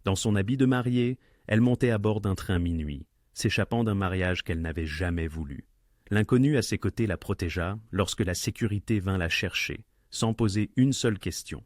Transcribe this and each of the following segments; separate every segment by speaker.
Speaker 1: Dans son habit de mariée, elle montait à bord d'un train minuit, s'échappant d'un mariage qu'elle n'avait jamais voulu. L'inconnu à ses côtés la protégea lorsque la sécurité vint la chercher, sans poser une seule question.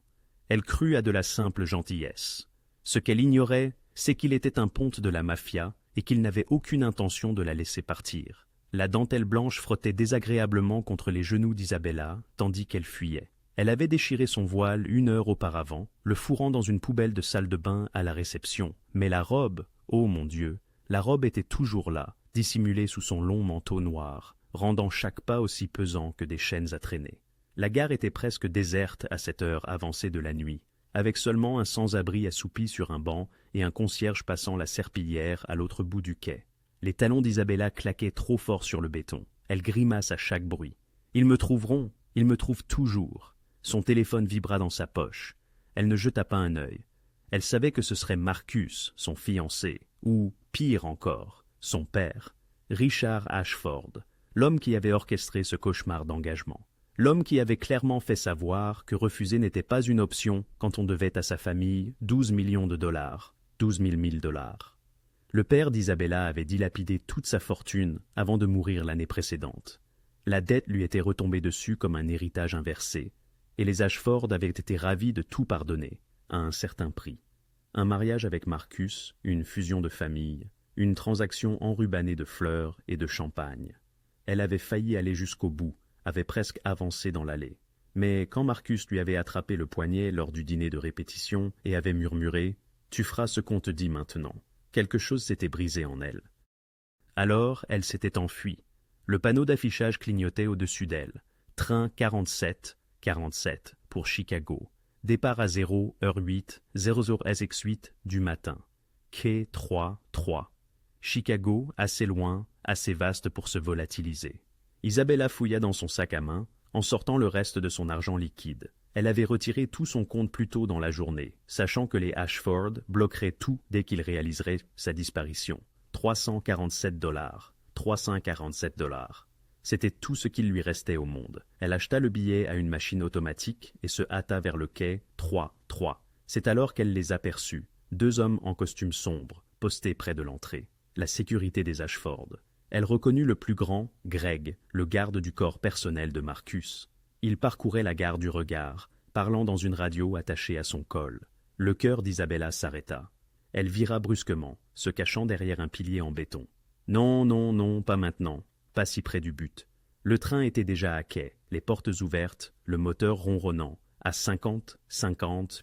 Speaker 1: Elle crut à de la simple gentillesse. Ce qu'elle ignorait, c'est qu'il était un ponte de la mafia et qu'il n'avait aucune intention de la laisser partir. La dentelle blanche frottait désagréablement contre les genoux d'Isabella, tandis qu'elle fuyait. Elle avait déchiré son voile 1 heure auparavant, le fourrant dans une poubelle de salle de bain à la réception. Mais la robe, oh mon Dieu, la robe était toujours là, dissimulée sous son long manteau noir, rendant chaque pas aussi pesant que des chaînes à traîner. La gare était presque déserte à cette heure avancée de la nuit, avec seulement un sans-abri assoupi sur un banc et un concierge passant la serpillière à l'autre bout du quai. Les talons d'Isabella claquaient trop fort sur le béton. Elle grimace à chaque bruit. « Ils me trouveront, ils me trouvent toujours !» Son téléphone vibra dans sa poche. Elle ne jeta pas un œil. Elle savait que ce serait Marcus, son fiancé, ou, pire encore, son père, Richard Ashford, l'homme qui avait orchestré ce cauchemar d'engagement. L'homme qui avait clairement fait savoir que refuser n'était pas une option quand on devait à sa famille 12 millions de dollars, 12 000 dollars. Le père d'Isabella avait dilapidé toute sa fortune avant de mourir l'année précédente. La dette lui était retombée dessus comme un héritage inversé, et les Ashford avaient été ravis de tout pardonner, à un certain prix. Un mariage avec Marcus, une fusion de famille, une transaction enrubannée de fleurs et de champagne. Elle avait failli aller jusqu'au bout, avait presque avancé dans l'allée. Mais quand Marcus lui avait attrapé le poignet lors du dîner de répétition et avait murmuré « Tu feras ce qu'on te dit maintenant », quelque chose s'était brisé en elle. Alors, elle s'était enfuie. Le panneau d'affichage clignotait au-dessus d'elle. Train 47, 47 pour Chicago. Départ à 0, heure 8, 00 SX8 du matin. Quai 3, 3. Chicago, assez loin, assez vaste pour se volatiliser. Isabella fouilla dans son sac à main, en sortant le reste de son argent liquide. Elle avait retiré tout son compte plus tôt dans la journée, sachant que les Ashford bloqueraient tout dès qu'ils réaliseraient sa disparition. 347 $. 347 $. C'était tout ce qu'il lui restait au monde. Elle acheta le billet à une machine automatique et se hâta vers le quai 3, 3. C'est alors qu'elle les aperçut, 2 hommes en costume sombre, postés près de l'entrée. La sécurité des Ashford. Elle reconnut le plus grand, Greg, le garde du corps personnel de Marcus. Il parcourait la gare du regard, parlant dans une radio attachée à son col. Le cœur d'Isabella s'arrêta. Elle vira brusquement, se cachant derrière un pilier en béton. Non, non, non, pas maintenant, pas si près du but. Le train était déjà à quai, les portes ouvertes, le moteur ronronnant, à 50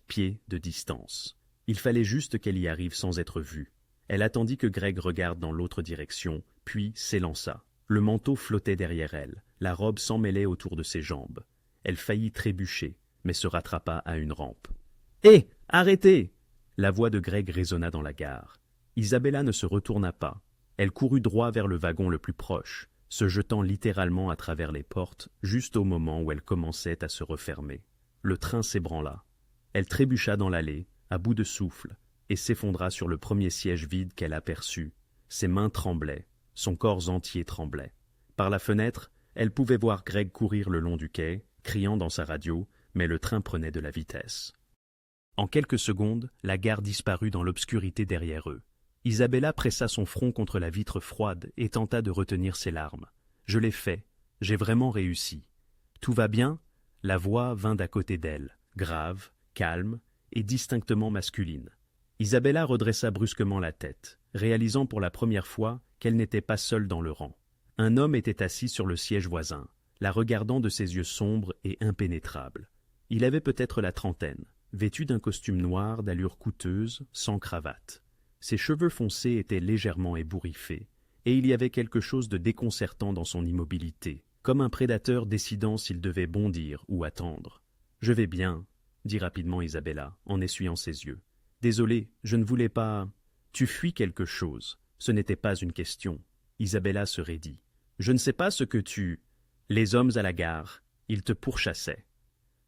Speaker 1: pieds de distance. Il fallait juste qu'elle y arrive sans être vue. Elle attendit que Greg regarde dans l'autre direction, puis s'élança. Le manteau flottait derrière elle, la robe s'emmêlait autour de ses jambes. Elle faillit trébucher, mais se rattrapa à une rampe. « Hé, arrêtez !» La voix de Greg résonna dans la gare. Isabella ne se retourna pas. Elle courut droit vers le wagon le plus proche, se jetant littéralement à travers les portes, juste au moment où elles commençaient à se refermer. Le train s'ébranla. Elle trébucha dans l'allée, à bout de souffle, et s'effondra sur le premier siège vide qu'elle aperçut. Ses mains tremblaient, son corps entier tremblait. Par la fenêtre, elle pouvait voir Greg courir le long du quai, criant dans sa radio, mais le train prenait de la vitesse. En quelques secondes, la gare disparut dans l'obscurité derrière eux. Isabella pressa son front contre la vitre froide et tenta de retenir ses larmes. « Je l'ai fait, j'ai vraiment réussi. »« Tout va bien ?» La voix vint d'à côté d'elle, grave, calme et distinctement masculine. Isabella redressa brusquement la tête, réalisant pour la première fois qu'elle n'était pas seule dans le rang. Un homme était assis sur le siège voisin, la regardant de ses yeux sombres et impénétrables. Il avait peut-être la trentaine, vêtu d'un costume noir d'allure coûteuse, sans cravate. Ses cheveux foncés étaient légèrement ébouriffés, et il y avait quelque chose de déconcertant dans son immobilité, comme un prédateur décidant s'il devait bondir ou attendre. « Je vais bien, » dit rapidement Isabella, en essuyant ses yeux. « Désolé, je ne voulais pas... » « Tu fuis quelque chose. Ce n'était pas une question. » Isabella se raidit. « Je ne sais pas ce que tu... » Les hommes à la gare. Ils te pourchassaient.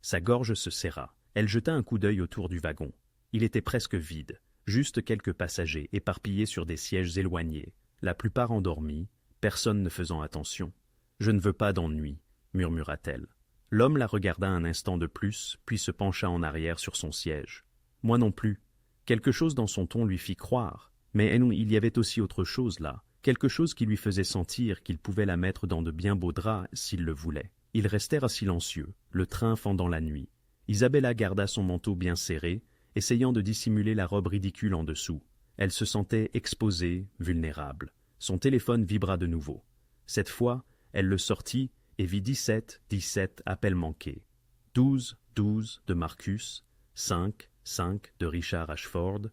Speaker 1: Sa gorge se serra. Elle jeta un coup d'œil autour du wagon. Il était presque vide. Juste quelques passagers éparpillés sur des sièges éloignés, la plupart endormis, personne ne faisant attention. « Je ne veux pas d'ennui, » murmura-t-elle. L'homme la regarda un instant de plus, puis se pencha en arrière sur son siège. « Moi non plus. » Quelque chose dans son ton lui fit croire, mais il y avait aussi autre chose là, quelque chose qui lui faisait sentir qu'il pouvait la mettre dans de bien beaux draps s'il le voulait. Ils restèrent silencieux, le train fendant la nuit. Isabella garda son manteau bien serré, essayant de dissimuler la robe ridicule en dessous. Elle se sentait exposée, vulnérable. Son téléphone vibra de nouveau. Cette fois, elle le sortit et vit 17 appels manqués. 12 de Marcus, 5 de Richard Ashford,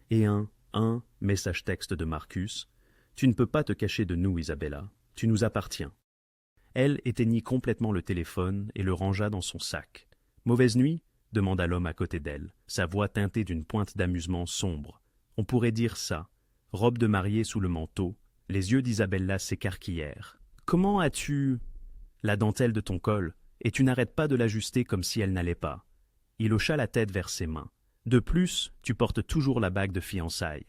Speaker 1: et un message texte de Marcus. Tu ne peux pas te cacher de nous, Isabella. Tu nous appartiens. Elle éteignit complètement le téléphone et le rangea dans son sac. Mauvaise nuit demanda l'homme à côté d'elle, sa voix teintée d'une pointe d'amusement sombre. On pourrait dire ça. Robe de mariée sous le manteau. Les yeux d'Isabella s'écarquillèrent. Comment as-tu... La dentelle de ton col, et tu n'arrêtes pas de l'ajuster comme si elle n'allait pas. Il hocha la tête vers ses mains. De plus, tu portes toujours la bague de fiançailles.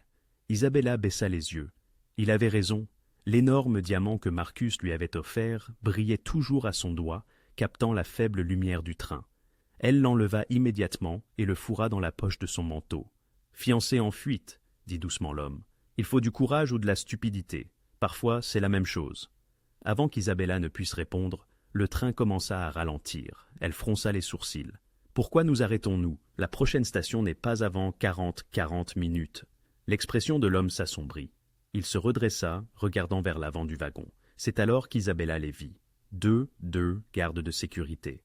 Speaker 1: Isabella baissa les yeux. Il avait raison. L'énorme diamant que Marcus lui avait offert brillait toujours à son doigt, captant la faible lumière du train. Elle l'enleva immédiatement et le fourra dans la poche de son manteau. « Fiancé en fuite, » dit doucement l'homme. « Il faut du courage ou de la stupidité. Parfois, c'est la même chose. » Avant qu'Isabella ne puisse répondre, le train commença à ralentir. Elle fronça les sourcils. « Pourquoi nous arrêtons-nous? La prochaine station n'est pas avant 40 minutes. » L'expression de l'homme s'assombrit. Il se redressa, regardant vers l'avant du wagon. C'est alors qu'Isabella les vit. Deux gardes de sécurité.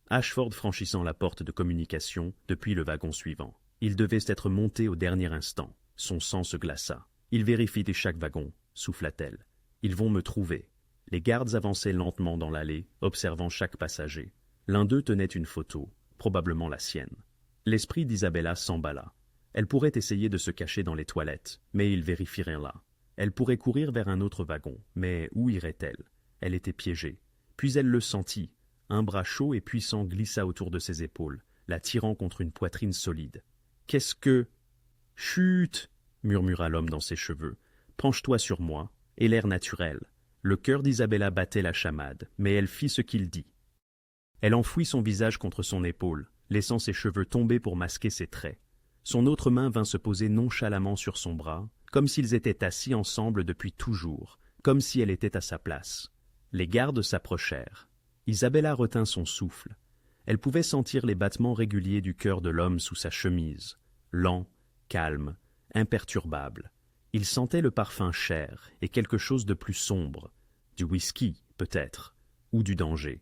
Speaker 1: Ashford franchissant la porte de communication depuis le wagon suivant. Il devait être monté au dernier instant. Son sang se glaça. Il vérifie chaque wagon, souffla-t-elle. Ils vont me trouver. Les gardes avançaient lentement dans l'allée, observant chaque passager. L'un d'eux tenait une photo, probablement la sienne. L'esprit d'Isabella s'emballa. Elle pourrait essayer de se cacher dans les toilettes, mais il vérifierait là. Elle pourrait courir vers un autre wagon, mais où irait-elle? Elle était piégée. Puis elle le sentit. Un bras chaud et puissant glissa autour de ses épaules, la tirant contre une poitrine solide. « Qu'est-ce que... » « Chut !» murmura l'homme dans ses cheveux. « Penche-toi sur moi. » Et l'air naturel. Le cœur d'Isabella battait la chamade, mais elle fit ce qu'il dit. Elle enfouit son visage contre son épaule, laissant ses cheveux tomber pour masquer ses traits. Son autre main vint se poser nonchalamment sur son bras, comme s'ils étaient assis ensemble depuis toujours, comme si elle était à sa place. Les gardes s'approchèrent. Isabella retint son souffle. Elle pouvait sentir les battements réguliers du cœur de l'homme sous sa chemise, lent, calme, imperturbable. Il sentait le parfum cher et quelque chose de plus sombre, du whisky, peut-être, ou du danger.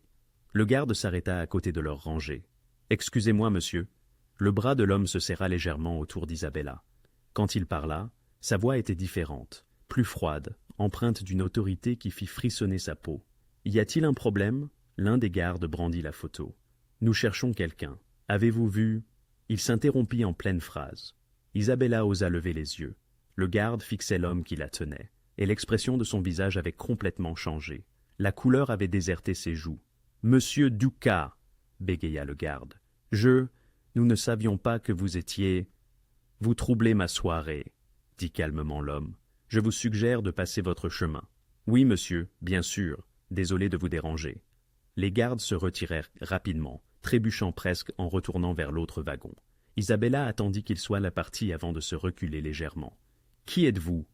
Speaker 1: Le garde s'arrêta à côté de leur rangée. « Excusez-moi, monsieur. » Le bras de l'homme se serra légèrement autour d'Isabella. Quand il parla, sa voix était différente, plus froide, empreinte d'une autorité qui fit frissonner sa peau. « Y a-t-il un problème ?» L'un des gardes brandit la photo. « Nous cherchons quelqu'un. Avez-vous vu ?» Il s'interrompit en pleine phrase. Isabella osa lever les yeux. Le garde fixait l'homme qui la tenait, et l'expression de son visage avait complètement changé. La couleur avait déserté ses joues. « Monsieur Ducat !» bégaya le garde. « Nous ne savions pas que vous étiez... »« Vous troublez ma soirée, » dit calmement l'homme. « Je vous suggère de passer votre chemin. »« Oui, monsieur, bien sûr. Désolé de vous déranger. » Les gardes se retirèrent rapidement, trébuchant presque en retournant vers l'autre wagon. Isabella attendit qu'il soit la partie avant de se reculer légèrement. « Qui êtes-vous »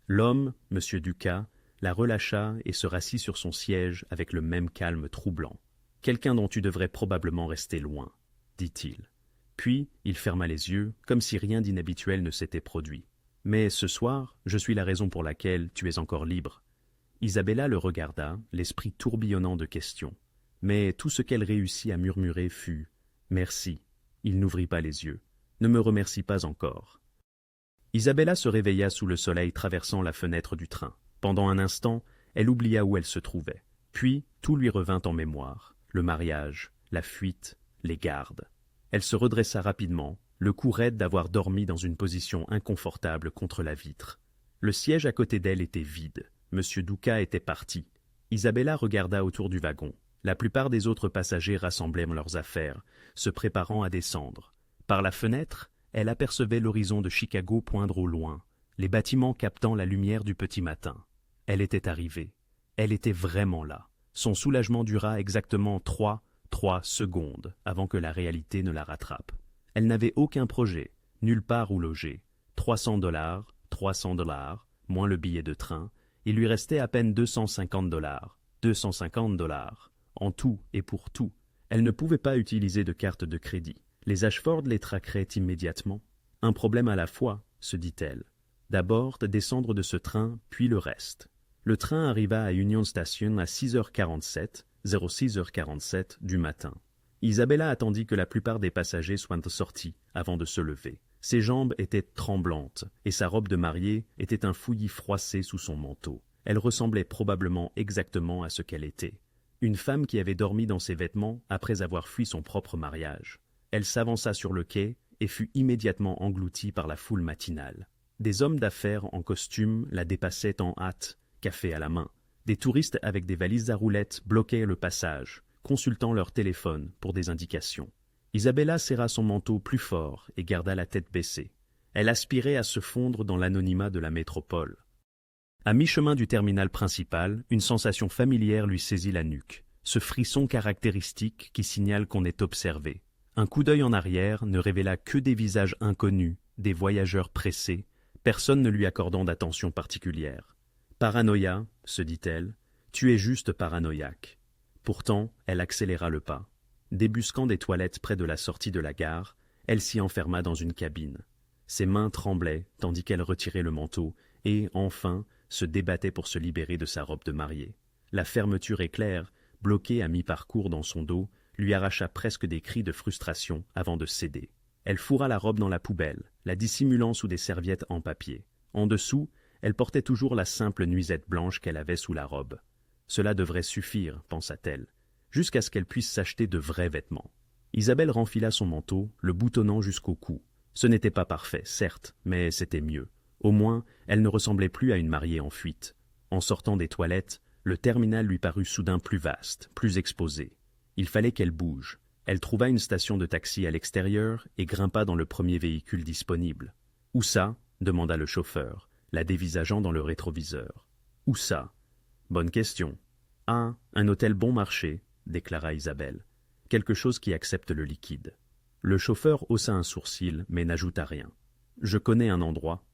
Speaker 1: L'homme, M. Ducat, la relâcha et se rassit sur son siège avec le même calme troublant. « Quelqu'un dont tu devrais probablement rester loin, » dit-il. Puis il ferma les yeux, comme si rien d'inhabituel ne s'était produit. « Mais ce soir, je suis la raison pour laquelle tu es encore libre. » Isabella le regarda, l'esprit tourbillonnant de questions. Mais tout ce qu'elle réussit à murmurer fut « Merci ». Il n'ouvrit pas les yeux. « Ne me remercie pas encore. » Isabella se réveilla sous le soleil traversant la fenêtre du train. Pendant un instant, elle oublia où elle se trouvait. Puis, tout lui revint en mémoire. Le mariage, la fuite, les gardes. Elle se redressa rapidement, le cou raide d'avoir dormi dans une position inconfortable contre la vitre. Le siège à côté d'elle était vide. Monsieur Ducat était parti. Isabella regarda autour du wagon. La plupart des autres passagers rassemblaient leurs affaires, se préparant à descendre. Par la fenêtre, elle apercevait l'horizon de Chicago poindre au loin, les bâtiments captant la lumière du petit matin. Elle était arrivée. Elle était vraiment là. Son soulagement dura exactement 3 secondes avant que la réalité ne la rattrape. Elle n'avait aucun projet, nulle part où loger. 300 $, 300 $, moins le billet de train, il lui restait à peine 250 $, 250 $. En tout et pour tout, elle ne pouvait pas utiliser de carte de crédit. Les Ashford les traqueraient immédiatement. Un problème à la fois, se dit-elle. D'abord descendre de ce train, puis le reste. Le train arriva à Union Station à 6h47, 06h47 du matin. Isabella attendit que la plupart des passagers soient sortis avant de se lever. Ses jambes étaient tremblantes et sa robe de mariée était un fouillis froissé sous son manteau. Elle ressemblait probablement exactement à ce qu'elle était. Une femme qui avait dormi dans ses vêtements après avoir fui son propre mariage. Elle s'avança sur le quai et fut immédiatement engloutie par la foule matinale. Des hommes d'affaires en costume la dépassaient en hâte, café à la main. Des touristes avec des valises à roulettes bloquaient le passage, consultant leur téléphone pour des indications. Isabella serra son manteau plus fort et garda la tête baissée. Elle aspirait à se fondre dans l'anonymat de la métropole. À mi-chemin du terminal principal, une sensation familière lui saisit la nuque, ce frisson caractéristique qui signale qu'on est observé. Un coup d'œil en arrière ne révéla que des visages inconnus, des voyageurs pressés, personne ne lui accordant d'attention particulière. Paranoïa, se dit-elle, tu es juste paranoïaque. Pourtant, elle accéléra le pas. Débusquant des toilettes près de la sortie de la gare, elle s'y enferma dans une cabine. Ses mains tremblaient tandis qu'elle retirait le manteau et, enfin, se débattait pour se libérer de sa robe de mariée. La fermeture éclair, bloquée à mi-parcours dans son dos, lui arracha presque des cris de frustration avant de céder. Elle fourra la robe dans la poubelle, la dissimulant sous des serviettes en papier. En dessous, elle portait toujours la simple nuisette blanche qu'elle avait sous la robe. Cela devrait suffire, pensa-t-elle, jusqu'à ce qu'elle puisse s'acheter de vrais vêtements. Isabelle renfila son manteau, le boutonnant jusqu'au cou. Ce n'était pas parfait, certes, mais c'était mieux. Au moins, elle ne ressemblait plus à une mariée en fuite. En sortant des toilettes, le terminal lui parut soudain plus vaste, plus exposé. Il fallait qu'elle bouge. Elle trouva une station de taxi à l'extérieur et grimpa dans le premier véhicule disponible. « Où ça ?» demanda le chauffeur, la dévisageant dans le rétroviseur. « Où ça ?» Bonne question. « Ah, un hôtel bon marché, » déclara Isabelle. « Quelque chose qui accepte le liquide. » Le chauffeur haussa un sourcil, mais n'ajouta rien. « Je connais un endroit. »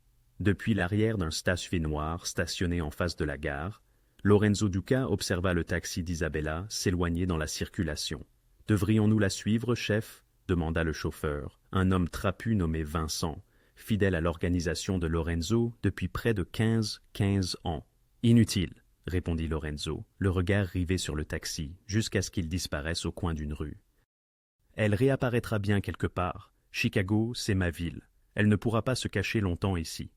Speaker 1: Depuis l'arrière d'un SUV noir stationné en face de la gare, Lorenzo Duca observa le taxi d'Isabella s'éloigner dans la circulation. « Devrions-nous la suivre, chef ?» demanda le chauffeur, un homme trapu nommé Vincent, fidèle à l'organisation de Lorenzo depuis près de 15 ans. « Inutile, » répondit Lorenzo, le regard rivé sur le taxi, jusqu'à ce qu'il disparaisse au coin d'une rue. « Elle réapparaîtra bien quelque part. Chicago, c'est ma ville. Elle ne pourra pas se cacher longtemps ici. »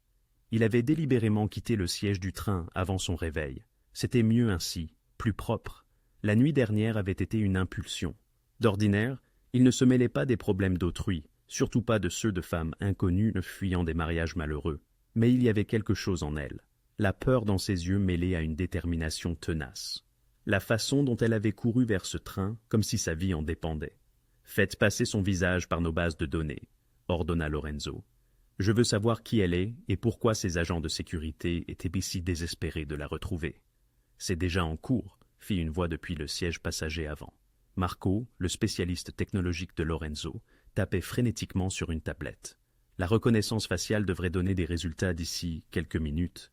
Speaker 1: Il avait délibérément quitté le siège du train avant son réveil. C'était mieux ainsi, plus propre. La nuit dernière avait été une impulsion. D'ordinaire, il ne se mêlait pas des problèmes d'autrui, surtout pas de ceux de femmes inconnues fuyant des mariages malheureux. Mais il y avait quelque chose en elle, la peur dans ses yeux mêlée à une détermination tenace. La façon dont elle avait couru vers ce train, comme si sa vie en dépendait. « Faites passer son visage par nos bases de données », ordonna Lorenzo. « Je veux savoir qui elle est et pourquoi ces agents de sécurité étaient si désespérés de la retrouver. »« C'est déjà en cours », fit une voix depuis le siège passager avant. Marco, le spécialiste technologique de Lorenzo, tapait frénétiquement sur une tablette. La reconnaissance faciale devrait donner des résultats d'ici quelques minutes.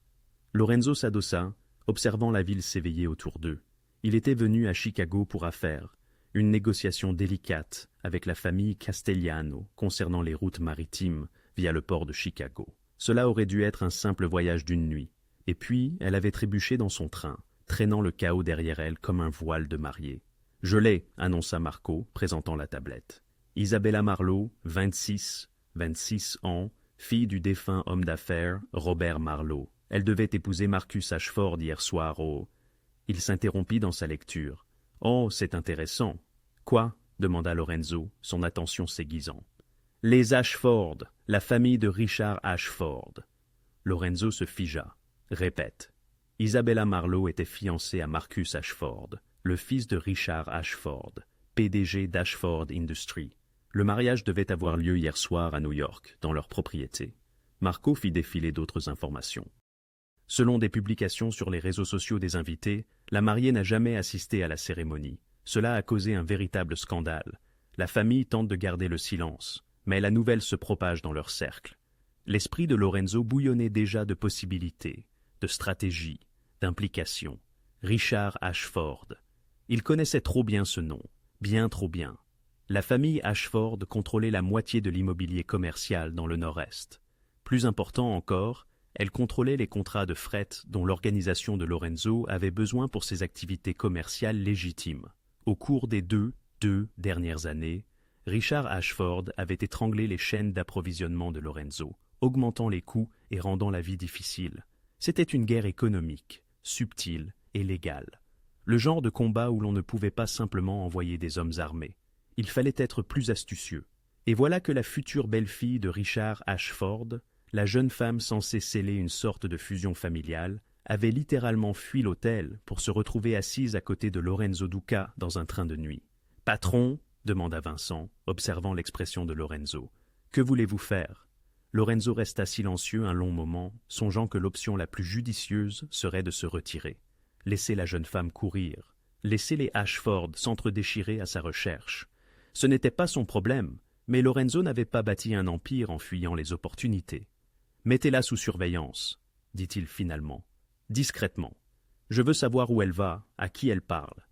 Speaker 1: Lorenzo s'adossa, observant la ville s'éveiller autour d'eux. Il était venu à Chicago pour affaires, une négociation délicate avec la famille Castellano concernant les routes maritimes via le port de Chicago. Cela aurait dû être un simple voyage d'une nuit. Et puis, elle avait trébuché dans son train, traînant le chaos derrière elle comme un voile de mariée. « Je l'ai », annonça Marco, présentant la tablette. Isabella Marlowe, 26 ans, fille du défunt homme d'affaires Robert Marlowe. Elle devait épouser Marcus Ashford hier soir au... Il s'interrompit dans sa lecture. « Oh, c'est intéressant. »« Quoi ?» demanda Lorenzo, son attention s'aiguisant. « Les Ashford, la famille de Richard Ashford. » Lorenzo se figea. « Répète. » Isabella Marlowe était fiancée à Marcus Ashford, le fils de Richard Ashford, PDG d'Ashford Industries. Le mariage devait avoir lieu hier soir à New York, dans leur propriété. Marco fit défiler d'autres informations. Selon des publications sur les réseaux sociaux des invités, la mariée n'a jamais assisté à la cérémonie. Cela a causé un véritable scandale. La famille tente de garder le silence, mais la nouvelle se propage dans leur cercle. L'esprit de Lorenzo bouillonnait déjà de possibilités, de stratégies, d'implications. Richard Ashford. Il connaissait trop bien ce nom, bien trop bien. La famille Ashford contrôlait la moitié de l'immobilier commercial dans le Nord-Est. Plus important encore, elle contrôlait les contrats de fret dont l'organisation de Lorenzo avait besoin pour ses activités commerciales légitimes. Au cours des deux dernières années, Richard Ashford avait étranglé les chaînes d'approvisionnement de Lorenzo, augmentant les coûts et rendant la vie difficile. C'était une guerre économique, subtile et légale. Le genre de combat où l'on ne pouvait pas simplement envoyer des hommes armés. Il fallait être plus astucieux. Et voilà que la future belle-fille de Richard Ashford, la jeune femme censée sceller une sorte de fusion familiale, avait littéralement fui l'hôtel pour se retrouver assise à côté de Lorenzo Duca dans un train de nuit. « Patron » demanda Vincent, observant l'expression de Lorenzo. « Que voulez-vous faire » Lorenzo resta silencieux un long moment, songeant que l'option la plus judicieuse serait de se retirer. Laisser la jeune femme courir, laisser les Ashford s'entre-déchirer à sa recherche. Ce n'était pas son problème, mais Lorenzo n'avait pas bâti un empire en fuyant les opportunités. « Mettez-la sous surveillance, » dit-il finalement, discrètement. « Je veux savoir où elle va, à qui elle parle.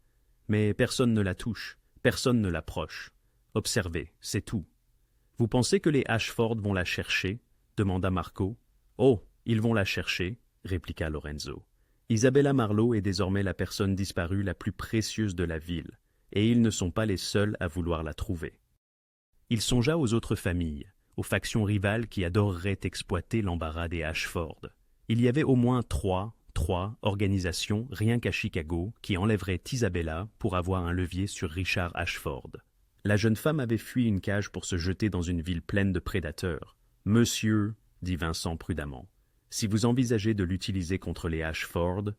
Speaker 1: Mais personne ne la touche, personne ne l'approche. Observez, c'est tout. » « Vous pensez que les Ashford vont la chercher » demanda Marco. « Oh, ils vont la chercher » répliqua Lorenzo. « Isabella Marlowe est désormais la personne disparue la plus précieuse de la ville, et ils ne sont pas les seuls à vouloir la trouver. » Il songea aux autres familles, aux factions rivales qui adoreraient exploiter l'embarras des Ashford. Il y avait au moins trois organisations rien qu'à Chicago qui enlèveraient Isabella pour avoir un levier sur Richard Ashford. La jeune femme avait fui une cage pour se jeter dans une ville pleine de prédateurs. « Monsieur, » dit Vincent prudemment, « si vous envisagez de l'utiliser contre les Ashford… »«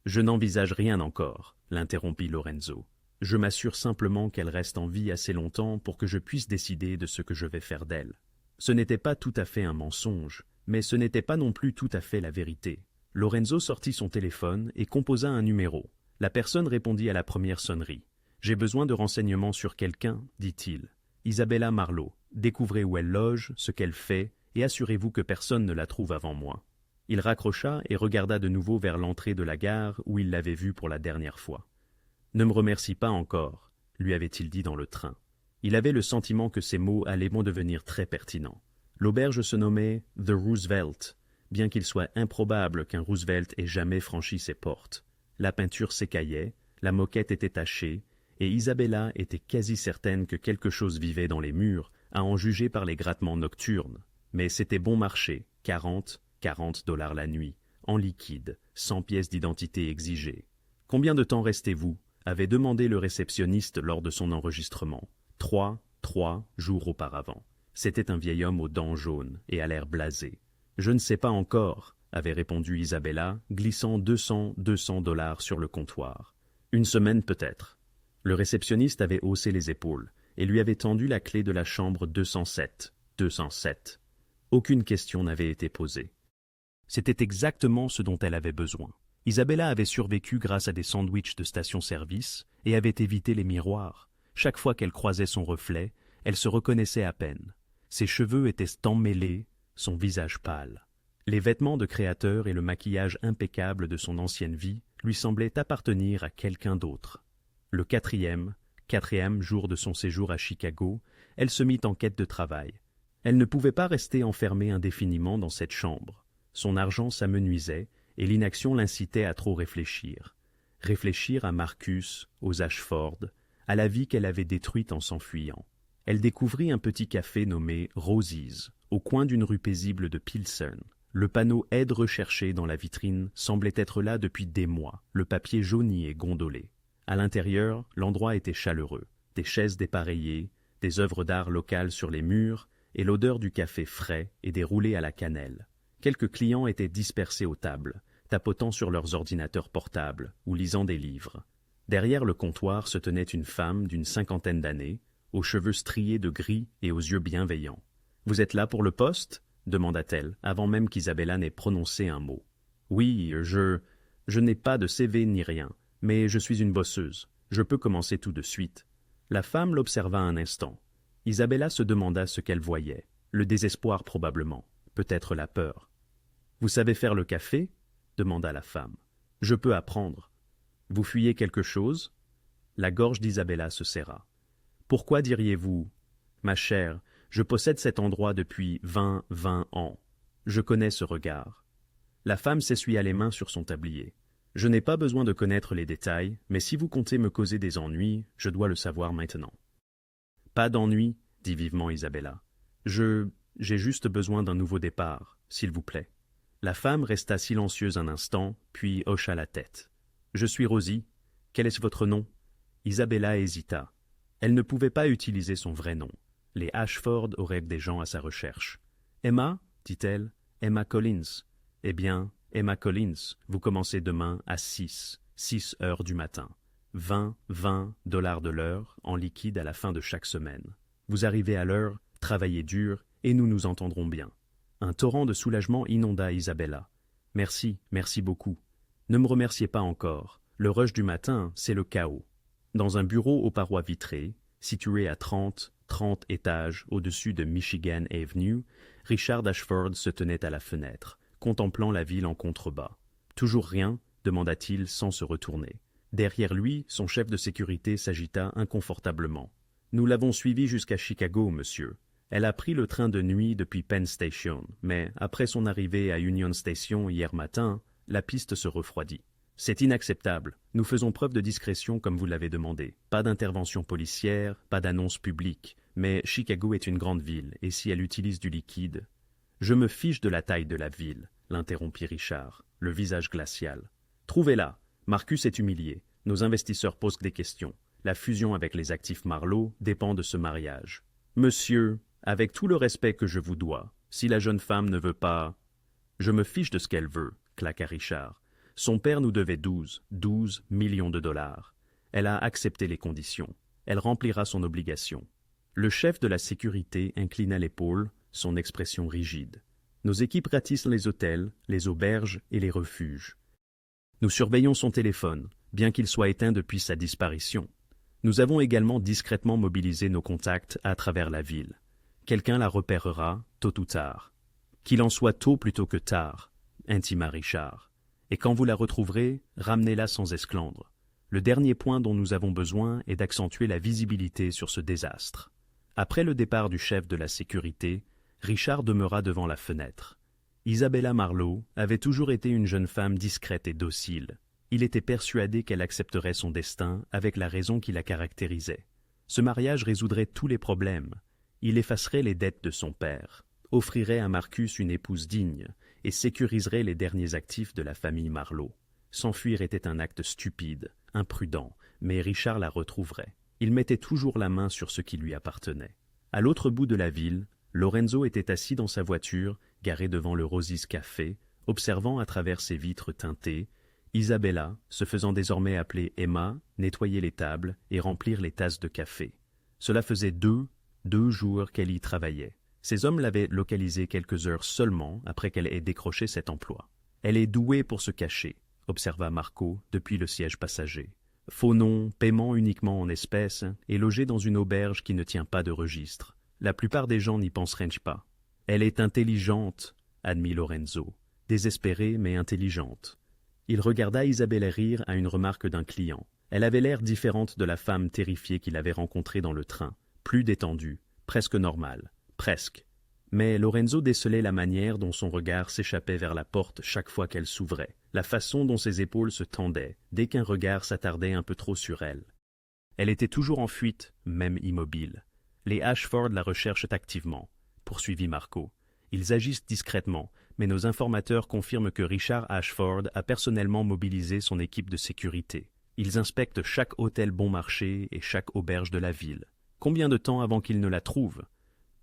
Speaker 1: Je n'envisage rien encore, » l'interrompit Lorenzo. « Je m'assure simplement qu'elle reste en vie assez longtemps pour que je puisse décider de ce que je vais faire d'elle. » Ce n'était pas tout à fait un mensonge, mais ce n'était pas non plus tout à fait la vérité. Lorenzo sortit son téléphone et composa un numéro. La personne répondit à la première sonnerie. « J'ai besoin de renseignements sur quelqu'un, » dit-il. « Isabella Marlowe. Découvrez où elle loge, ce qu'elle fait, et assurez-vous que personne ne la trouve avant moi. » Il raccrocha et regarda de nouveau vers l'entrée de la gare où il l'avait vue pour la dernière fois. « Ne me remercie pas encore, » lui avait-il dit dans le train. Il avait le sentiment que ces mots allaient devenir très pertinents. L'auberge se nommait « The Roosevelt », bien qu'il soit improbable qu'un Roosevelt ait jamais franchi ses portes. La peinture s'écaillait, la moquette était tachée, et Isabella était quasi certaine que quelque chose vivait dans les murs, à en juger par les grattements nocturnes. Mais c'était bon marché, 40 $ la nuit, en liquide, sans pièce d'identité exigée. « Combien de temps restez-vous » avait demandé le réceptionniste lors de son enregistrement. « 3 jours auparavant. » C'était un vieil homme aux dents jaunes et à l'air blasé. « Je ne sais pas encore » avait répondu Isabella, glissant 200 $ sur le comptoir. « Une semaine peut-être. » Le réceptionniste avait haussé les épaules et lui avait tendu la clé de la chambre 207. Aucune question n'avait été posée. C'était exactement ce dont elle avait besoin. Isabella avait survécu grâce à des sandwichs de station-service et avait évité les miroirs. Chaque fois qu'elle croisait son reflet, elle se reconnaissait à peine. Ses cheveux étaient emmêlés, son visage pâle. Les vêtements de créateur et le maquillage impeccable de son ancienne vie lui semblaient appartenir à quelqu'un d'autre. Le quatrième jour de son séjour à Chicago, elle se mit en quête de travail. Elle ne pouvait pas rester enfermée indéfiniment dans cette chambre. Son argent s'amenuisait et l'inaction l'incitait à trop réfléchir. Réfléchir à Marcus, aux Ashford, à la vie qu'elle avait détruite en s'enfuyant. Elle découvrit un petit café nommé Rosie's, au coin d'une rue paisible de Pilsen. Le panneau « Aide recherchée » dans la vitrine semblait être là depuis des mois, le papier jauni et gondolé. À l'intérieur, l'endroit était chaleureux, des chaises dépareillées, des œuvres d'art locales sur les murs et l'odeur du café frais et des roulés à la cannelle. Quelques clients étaient dispersés aux tables, tapotant sur leurs ordinateurs portables ou lisant des livres. Derrière le comptoir se tenait une femme d'une 50aine d'années, aux cheveux striés de gris et aux yeux bienveillants. « Vous êtes là pour le poste ?» demanda-t-elle, avant même qu'Isabella n'ait prononcé un mot. « Oui, je n'ai pas de CV ni rien. Mais je suis une bosseuse. Je peux commencer tout de suite. » La femme l'observa un instant. Isabella se demanda ce qu'elle voyait. Le désespoir probablement, peut-être la peur. « Vous savez faire le café ?» demanda la femme. « Je peux apprendre. »« Vous fuyez quelque chose ?» La gorge d'Isabella se serra. « Pourquoi diriez-vous ? Ma chère, je possède cet endroit depuis 20 ans. Je connais ce regard. » La femme s'essuya les mains sur son tablier. « Je n'ai pas besoin de connaître les détails, mais si vous comptez me causer des ennuis, je dois le savoir maintenant. »« Pas d'ennuis, » dit vivement Isabella. « J'ai juste besoin d'un nouveau départ, s'il vous plaît. » La femme resta silencieuse un instant, puis hocha la tête. « Je suis Rosie. Quel est votre nom ?» Isabella hésita. Elle ne pouvait pas utiliser son vrai nom. Les Ashford auraient des gens à sa recherche. « Emma ?» dit-elle. « Emma Collins. » « Eh bien, Emma Collins, vous commencez demain à 6 heures du matin. 20 $ de l'heure en liquide à la fin de chaque semaine. Vous arrivez à l'heure, travaillez dur, et nous nous entendrons bien. » Un torrent de soulagement inonda Isabella. « Merci, merci beaucoup. Ne me remerciez pas encore. Le rush du matin, c'est le chaos. » Dans un bureau aux parois vitrées, situé à 30 étages au-dessus de Michigan Avenue, Richard Ashford se tenait à la fenêtre, contemplant la ville en contrebas. « Toujours rien ?» demanda-t-il sans se retourner. Derrière lui, son chef de sécurité s'agita inconfortablement. « Nous l'avons suivie jusqu'à Chicago, monsieur. Elle a pris le train de nuit depuis Penn Station, mais après son arrivée à Union Station hier matin, la piste se refroidit. C'est inacceptable. Nous faisons preuve de discrétion comme vous l'avez demandé. Pas d'intervention policière, pas d'annonce publique. Mais Chicago est une grande ville, et si elle utilise du liquide... » « Je me fiche de la taille de la ville, » l'interrompit Richard, le visage glacial. « Trouvez-la. Marcus est humilié. Nos investisseurs posent des questions. La fusion avec les actifs Marlowe dépend de ce mariage. Monsieur, avec tout le respect que je vous dois, si la jeune femme ne veut pas... » « Je me fiche de ce qu'elle veut, » claqua Richard. « Son père nous devait 12 millions de dollars. Elle a accepté les conditions. Elle remplira son obligation. » Le chef de la sécurité inclina l'épaule, son expression rigide. « Nos équipes ratissent les hôtels, les auberges et les refuges. Nous surveillons son téléphone, bien qu'il soit éteint depuis sa disparition. Nous avons également discrètement mobilisé nos contacts à travers la ville. Quelqu'un la repérera, tôt ou tard. Qu'il en soit tôt plutôt que tard, intima Richard. Et quand vous la retrouverez, ramenez-la sans esclandre. Le dernier point dont nous avons besoin est d'accentuer la visibilité sur ce désastre. » Après le départ du chef de la sécurité, Richard demeura devant la fenêtre. Isabella Marlowe avait toujours été une jeune femme discrète et docile. Il était persuadé qu'elle accepterait son destin avec la raison qui la caractérisait. Ce mariage résoudrait tous les problèmes. Il effacerait les dettes de son père, offrirait à Marcus une épouse digne et sécuriserait les derniers actifs de la famille Marlowe. S'enfuir était un acte stupide, imprudent, mais Richard la retrouverait. Il mettait toujours la main sur ce qui lui appartenait. À l'autre bout de la ville, Lorenzo était assis dans sa voiture, garée devant le Rosie's Café, observant à travers ses vitres teintées, Isabella, se faisant désormais appeler Emma, nettoyer les tables et remplir les tasses de café. Cela faisait deux jours qu'elle y travaillait. Ses hommes l'avaient localisée quelques heures seulement après qu'elle ait décroché cet emploi. « Elle est douée pour se cacher », observa Marco depuis le siège passager. Faux nom, paiement uniquement en espèces, et logée dans une auberge qui ne tient pas de registre. La plupart des gens n'y penseraient pas. Elle est intelligente, admit Lorenzo. Désespérée, mais intelligente. Il regarda Isabella rire à une remarque d'un client. Elle avait l'air différente de la femme terrifiée qu'il avait rencontrée dans le train. Plus détendue, presque normale. Presque. Mais Lorenzo décelait la manière dont son regard s'échappait vers la porte chaque fois qu'elle s'ouvrait, la façon dont ses épaules se tendaient dès qu'un regard s'attardait un peu trop sur elle. Elle était toujours en fuite, même immobile. Les Ashford la recherchent activement, poursuivit Marco. Ils agissent discrètement, mais nos informateurs confirment que Richard Ashford a personnellement mobilisé son équipe de sécurité. Ils inspectent chaque hôtel bon marché et chaque auberge de la ville. Combien de temps avant qu'ils ne la trouvent ?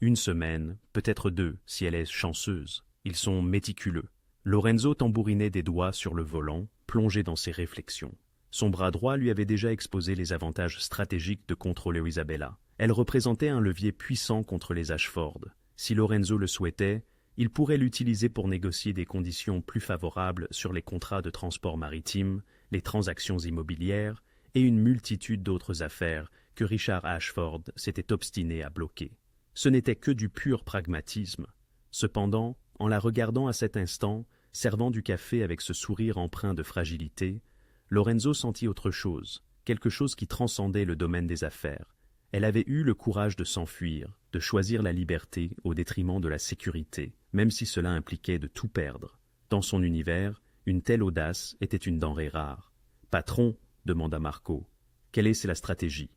Speaker 1: 1 semaine, peut-être 2, si elle est chanceuse. Ils sont méticuleux. Lorenzo tambourinait des doigts sur le volant, plongé dans ses réflexions. Son bras droit lui avait déjà exposé les avantages stratégiques de contrôler Isabella. Elle représentait un levier puissant contre les Ashford. Si Lorenzo le souhaitait, il pourrait l'utiliser pour négocier des conditions plus favorables sur les contrats de transport maritime, les transactions immobilières et une multitude d'autres affaires que Richard Ashford s'était obstiné à bloquer. Ce n'était que du pur pragmatisme. Cependant, en la regardant à cet instant, servant du café avec ce sourire empreint de fragilité, Lorenzo sentit autre chose, quelque chose qui transcendait le domaine des affaires. Elle avait eu le courage de s'enfuir, de choisir la liberté au détriment de la sécurité, même si cela impliquait de tout perdre. Dans son univers, une telle audace était une denrée rare. « Patron, demanda Marco, quelle est la stratégie ?»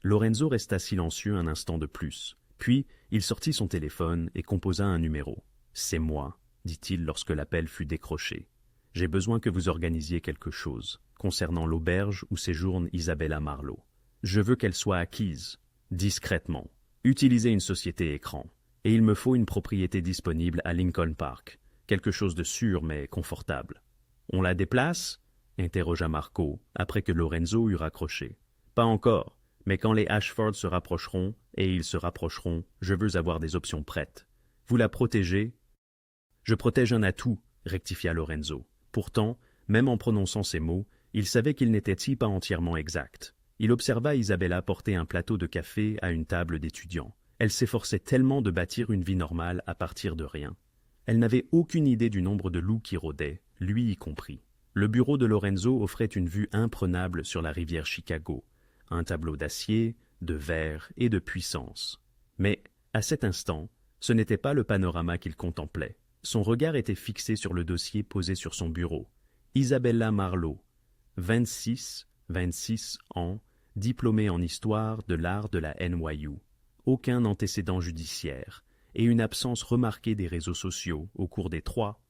Speaker 1: Lorenzo resta silencieux un instant de plus. Puis, il sortit son téléphone et composa un numéro. « C'est moi, dit-il lorsque l'appel fut décroché. J'ai besoin que vous organisiez quelque chose, concernant l'auberge où séjourne Isabella Marlowe. Je veux qu'elle soit acquise, discrètement. Utilisez une société écran. Et il me faut une propriété disponible à Lincoln Park. Quelque chose de sûr mais confortable. On la déplace ? Interrogea Marco, après que Lorenzo eut raccroché. Pas encore, mais quand les Ashford se rapprocheront, et ils se rapprocheront, je veux avoir des options prêtes. Vous la protégez ? Je protège un atout, rectifia Lorenzo. Pourtant, même en prononçant ces mots, il savait qu'ils n'étaient pas entièrement exacts. Il observa Isabella porter un plateau de café à une table d'étudiants. Elle s'efforçait tellement de bâtir une vie normale à partir de rien. Elle n'avait aucune idée du nombre de loups qui rôdaient, lui y compris. Le bureau de Lorenzo offrait une vue imprenable sur la rivière Chicago, un tableau d'acier, de verre et de puissance. Mais, à cet instant, ce n'était pas le panorama qu'il contemplait. Son regard était fixé sur le dossier posé sur son bureau. Isabella Marlowe, 26 ans, diplômée en histoire de l'art de la NYU. Aucun antécédent judiciaire et une absence remarquée des réseaux sociaux au cours des trois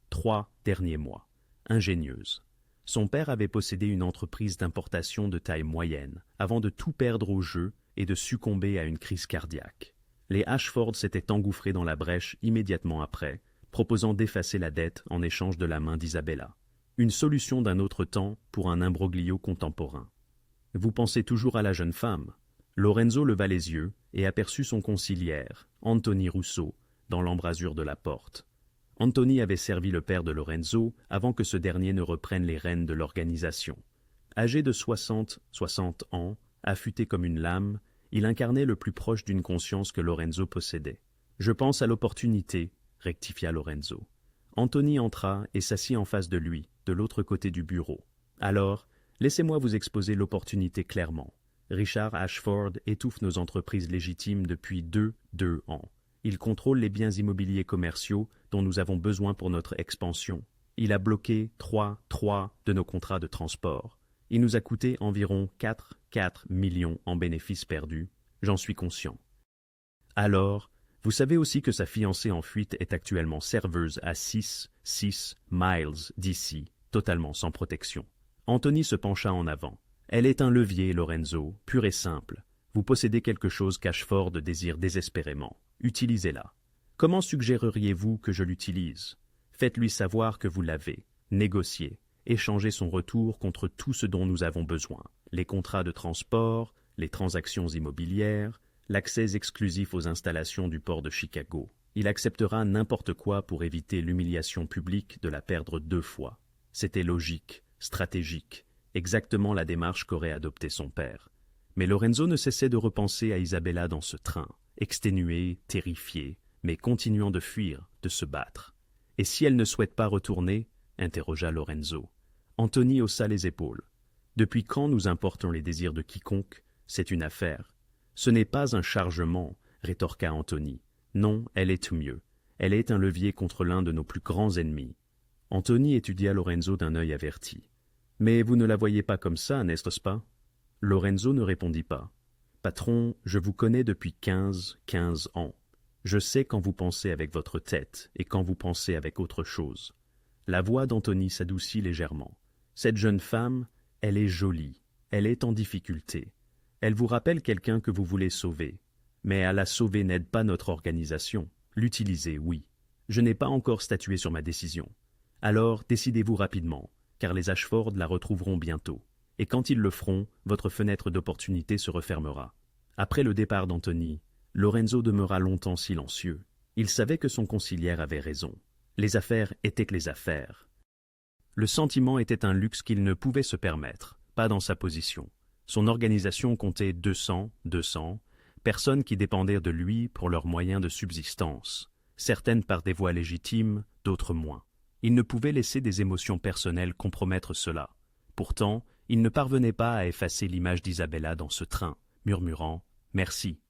Speaker 1: derniers mois. Ingénieuse. Son père avait possédé une entreprise d'importation de taille moyenne, avant de tout perdre au jeu et de succomber à une crise cardiaque. Les Ashford s'étaient engouffrés dans la brèche immédiatement après, proposant d'effacer la dette en échange de la main d'Isabella. Une solution d'un autre temps pour un imbroglio contemporain. Vous pensez toujours à la jeune femme ? Lorenzo leva les yeux et aperçut son conciliaire, Anthony Russo, dans l'embrasure de la porte. Anthony avait servi le père de Lorenzo avant que ce dernier ne reprenne les rênes de l'organisation. Âgé de 60 ans, affûté comme une lame, il incarnait le plus proche d'une conscience que Lorenzo possédait. « Je pense à l'opportunité », rectifia Lorenzo. Anthony entra et s'assit en face de lui, de l'autre côté du bureau. « Alors, laissez-moi vous exposer l'opportunité clairement. Richard Ashford étouffe nos entreprises légitimes depuis deux ans. Il contrôle les biens immobiliers commerciaux dont nous avons besoin pour notre expansion. Il a bloqué trois de nos contrats de transport. Il nous a coûté environ 4 millions en bénéfices perdus, j'en suis conscient. Alors, vous savez aussi que sa fiancée en fuite est actuellement serveuse à 6 miles d'ici, totalement sans protection. Anthony se pencha en avant. Elle est un levier, Lorenzo, pur et simple. Vous possédez quelque chose qu'Ashford désire désespérément. Utilisez-la. Comment suggéreriez-vous que je l'utilise ? Faites-lui savoir que vous l'avez. Négociez. Échangez son retour contre tout ce dont nous avons besoin. Les contrats de transport, les transactions immobilières, l'accès exclusif aux installations du port de Chicago. Il acceptera n'importe quoi pour éviter l'humiliation publique de la perdre 2 fois. C'était logique, stratégique, exactement la démarche qu'aurait adoptée son père. Mais Lorenzo ne cessait de repenser à Isabella dans ce train, exténuée, terrifiée, mais continuant de fuir, de se battre. « Et si elle ne souhaite pas retourner ?» interrogea Lorenzo. Anthony haussa les épaules. « Depuis quand nous importons les désirs de quiconque ? C'est une affaire. »« Ce n'est pas un chargement, » rétorqua Anthony. « Non, elle est tout mieux. Elle est un levier contre l'un de nos plus grands ennemis. » Anthony étudia Lorenzo d'un œil averti. « Mais vous ne la voyez pas comme ça, n'est-ce pas ?» Lorenzo ne répondit pas. « Patron, je vous connais depuis 15 ans. Je sais quand vous pensez avec votre tête et quand vous pensez avec autre chose. » La voix d'Anthony s'adoucit légèrement. « Cette jeune femme, elle est jolie, elle est en difficulté. Elle vous rappelle quelqu'un que vous voulez sauver. Mais à la sauver n'aide pas notre organisation. L'utiliser, oui. Je n'ai pas encore statué sur ma décision. Alors décidez-vous rapidement, car les Ashford la retrouveront bientôt. Et quand ils le feront, votre fenêtre d'opportunité se refermera. » Après le départ d'Anthony, Lorenzo demeura longtemps silencieux. Il savait que son conciliaire avait raison. Les affaires étaient que les affaires. Le sentiment était un luxe qu'il ne pouvait se permettre, pas dans sa position. Son organisation comptait 200 personnes qui dépendaient de lui pour leurs moyens de subsistance, certaines par des voies légitimes, d'autres moins. Il ne pouvait laisser des émotions personnelles compromettre cela. Pourtant, il ne parvenait pas à effacer l'image d'Isabella dans ce train, murmurant « Merci »,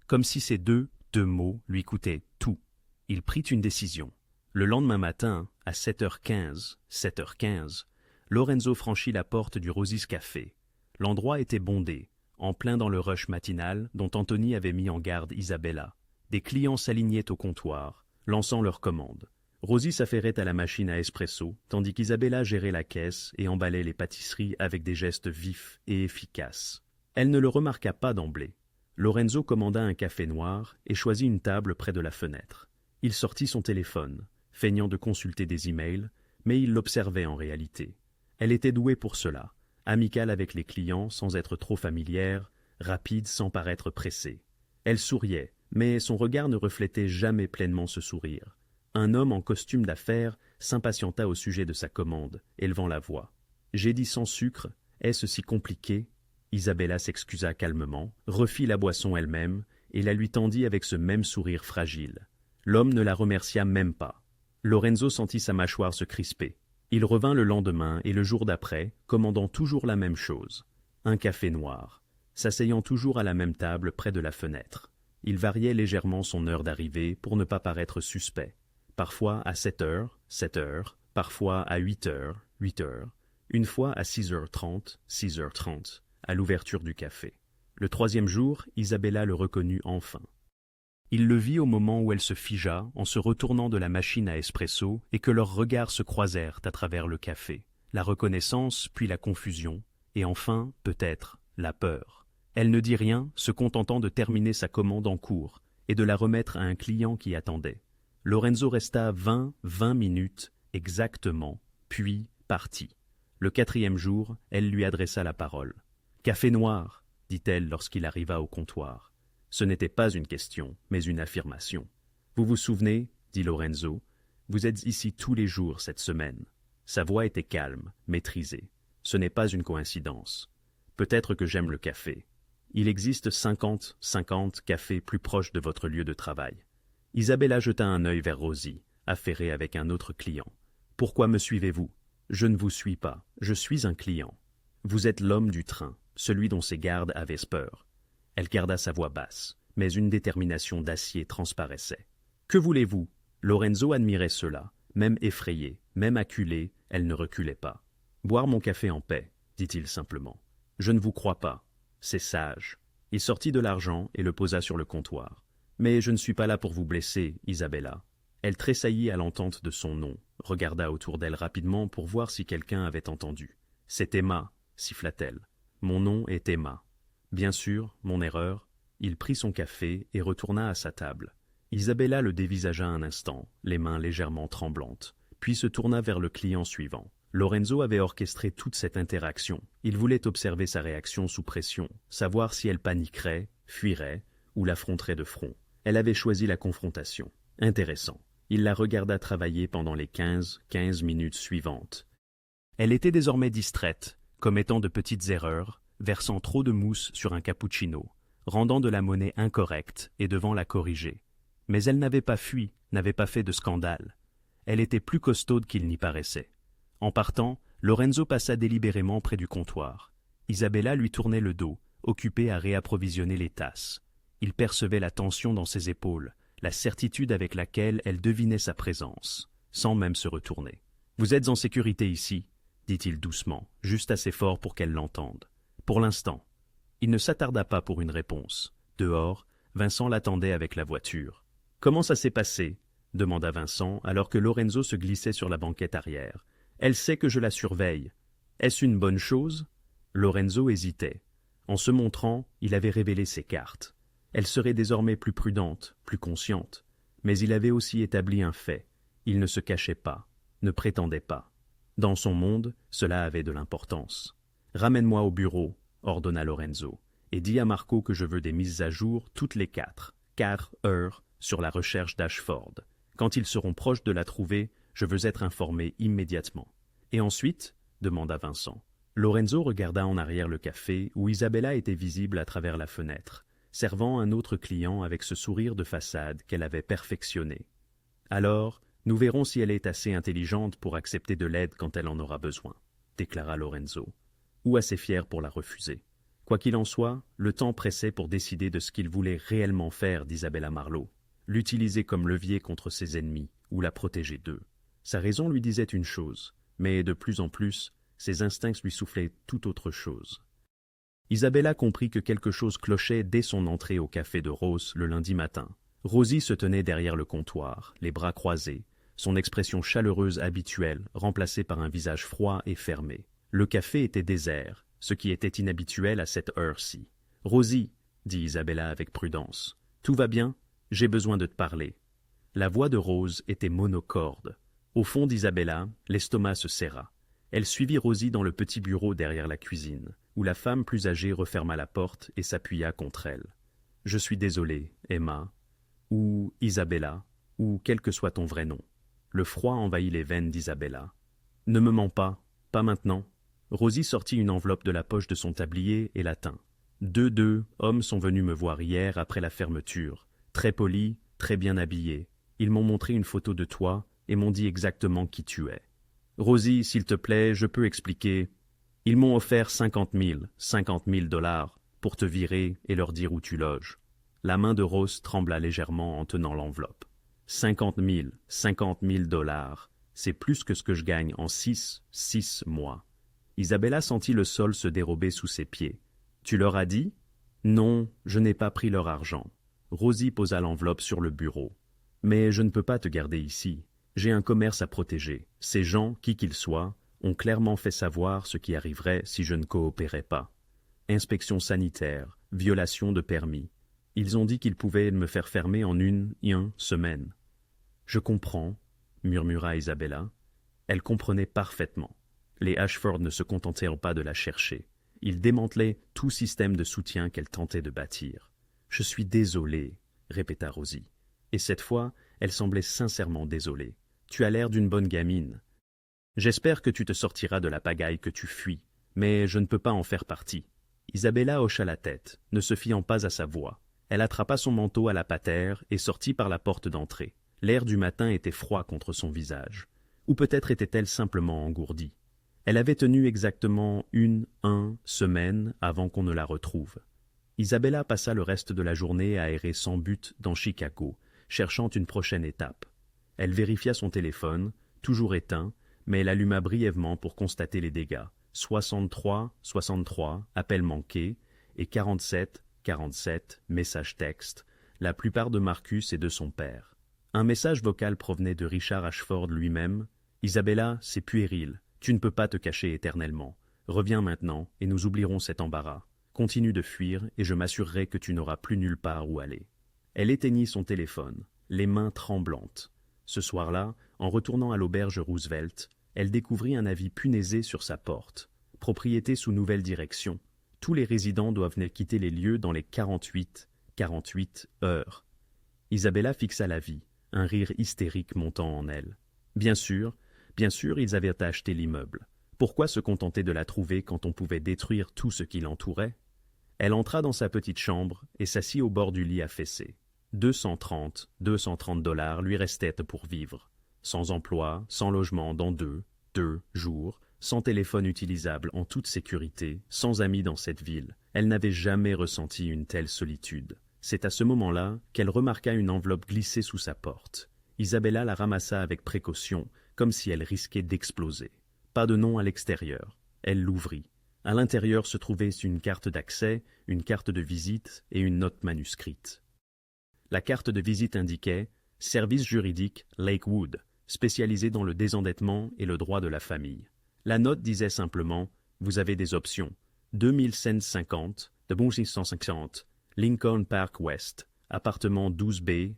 Speaker 1: comme si ces deux mots lui coûtaient tout. Il prit une décision. Le lendemain matin, à 7h15, Lorenzo franchit la porte du Rosie's Café. L'endroit était bondé, en plein dans le rush matinal dont Anthony avait mis en garde Isabella. Des clients s'alignaient au comptoir, lançant leurs commandes. Rosie s'affairait à la machine à espresso, tandis qu'Isabella gérait la caisse et emballait les pâtisseries avec des gestes vifs et efficaces. Elle ne le remarqua pas d'emblée. Lorenzo commanda un café noir et choisit une table près de la fenêtre. Il sortit son téléphone, feignant de consulter des emails, mais il l'observait en réalité. Elle était douée pour cela, amicale avec les clients sans être trop familière, rapide sans paraître pressée. Elle souriait, mais son regard ne reflétait jamais pleinement ce sourire. Un homme en costume d'affaires s'impatienta au sujet de sa commande, élevant la voix. « J'ai dit sans sucre, est-ce si compliqué ?» Isabella s'excusa calmement, refit la boisson elle-même et la lui tendit avec ce même sourire fragile. L'homme ne la remercia même pas. Lorenzo sentit sa mâchoire se crisper. Il revint le lendemain et le jour d'après, commandant toujours la même chose. Un café noir, s'asseyant toujours à la même table près de la fenêtre. Il variait légèrement son heure d'arrivée pour ne pas paraître suspect. Parfois à 7h, parfois à 8h, une fois à 6h30, à l'ouverture du café. Le troisième jour, Isabella le reconnut enfin. Il le vit au moment où elle se figea en se retournant de la machine à espresso et que leurs regards se croisèrent à travers le café. La reconnaissance, puis la confusion, et enfin, peut-être, la peur. Elle ne dit rien, se contentant de terminer sa commande en cours et de la remettre à un client qui attendait. Lorenzo resta 20 minutes exactement, puis partit. Le quatrième jour, elle lui adressa la parole. « Café noir », dit-elle lorsqu'il arriva au comptoir. Ce n'était pas une question, mais une affirmation. « Vous vous souvenez, » dit Lorenzo, « vous êtes ici tous les jours cette semaine. » Sa voix était calme, maîtrisée. Ce n'est pas une coïncidence. Peut-être que j'aime le café. Il existe 50 cafés plus proches de votre lieu de travail. Isabella jeta un œil vers Rosie, affairée avec un autre client. « Pourquoi me suivez-vous ? » ?»« Je ne vous suis pas, je suis un client. Vous êtes l'homme du train, celui dont ses gardes avaient peur. » Elle garda sa voix basse, mais une détermination d'acier transparaissait. « Que voulez-vous » Lorenzo admirait cela, même effrayée, même acculée, elle ne reculait pas. « Boire mon café en paix, » dit-il simplement. « Je ne vous crois pas. C'est sage. » Il sortit de l'argent et le posa sur le comptoir. « Mais je ne suis pas là pour vous blesser, Isabella. » Elle tressaillit à l'entente de son nom, regarda autour d'elle rapidement pour voir si quelqu'un avait entendu. « C'est Emma, » siffla-t-elle. « Mon nom est Emma. » Bien sûr, mon erreur. Il prit son café et retourna à sa table. Isabella le dévisagea un instant, les mains légèrement tremblantes, puis se tourna vers le client suivant. Lorenzo avait orchestré toute cette interaction. Il voulait observer sa réaction sous pression, savoir si elle paniquerait, fuirait ou l'affronterait de front. Elle avait choisi la confrontation. Intéressant. Il la regarda travailler pendant les 15 minutes suivantes. Elle était désormais distraite, commettant de petites erreurs, versant trop de mousse sur un cappuccino, rendant de la monnaie incorrecte et devant la corriger. Mais elle n'avait pas fui, n'avait pas fait de scandale. Elle était plus costaude qu'il n'y paraissait. En partant, Lorenzo passa délibérément près du comptoir. Isabella lui tournait le dos, occupée à réapprovisionner les tasses. Il percevait la tension dans ses épaules, la certitude avec laquelle elle devinait sa présence, sans même se retourner. « Vous êtes en sécurité ici » dit-il doucement, juste assez fort pour qu'elle l'entende. Pour l'instant. Il ne s'attarda pas pour une réponse. Dehors, Vincent l'attendait avec la voiture. « Comment ça s'est passé ?» demanda Vincent, alors que Lorenzo se glissait sur la banquette arrière. « Elle sait que je la surveille. Est-ce une bonne chose ?» Lorenzo hésitait. En se montrant, il avait révélé ses cartes. Elle serait désormais plus prudente, plus consciente. Mais il avait aussi établi un fait. Il ne se cachait pas, ne prétendait pas. Dans son monde, cela avait de l'importance. « Ramène-moi au bureau », ordonna Lorenzo, « et dis à Marco que je veux des mises à jour toutes les 4 heures sur la recherche d'Ashford. Quand ils seront proches de la trouver, je veux être informé immédiatement. »« Et ensuite ?» demanda Vincent. Lorenzo regarda en arrière le café où Isabella était visible à travers la fenêtre, servant un autre client avec ce sourire de façade qu'elle avait perfectionné. « Alors, nous verrons si elle est assez intelligente pour accepter de l'aide quand elle en aura besoin, » déclara Lorenzo, ou assez fier pour la refuser. Quoi qu'il en soit, le temps pressait pour décider de ce qu'il voulait réellement faire d'Isabella Marlowe, l'utiliser comme levier contre ses ennemis ou la protéger d'eux. Sa raison lui disait une chose, mais de plus en plus, ses instincts lui soufflaient tout autre chose. Isabella comprit que quelque chose clochait dès son entrée au café de Rose le lundi matin. Rosie se tenait derrière le comptoir, les bras croisés, son expression chaleureuse habituelle remplacée par un visage froid et fermé. Le café était désert, ce qui était inhabituel à cette heure-ci. « Rosie, » dit Isabella avec prudence, « tout va bien? J'ai besoin de te parler. » La voix de Rose était monocorde. Au fond d'Isabella, l'estomac se serra. Elle suivit Rosie dans le petit bureau derrière la cuisine, où la femme plus âgée referma la porte et s'appuya contre elle. « Je suis désolé, Emma, ou Isabella, ou quel que soit ton vrai nom. » Le froid envahit les veines d'Isabella. « Ne me mens pas, pas maintenant. » Rosie sortit une enveloppe de la poche de son tablier et la tint. « Deux hommes sont venus me voir hier après la fermeture, très polis, très bien habillés. Ils m'ont montré une photo de toi et m'ont dit exactement qui tu es. Rosie, s'il te plaît, je peux expliquer. Ils m'ont offert 50 000 $, pour te virer et leur dire où tu loges. » La main de Rose trembla légèrement en tenant l'enveloppe. 50 000 $, c'est plus que ce que je gagne en 6 mois. Isabella sentit le sol se dérober sous ses pieds. « Tu leur as dit? »« Non, je n'ai pas pris leur argent. » Rosie posa l'enveloppe sur le bureau. « Mais je ne peux pas te garder ici. J'ai un commerce à protéger. Ces gens, qui qu'ils soient, ont clairement fait savoir ce qui arriverait si je ne coopérais pas. Inspection sanitaire, violation de permis. Ils ont dit qu'ils pouvaient me faire fermer en une semaine. »« Je comprends, » murmura Isabella. Elle comprenait parfaitement. Les Ashford ne se contentèrent pas de la chercher. Ils démantelaient tout système de soutien qu'elle tentait de bâtir. « Je suis désolée, » répéta Rosie. Et cette fois, elle semblait sincèrement désolée. « Tu as l'air d'une bonne gamine. J'espère que tu te sortiras de la pagaille que tu fuis, mais je ne peux pas en faire partie. » Isabella hocha la tête, ne se fiant pas à sa voix. Elle attrapa son manteau à la patère et sortit par la porte d'entrée. L'air du matin était froid contre son visage. Ou peut-être était-elle simplement engourdie. Elle avait tenu exactement une semaine avant qu'on ne la retrouve. Isabella passa le reste de la journée à errer sans but dans Chicago, cherchant une prochaine étape. Elle vérifia son téléphone, toujours éteint, mais elle alluma brièvement pour constater les dégâts. 63 appels manqués et 47 messages textes, la plupart de Marcus et de son père. Un message vocal provenait de Richard Ashford lui-même. « Isabella, c'est puéril. Tu ne peux pas te cacher éternellement. Reviens maintenant et nous oublierons cet embarras. Continue de fuir et je m'assurerai que tu n'auras plus nulle part où aller. » Elle éteignit son téléphone, les mains tremblantes. Ce soir-là, en retournant à l'auberge Roosevelt, elle découvrit un avis punaisé sur sa porte. Propriété sous nouvelle direction. Tous les résidents doivent quitter les lieux dans les 48 heures. Isabella fixa l'avis, un rire hystérique montant en elle. Bien sûr, ils avaient acheté l'immeuble. Pourquoi se contenter de la trouver quand on pouvait détruire tout ce qui l'entourait? Elle entra dans sa petite chambre et s'assit au bord du lit affaissé. 230 $ lui restaient pour vivre. Sans emploi, sans logement dans deux jours, sans téléphone utilisable en toute sécurité, sans amis dans cette ville. Elle n'avait jamais ressenti une telle solitude. C'est à ce moment-là qu'elle remarqua une enveloppe glissée sous sa porte. Isabella la ramassa avec précaution, comme si elle risquait d'exploser. Pas de nom à l'extérieur. Elle l'ouvrit. À l'intérieur se trouvait une carte d'accès, une carte de visite et une note manuscrite. La carte de visite indiquait « Service juridique Lakewood », spécialisé dans le désendettement et le droit de la famille. La note disait simplement « Vous avez des options. 2150 de bon 650, Lincoln Park West, appartement 12B,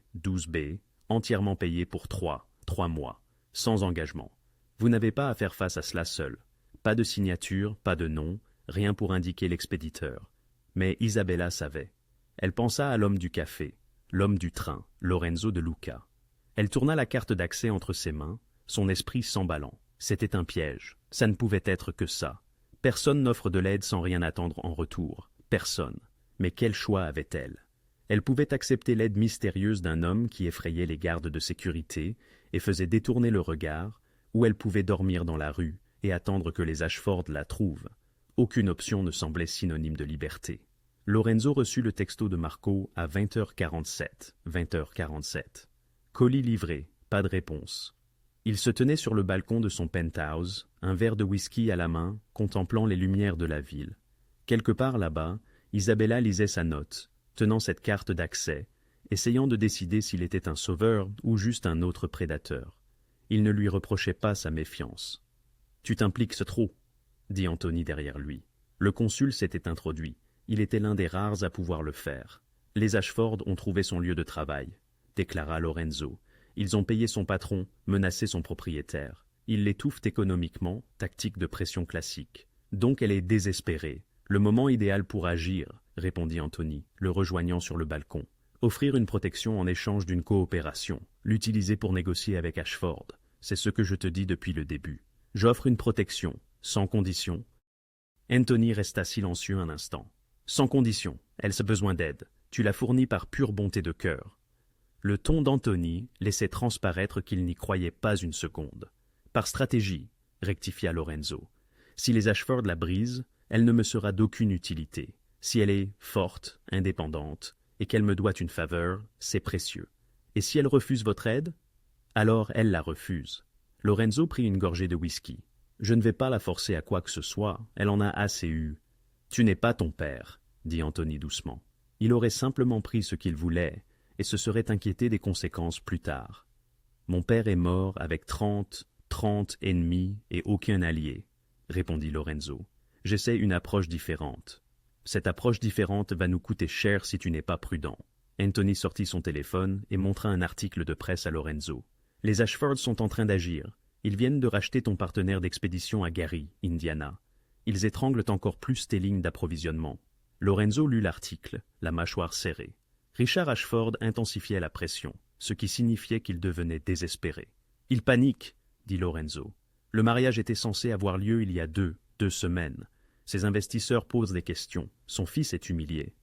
Speaker 1: entièrement payé pour 3 mois, sans engagement. Vous n'avez pas à faire face à cela seul. Pas de signature, pas de nom, rien pour indiquer l'expéditeur. » Mais Isabella savait. Elle pensa à l'homme du café, l'homme du train, Lorenzo de Luca. Elle tourna la carte d'accès entre ses mains, son esprit s'emballant. C'était un piège. Ça ne pouvait être que ça. Personne n'offre de l'aide sans rien attendre en retour. Personne. Mais quel choix avait-elle? Elle pouvait accepter l'aide mystérieuse d'un homme qui effrayait les gardes de sécurité et faisait détourner le regard, ou elle pouvait dormir dans la rue et attendre que les Ashford la trouvent. Aucune option ne semblait synonyme de liberté. Lorenzo reçut le texto de Marco à 20h47. 20h47. Colis livré, pas de réponse. Il se tenait sur le balcon de son penthouse, un verre de whisky à la main, contemplant les lumières de la ville. Quelque part là-bas, Isabella lisait sa note, tenant cette carte d'accès, essayant de décider s'il était un sauveur ou juste un autre prédateur. Il ne lui reprochait pas sa méfiance. « Tu t'impliques trop », dit Anthony derrière lui. Le consul s'était introduit. Il était l'un des rares à pouvoir le faire. « Les Ashford ont trouvé son lieu de travail », déclara Lorenzo. « Ils ont payé son patron, menacé son propriétaire. Ils l'étouffent économiquement, tactique de pression classique. Donc elle est désespérée. Le moment idéal pour agir, répondit Anthony, le rejoignant sur le balcon. Offrir une protection en échange d'une coopération, l'utiliser pour négocier avec Ashford. C'est ce que je te dis depuis le début. J'offre une protection, sans condition. Anthony resta silencieux un instant. Sans condition, elle a besoin d'aide. Tu l'as fournie par pure bonté de cœur. Le ton d'Anthony laissait transparaître qu'il n'y croyait pas une seconde. Par stratégie, rectifia Lorenzo. Si les Ashford la brisent, elle ne me sera d'aucune utilité. Si elle est forte, indépendante, et qu'elle me doit une faveur, c'est précieux. Et si elle refuse votre aide? Alors elle la refuse. Lorenzo prit une gorgée de whisky. Je ne vais pas la forcer à quoi que ce soit, elle en a assez eu. Tu n'es pas ton père, dit Anthony doucement. Il aurait simplement pris ce qu'il voulait, et se serait inquiété des conséquences plus tard. Mon père est mort avec 30 ennemis et aucun allié, répondit Lorenzo. J'essaie une approche différente. Cette approche différente va nous coûter cher si tu n'es pas prudent. Anthony sortit son téléphone et montra un article de presse à Lorenzo. Les Ashford sont en train d'agir. Ils viennent de racheter ton partenaire d'expédition à Gary, Indiana. Ils étranglent encore plus tes lignes d'approvisionnement. Lorenzo lut l'article, la mâchoire serrée. Richard Ashford intensifiait la pression, ce qui signifiait qu'il devenait désespéré. Il panique, dit Lorenzo. Le mariage était censé avoir lieu il y a deux semaines. Ses investisseurs posent des questions. Son fils est humilié.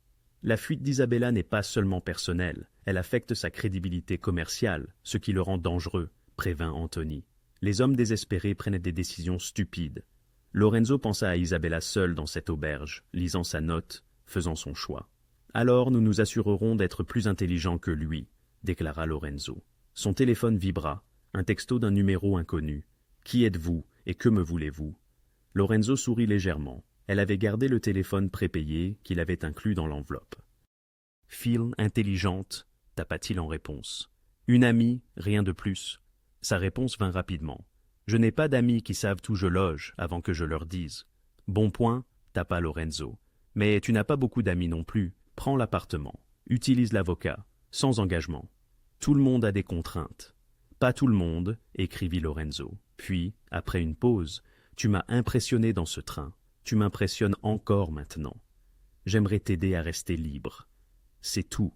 Speaker 1: La fuite d'Isabella n'est pas seulement personnelle, elle affecte sa crédibilité commerciale, ce qui le rend dangereux, prévint Anthony. Les hommes désespérés prenaient des décisions stupides. Lorenzo pensa à Isabella seule dans cette auberge, lisant sa note, faisant son choix. Alors nous nous assurerons d'être plus intelligents que lui, déclara Lorenzo. Son téléphone vibra, un texto d'un numéro inconnu. Qui êtes-vous et que me voulez-vous? Lorenzo sourit légèrement. Elle avait gardé le téléphone prépayé qu'il avait inclus dans l'enveloppe. Phil, intelligente, tapa-t-il en réponse. Une amie, rien de plus. Sa réponse vint rapidement. Je n'ai pas d'amis qui savent où je loge avant que je leur dise. Bon point, tapa Lorenzo. Mais tu n'as pas beaucoup d'amis non plus. Prends l'appartement. Utilise l'avocat. Sans engagement. Tout le monde a des contraintes. Pas tout le monde, écrivit Lorenzo. Puis, après une pause, tu m'as impressionné dans ce train. Tu m'impressionnes encore maintenant. J'aimerais t'aider à rester libre. C'est tout.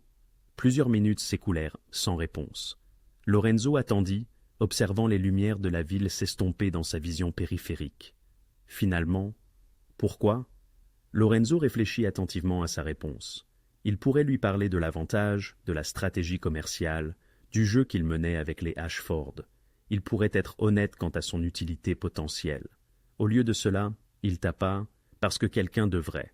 Speaker 1: Plusieurs minutes s'écoulèrent sans réponse. Lorenzo attendit, observant les lumières de la ville s'estomper dans sa vision périphérique. Finalement, pourquoi? Lorenzo réfléchit attentivement à sa réponse. Il pourrait lui parler de l'avantage, de la stratégie commerciale, du jeu qu'il menait avec les Ashford. Il pourrait être honnête quant à son utilité potentielle. Au lieu de cela, il tapa « parce que quelqu'un devrait ».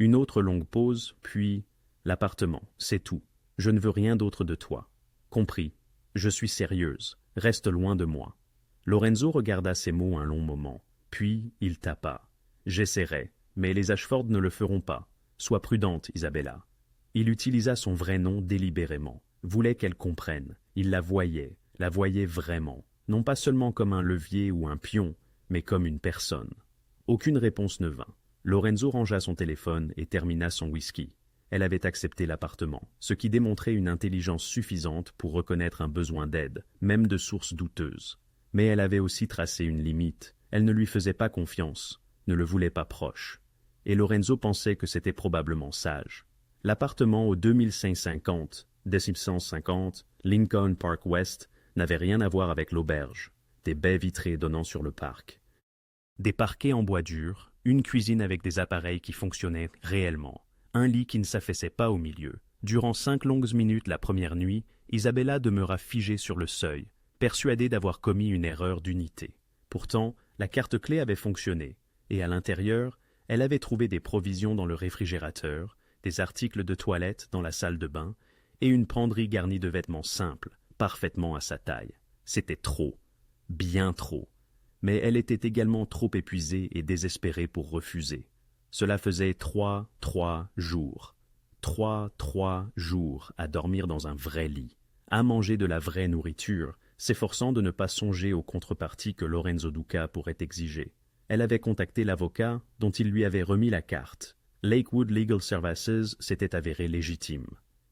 Speaker 1: Une autre longue pause, puis « l'appartement, c'est tout. Je ne veux rien d'autre de toi. Compris. Je suis sérieuse. Reste loin de moi. » Lorenzo regarda ces mots un long moment. Puis il tapa. « J'essaierai, mais les Ashford ne le feront pas. Sois prudente, Isabella. » Il utilisa son vrai nom délibérément. Voulait qu'elle comprenne. Il la voyait vraiment. Non pas seulement comme un levier ou un pion, mais comme une personne. Aucune réponse ne vint. Lorenzo rangea son téléphone et termina son whisky. Elle avait accepté l'appartement, ce qui démontrait une intelligence suffisante pour reconnaître un besoin d'aide, même de sources douteuses. Mais elle avait aussi tracé une limite. Elle ne lui faisait pas confiance, ne le voulait pas proche. Et Lorenzo pensait que c'était probablement sage. L'appartement au 2550, 1650, Lincoln Park West, n'avait rien à voir avec l'auberge. Des baies vitrées donnant sur le parc. Des parquets en bois dur, une cuisine avec des appareils qui fonctionnaient réellement, un lit qui ne s'affaissait pas au milieu. Durant 5 longues minutes la première nuit, Isabella demeura figée sur le seuil, persuadée d'avoir commis une erreur d'unité. Pourtant, la carte-clé avait fonctionné, et à l'intérieur, elle avait trouvé des provisions dans le réfrigérateur, des articles de toilette dans la salle de bain, et une penderie garnie de vêtements simples, parfaitement à sa taille. C'était trop, bien trop. Mais elle était également trop épuisée et désespérée pour refuser. Cela faisait 3 jours. 3 jours à dormir dans un vrai lit, à manger de la vraie nourriture, s'efforçant de ne pas songer aux contreparties que Lorenzo Duca pourrait exiger. Elle avait contacté l'avocat dont il lui avait remis la carte. Lakewood Legal Services s'était avéré légitime.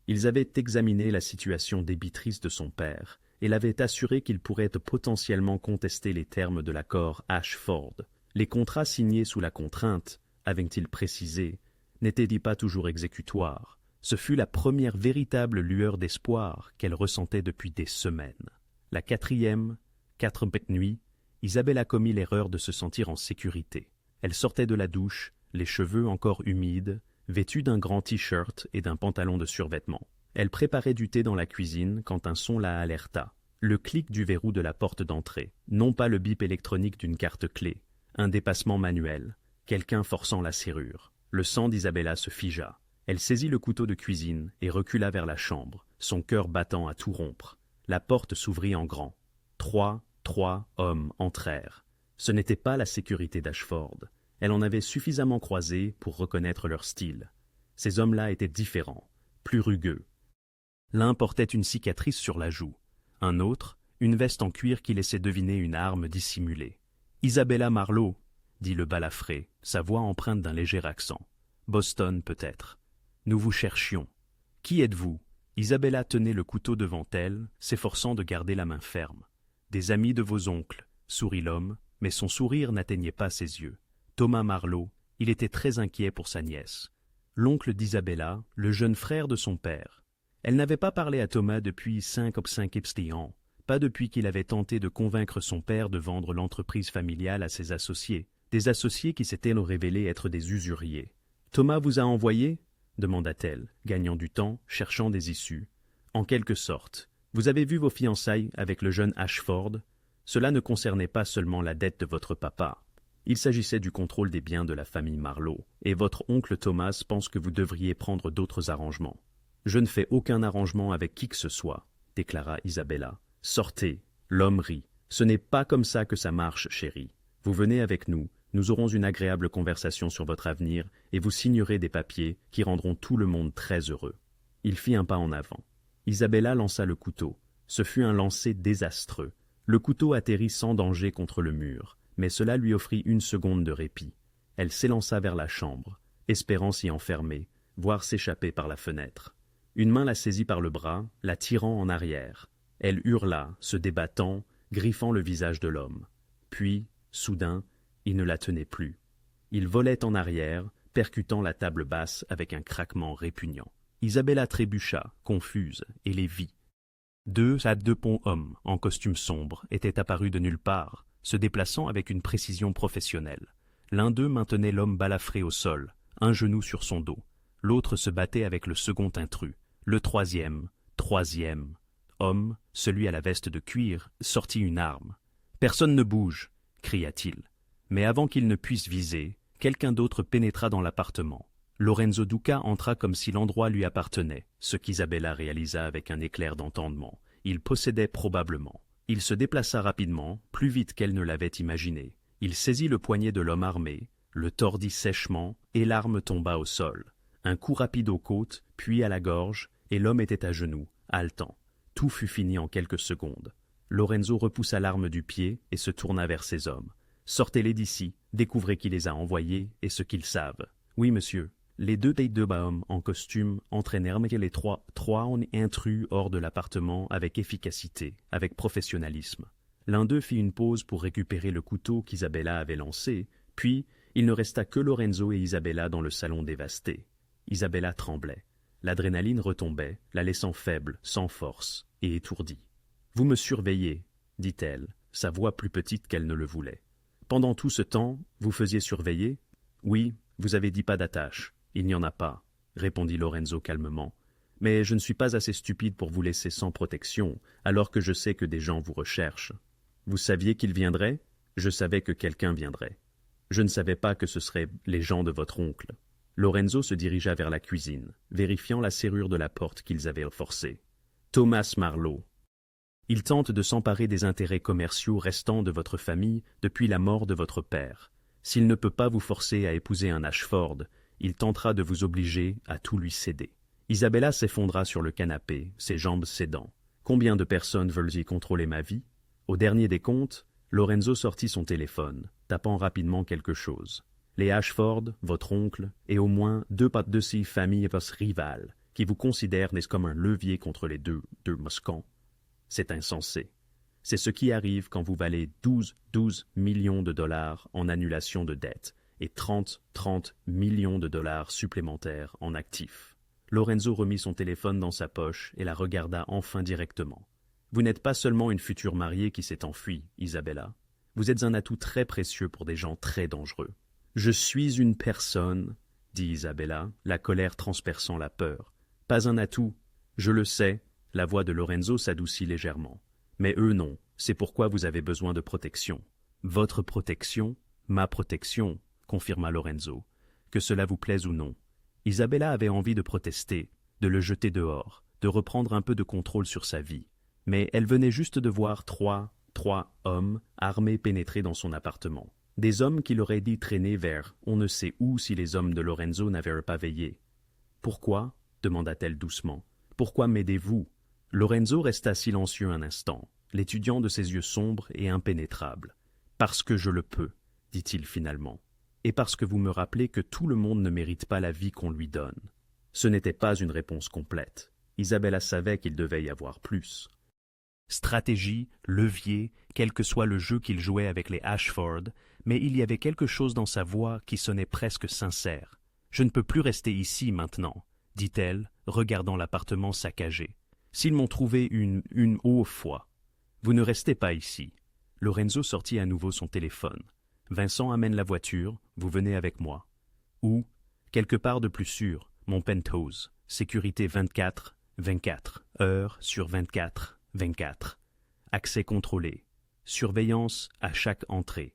Speaker 1: Ils avaient examiné la situation débitrice de son père et l'avaient assuré qu'il pourrait potentiellement contester les termes de l'accord Ashford. Les contrats signés sous la contrainte, avait-il précisé, n'étaient-ils pas toujours exécutoires. Ce fut la première véritable lueur d'espoir qu'elle ressentait depuis des semaines. La quatrième nuit, Isabelle a commis l'erreur de se sentir en sécurité. Elle sortait de la douche, les cheveux encore humides, vêtue d'un grand t-shirt et d'un pantalon de survêtement. Elle préparait du thé dans la cuisine quand un son la alerta. Le clic du verrou de la porte d'entrée, non pas le bip électronique d'une carte clé, un dépassement manuel, quelqu'un forçant la serrure. Le sang d'Isabella se figea. Elle saisit le couteau de cuisine et recula vers la chambre, son cœur battant à tout rompre. La porte s'ouvrit en grand. 3 hommes entrèrent. Ce n'était pas la sécurité d'Ashford. Elle en avait suffisamment croisé pour reconnaître leur style. Ces hommes-là étaient différents, plus rugueux. L'un portait une cicatrice sur la joue, un autre, une veste en cuir qui laissait deviner une arme dissimulée. « Isabella Marlowe », dit le balafré, sa voix empreinte d'un léger accent. « Boston, peut-être. Nous vous cherchions. Qui êtes-vous » Isabella tenait le couteau devant elle, s'efforçant de garder la main ferme. « Des amis de vos oncles », sourit l'homme, mais son sourire n'atteignait pas ses yeux. Thomas Marlowe, il était très inquiet pour sa nièce. L'oncle d'Isabella, le jeune frère de son père. Elle n'avait pas parlé à Thomas depuis 5 ans, pas depuis qu'il avait tenté de convaincre son père de vendre l'entreprise familiale à ses associés, des associés qui s'étaient révélés être des usuriers. « Thomas vous a envoyé ?» demanda-t-elle, gagnant du temps, cherchant des issues. « En quelque sorte. Vous avez vu vos fiançailles avec le jeune Ashford. Cela ne concernait pas seulement la dette de votre papa. Il s'agissait du contrôle des biens de la famille Marlowe, et votre oncle Thomas pense que vous devriez prendre d'autres arrangements. »« Je ne fais aucun arrangement avec qui que ce soit, » déclara Isabella. « Sortez. » L'homme rit. « Ce n'est pas comme ça que ça marche, chérie. Vous venez avec nous, nous aurons une agréable conversation sur votre avenir, et vous signerez des papiers qui rendront tout le monde très heureux. » Il fit un pas en avant. Isabella lança le couteau. Ce fut un lancer désastreux. Le couteau atterrit sans danger contre le mur, mais cela lui offrit une seconde de répit. Elle s'élança vers la chambre, espérant s'y enfermer, voire s'échapper par la fenêtre. Une main la saisit par le bras, la tirant en arrière. Elle hurla, se débattant, griffant le visage de l'homme. Puis, soudain, il ne la tenait plus. Il volait en arrière, percutant la table basse avec un craquement répugnant. Isabella trébucha, confuse, et les vit. 2 hommes, en costume sombre, étaient apparus de nulle part, se déplaçant avec une précision professionnelle. L'un d'eux maintenait l'homme balafré au sol, un genou sur son dos. L'autre se battait avec le second intrus. Le troisième homme, celui à la veste de cuir, sortit une arme. « Personne ne bouge !» cria-t-il. Mais avant qu'il ne puisse viser, quelqu'un d'autre pénétra dans l'appartement. Lorenzo Duca entra comme si l'endroit lui appartenait, ce qu'Isabella réalisa avec un éclair d'entendement. Il possédait probablement. Il se déplaça rapidement, plus vite qu'elle ne l'avait imaginé. Il saisit le poignet de l'homme armé, le tordit sèchement, et l'arme tomba au sol. Un coup rapide aux côtes, puis à la gorge, et l'homme était à genoux, haletant. Tout fut fini en quelques secondes. Lorenzo repoussa l'arme du pied et se tourna vers ses hommes. « Sortez-les d'ici, découvrez qui les a envoyés et ce qu'ils savent. »« Oui, monsieur. » Les deux hommes en costume entraînèrent les trois intrus hors de l'appartement avec efficacité, avec professionnalisme. L'un d'eux fit une pause pour récupérer le couteau qu'Isabella avait lancé, puis il ne resta que Lorenzo et Isabella dans le salon dévasté. Isabella tremblait. L'adrénaline retombait, la laissant faible, sans force, et étourdie. « Vous me surveillez, » dit-elle, sa voix plus petite qu'elle ne le voulait. « Pendant tout ce temps, vous faisiez surveiller ?» Oui, vous avez dit pas d'attache. Il n'y en a pas, répondit Lorenzo calmement. Mais je ne suis pas assez stupide pour vous laisser sans protection, alors que je sais que des gens vous recherchent. Vous saviez qu'il viendrait? Je savais que quelqu'un viendrait. Je ne savais pas que ce seraient les gens de votre oncle. Lorenzo se dirigea vers la cuisine, vérifiant la serrure de la porte qu'ils avaient forcée. Thomas Marlowe. Il tente de s'emparer des intérêts commerciaux restants de votre famille depuis la mort de votre père. S'il ne peut pas vous forcer à épouser un Ashford, il tentera de vous obliger à tout lui céder. Isabella s'effondra sur le canapé, ses jambes cédant. Combien de personnes veulent y contrôler ma vie? Au dernier des comptes, Lorenzo sortit son téléphone, tapant rapidement quelque chose. Les Ashford, votre oncle, et au moins deux de ces familles rivales, qui vous considèrent comme un levier contre les deux Moscans. C'est insensé. C'est ce qui arrive quand vous valez 12 millions de dollars en annulation de dettes et 30 millions de dollars supplémentaires en actifs. Lorenzo remit son téléphone dans sa poche et la regarda enfin directement. Vous n'êtes pas seulement une future mariée qui s'est enfuie, Isabella. Vous êtes un atout très précieux pour des gens très dangereux. Je suis une personne, dit Isabella, la colère transperçant la peur. Pas un atout. Je le sais. La voix de Lorenzo s'adoucit légèrement. Mais eux non, c'est pourquoi vous avez besoin de protection. Votre protection, ma protection, confirma Lorenzo, que cela vous plaise ou non. Isabella avait envie de protester, de le jeter dehors, de reprendre un peu de contrôle sur sa vie. Mais elle venait juste de voir trois hommes armés pénétrer dans son appartement. Des hommes qui l'auraient dit traîner vers on ne sait où si les hommes de Lorenzo n'avaient pas veillé. « Pourquoi » demanda-t-elle doucement. « Pourquoi m'aidez-vous » Lorenzo resta silencieux un instant, l'étudiant de ses yeux sombres et impénétrables. « Parce que je le peux, » dit-il finalement, « et parce que vous me rappelez que tout le monde ne mérite pas la vie qu'on lui donne. » Ce n'était pas une réponse complète. Isabella savait qu'il devait y avoir plus. Stratégie, levier, quel que soit le jeu qu'il jouait avec les Ashford, mais il y avait quelque chose dans sa voix qui sonnait presque sincère. « Je ne peux plus rester ici maintenant, » dit-elle, regardant l'appartement saccagé. S'ils m'ont trouvé une fois. Vous ne restez pas ici. Lorenzo sortit à nouveau son téléphone. Vincent amène la voiture, vous venez avec moi. Ou, quelque part de plus sûr, mon penthouse, sécurité 24 heures sur 24. Accès contrôlé. Surveillance à chaque entrée.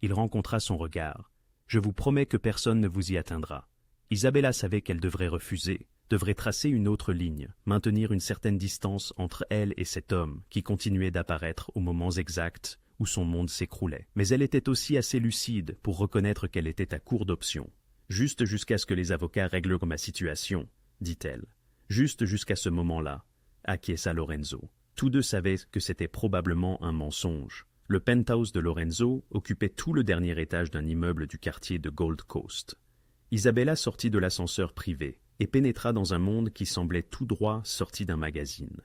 Speaker 1: Il rencontra son regard. Je vous promets que personne ne vous y atteindra. Isabella savait qu'elle devrait refuser, devrait tracer une autre ligne, maintenir une certaine distance entre elle et cet homme qui continuait d'apparaître aux moments exacts où son monde s'écroulait. Mais elle était aussi assez lucide pour reconnaître qu'elle était à court d'options. Juste jusqu'à ce que les avocats règlent ma situation, dit-elle. Juste jusqu'à ce moment-là, acquiesça Lorenzo. Tous deux savaient que c'était probablement un mensonge. Le penthouse de Lorenzo occupait tout le dernier étage d'un immeuble du quartier de Gold Coast. Isabella sortit de l'ascenseur privé et pénétra dans un monde qui semblait tout droit sorti d'un magazine.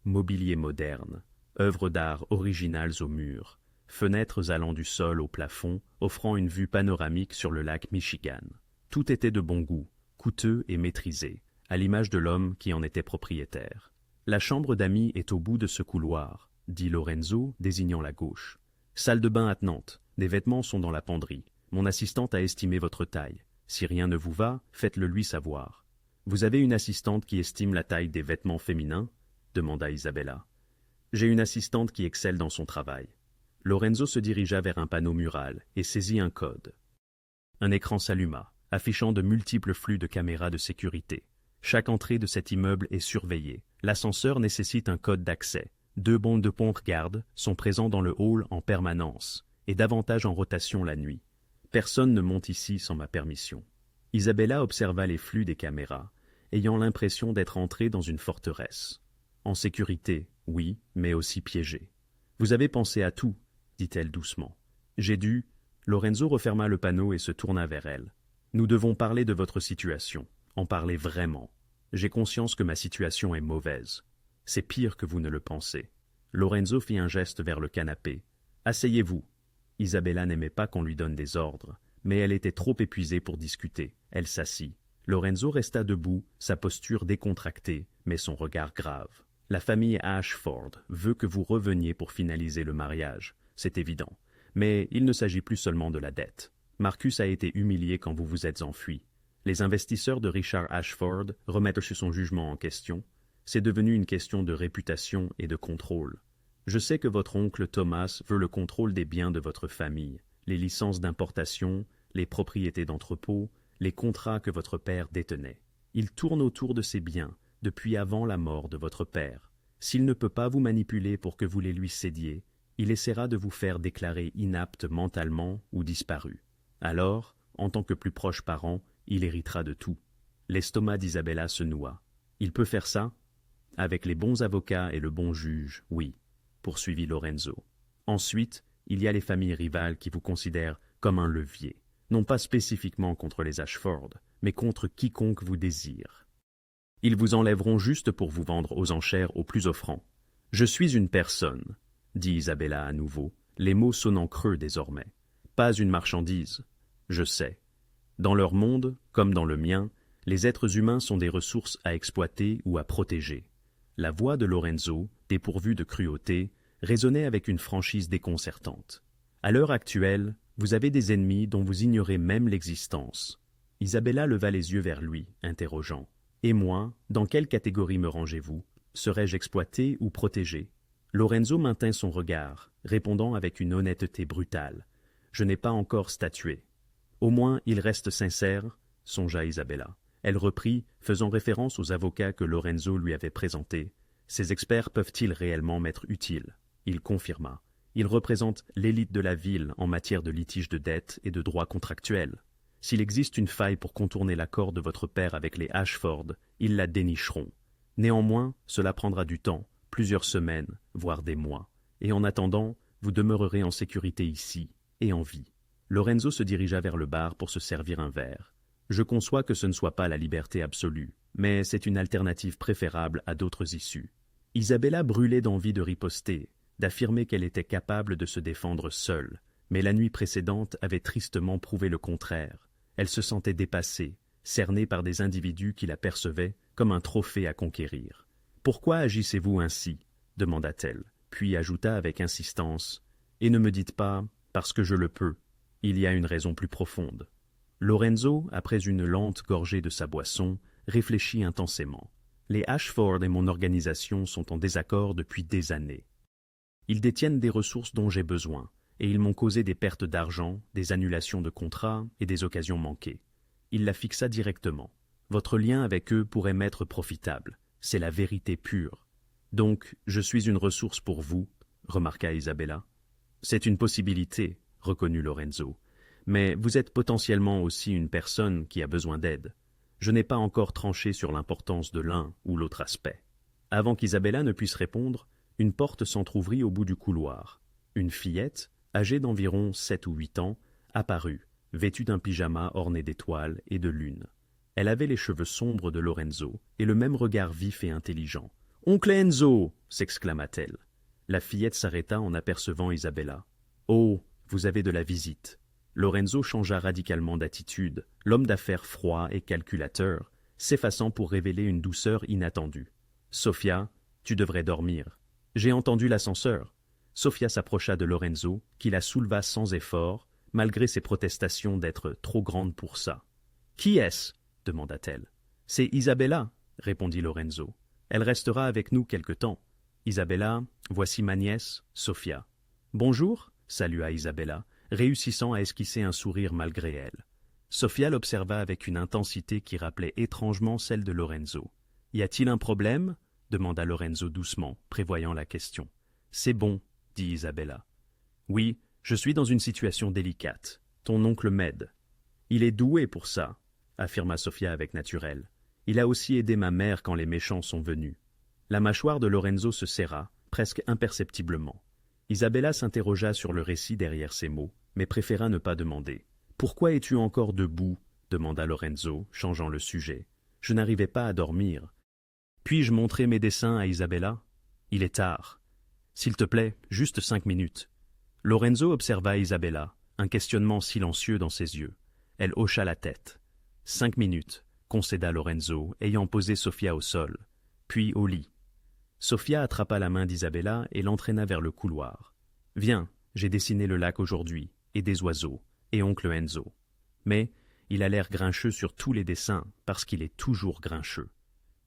Speaker 1: Mobilier moderne, œuvres d'art originales aux murs, fenêtres allant du sol au plafond, offrant une vue panoramique sur le lac Michigan. Tout était de bon goût, coûteux et maîtrisé, à l'image de l'homme qui en était propriétaire. « La chambre d'amis est au bout de ce couloir, » dit Lorenzo, désignant la gauche. « Salle de bain attenante, des vêtements sont dans la penderie. Mon assistante a estimé votre taille. Si rien ne vous va, faites-le lui savoir. »« Vous avez une assistante qui estime la taille des vêtements féminins ?» demanda Isabella. « J'ai une assistante qui excelle dans son travail. » Lorenzo se dirigea vers un panneau mural et saisit un code. Un écran s'alluma, affichant de multiples flux de caméras de sécurité. Chaque entrée de cet immeuble est surveillée. L'ascenseur nécessite un code d'accès. 2 bondes de pompe-garde sont présents dans le hall en permanence et davantage en rotation la nuit. Personne ne monte ici sans ma permission. Isabella observa les flux des caméras, ayant l'impression d'être entrée dans une forteresse. En sécurité, oui, mais aussi piégée. « Vous avez pensé à tout, » dit-elle doucement. « J'ai dû... » Lorenzo referma le panneau et se tourna vers elle. « Nous devons parler de votre situation, en parler vraiment. J'ai conscience que ma situation est mauvaise. C'est pire que vous ne le pensez. » Lorenzo fit un geste vers le canapé. « Asseyez-vous. » Isabella n'aimait pas qu'on lui donne des ordres, mais elle était trop épuisée pour discuter. Elle s'assit. Lorenzo resta debout, sa posture décontractée, mais son regard grave. « La famille Ashford veut que vous reveniez pour finaliser le mariage, c'est évident. Mais il ne s'agit plus seulement de la dette. Marcus a été humilié quand vous vous êtes enfui. Les investisseurs de Richard Ashford remettent son jugement en question. C'est devenu une question de réputation et de contrôle. Je sais que votre oncle Thomas veut le contrôle des biens de votre famille, les licences d'importation, les propriétés d'entrepôt, les contrats que votre père détenait. Il tourne autour de ces biens depuis avant la mort de votre père. S'il ne peut pas vous manipuler pour que vous les lui cédiez, il essaiera de vous faire déclarer inapte mentalement ou disparu. Alors, en tant que plus proche parent, il héritera de tout. L'estomac d'Isabella se noua. Il peut faire ça? Avec les bons avocats et le bon juge, oui, poursuivit Lorenzo. Ensuite, il y a les familles rivales qui vous considèrent comme un levier, non pas spécifiquement contre les Ashford, mais contre quiconque vous désire. Ils vous enlèveront juste pour vous vendre aux enchères au plus offrant. Je suis une personne, dit Isabella à nouveau, les mots sonnant creux désormais. Pas une marchandise. Je sais. Dans leur monde, comme dans le mien, les êtres humains sont des ressources à exploiter ou à protéger. La voix de Lorenzo, dépourvue de cruauté, résonnait avec une franchise déconcertante. À l'heure actuelle, vous avez des ennemis dont vous ignorez même l'existence. Isabella leva les yeux vers lui, interrogeant. Et moi, dans quelle catégorie me rangez-vous? Serais-je exploité ou protégé? Lorenzo maintint son regard, répondant avec une honnêteté brutale. Je n'ai pas encore statué. Au moins, il reste sincère, songea Isabella. Elle reprit, faisant référence aux avocats que Lorenzo lui avait présentés. Ces experts peuvent-ils réellement m'être utiles? Il confirma. Ils représentent l'élite de la ville en matière de litiges de dettes et de droits contractuels. S'il existe une faille pour contourner l'accord de votre père avec les Ashford, ils la dénicheront. Néanmoins, cela prendra du temps, plusieurs semaines, voire des mois. Et en attendant, vous demeurerez en sécurité ici, et en vie. Lorenzo se dirigea vers le bar pour se servir un verre. Je conçois que ce ne soit pas la liberté absolue, mais c'est une alternative préférable à d'autres issues. Isabella brûlait d'envie de riposter, d'affirmer qu'elle était capable de se défendre seule, mais la nuit précédente avait tristement prouvé le contraire. Elle se sentait dépassée, cernée par des individus qui la percevaient comme un trophée à conquérir. « Pourquoi agissez-vous ainsi » demanda-t-elle, puis ajouta avec insistance. « Et ne me dites pas « parce que je le peux ». Il y a une raison plus profonde. » Lorenzo, après une lente gorgée de sa boisson, réfléchit intensément. Les Ashford et mon organisation sont en désaccord depuis des années. Ils détiennent des ressources dont j'ai besoin, et ils m'ont causé des pertes d'argent, des annulations de contrats et des occasions manquées. Il la fixa directement. Votre lien avec eux pourrait m'être profitable. C'est la vérité pure. Donc, je suis une ressource pour vous, remarqua Isabella. C'est une possibilité, reconnut Lorenzo. Mais vous êtes potentiellement aussi une personne qui a besoin d'aide. Je n'ai pas encore tranché sur l'importance de l'un ou l'autre aspect. Avant qu'Isabella ne puisse répondre, une porte s'entr'ouvrit au bout du couloir. Une fillette, âgée d'environ 7 ou 8 ans, apparut, vêtue d'un pyjama orné d'étoiles et de lunes. Elle avait les cheveux sombres de Lorenzo et le même regard vif et intelligent. « Oncle Enzo !» s'exclama-t-elle. La fillette s'arrêta en apercevant Isabella. « Oh, vous avez de la visite !» Lorenzo changea radicalement d'attitude, l'homme d'affaires froid et calculateur, s'effaçant pour révéler une douceur inattendue. « Sophia, tu devrais dormir. »« J'ai entendu l'ascenseur. » Sophia s'approcha de Lorenzo, qui la souleva sans effort, malgré ses protestations d'être trop grande pour ça. « Qui est-ce » demanda-t-elle. « C'est Isabella, » répondit Lorenzo. « Elle restera avec nous quelque temps. Isabella, voici ma nièce, Sophia. »« Bonjour » salua Isabella, réussissant à esquisser un sourire malgré elle. Sophia l'observa avec une intensité qui rappelait étrangement celle de Lorenzo. « Y a-t-il un problème » demanda Lorenzo doucement, prévoyant la question. « C'est bon, » dit Isabella. « Oui, je suis dans une situation délicate. Ton oncle m'aide. »« Il est doué pour ça, » affirma Sophia avec naturel. « Il a aussi aidé ma mère quand les méchants sont venus. » La mâchoire de Lorenzo se serra, presque imperceptiblement. Isabella s'interrogea sur le récit derrière ces mots, mais préféra ne pas demander. « Pourquoi es-tu encore debout » demanda Lorenzo, changeant le sujet. « Je n'arrivais pas à dormir. »« Puis-je montrer mes dessins à Isabella ?»« Il est tard. »« S'il te plaît, juste 5 minutes. » Lorenzo observa Isabella, un questionnement silencieux dans ses yeux. Elle hocha la tête. « 5 minutes, » concéda Lorenzo, ayant posé Sophia au sol, puis au lit. Sophia attrapa la main d'Isabella et l'entraîna vers le couloir. « Viens, j'ai dessiné le lac aujourd'hui, et des oiseaux. et oncle Enzo. Mais il a l'air grincheux sur tous les dessins, parce qu'il est toujours grincheux.